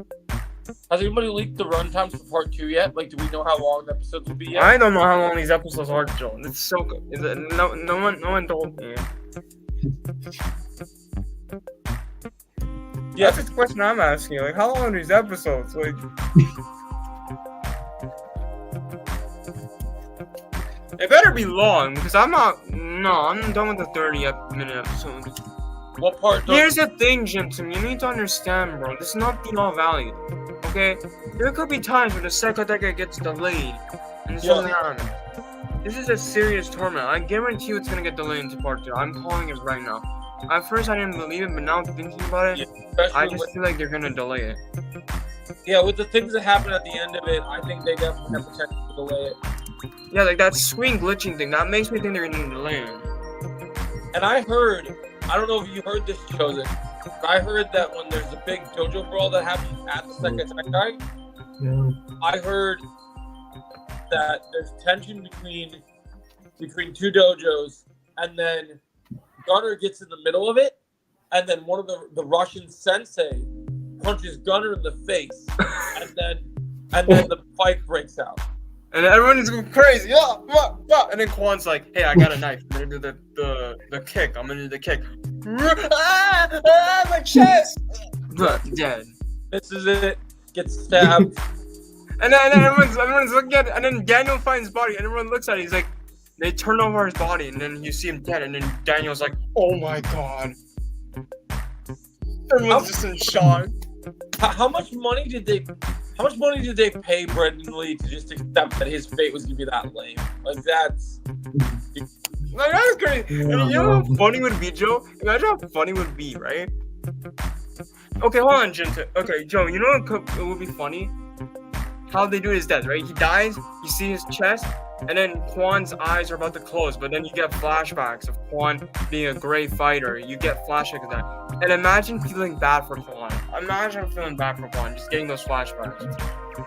Has anybody leaked the runtimes for part 2 yet? Like, do we know how long the episodes will be yet? I don't know how long these episodes are, Joe. It's so good. No one told me. Yeah, That's the question I'm asking. Like, how long are these episodes? Like, it better be long because I'm done with the 30-minute episodes. what part? Here's the thing, Jimson. You need to understand, bro. This is not the all value. Okay? There could be times where the Sekai Tekai gets delayed. And it's something happens. This is a serious tournament. I guarantee you it's gonna get delayed into part 2. I'm calling it right now. At first I didn't believe it, but now thinking about it, I just feel like they're gonna delay it. Yeah, with the things that happen at the end of it, I think they definitely have potential to delay it. Yeah, like that screen glitching thing, that makes me think they're gonna delay it. And I heard, I don't know if you heard this, Chosen, but I heard that when there's a big dojo brawl that happens at the Sekai Tekai, Yeah. I heard that there's tension between two dojos, and then Gunner gets in the middle of it, and then one of the Russian sensei punches Gunner in the face, and then the fight breaks out. And everyone is going crazy, and then Kwan's like, "Hey, I got a knife. I'm gonna do the kick. I'm gonna do the kick. My chest." Dead. This is it. Gets stabbed. And then everyone's looking at it, and then Daniel finds his body, and everyone looks at it. He's like, they turn over his body, and then you see him dead, and then Daniel's like, "Oh my god!" Everyone's just in shock. How much money did they pay Brendan Lee to just accept that his fate was gonna be that lame? Like that's crazy. Yeah, And you know how funny would be, Joe? Imagine how funny it would be, right? Okay, hold on, Jinta. Okay, Joe, you know what it would be funny? How they do his death, right? He dies, you see his chest, and then Kwan's eyes are about to close, but then you get flashbacks of Kwan being a great fighter. You get flashbacks of that. And imagine feeling bad for Kwan. Imagine feeling bad for Kwan, just getting those flashbacks.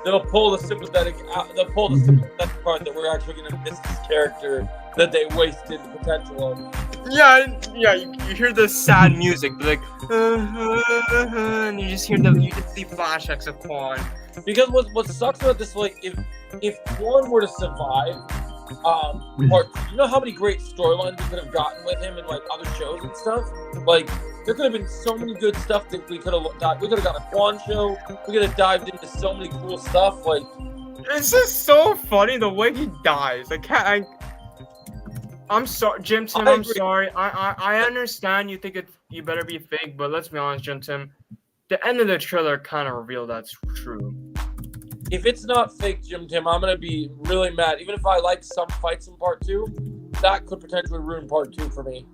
they'll pull the sympathetic part that we're actually gonna miss this character that they wasted the potential of. Yeah, you hear the sad music, like, and you just see flashbacks of Kwan. Because what sucks about this, like, if Quan were to survive, part two, you know how many great storylines we could have gotten with him in like other shows and stuff. Like, there could have been so many good stuff that we could have got. We could have got a Quan show. We could have dived into so many cool stuff. Like, It's just so funny the way he dies. I'm sorry, Jim Tim. I I'm agree. sorry. I understand you think you better be fake, but let's be honest, Jim Tim. The end of the trailer kind of revealed that's true. If it's not fake, Jim Tim, I'm gonna be really mad. Even if I like some fights in part 2, that could potentially ruin part 2 for me.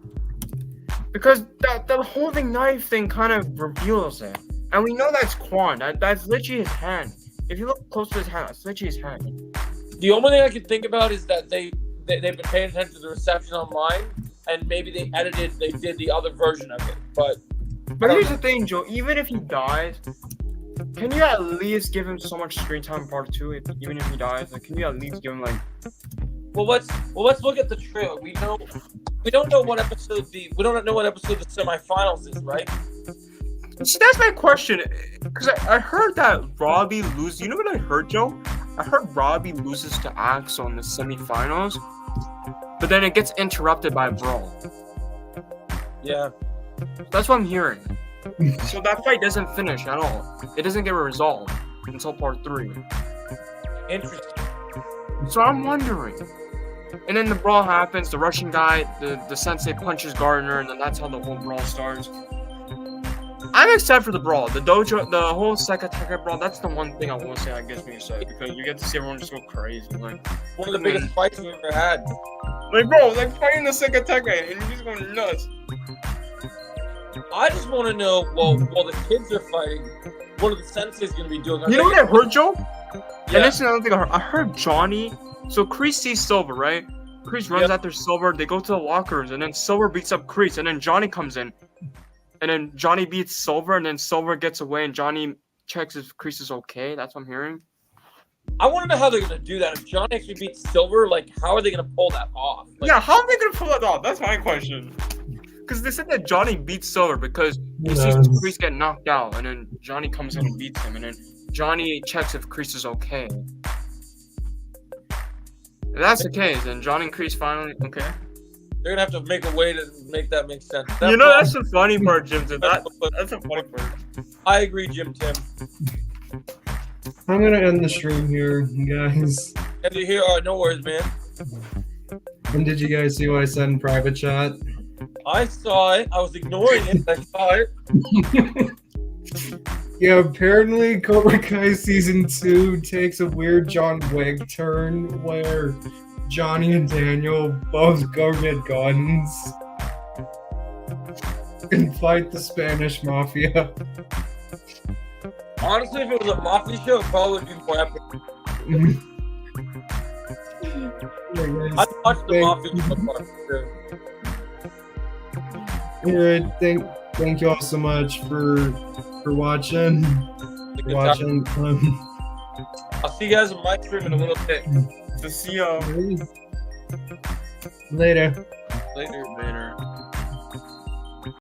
Because the holding knife thing kind of reveals it, and we know that's Quan. That's literally his hand. If you look close to his hand, that's literally his hand. The only thing I can think about is that they've been paying attention to the reception online, and maybe they did the other version of it. But here's the thing, Joe. Even if he dies, can you at least give him so much screen time in part 2? Even if he dies, like, can you at least give him like? Well, let's look at the trailer. We don't know what episode the semifinals is, right? See, that's my question. Because I heard that Robbie loses. You know what I heard, Joe? I heard Robbie loses to Axel in the semifinals, but then it gets interrupted by Brawl. Yeah. That's what I'm hearing. So that fight doesn't finish at all. It doesn't get resolved until part 3. Interesting. So I'm wondering. And then the brawl happens. The Russian guy, the sensei punches Gardner, and then that's how the whole brawl starts. I'm excited for the brawl. The dojo, the whole Sekateka brawl, that's the one thing I want to say that gets me excited, because you get to see everyone just go crazy. Like, One of the biggest fights we've ever had. like bro, like fighting the Sekateka, and you're just going nuts. I just want to know, while the kids are fighting, what are the senseis going to be doing? You know what I heard, Joe? Yeah. And this is another thing I heard. I heard Johnny. So Kreese sees Silver, right? Kreese runs after Silver. They go to the lockers, and then Silver beats up Kreese, and then Johnny comes in, and then Johnny beats Silver, and then Silver gets away, and Johnny checks if Kreese is okay. That's what I'm hearing. I want to know how they're going to do that. If Johnny actually beats Silver, like, how are they going to pull that off? Like, Yeah, how are they gonna pull that off? That's my question. Because they said that Johnny beats Silver because he sees Kreese get knocked out, and then Johnny comes in and beats him, and then Johnny checks if Kreese is okay. If that's the case, then Johnny and Kreese finally okay. They're going to have to make a way to make that make sense. You know, that's the funny part, Jim. That's the funny part. I agree, Jim Tim. I'm gonna end the stream here, guys. And you hear, no worries, man. And did you guys see what I said in private chat? I saw it. I was ignoring it. I saw it. Yeah, apparently Cobra Kai Season 2 takes a weird John Wick turn where Johnny and Daniel both go get guns and fight the Spanish Mafia. Honestly, if it was a mafia show, it probably would be more epic. I'd watch the mafia show part for sure. Yeah, thank you all so much for watching. I'll see you guys on my stream in a little bit. To see you Later. Later. later.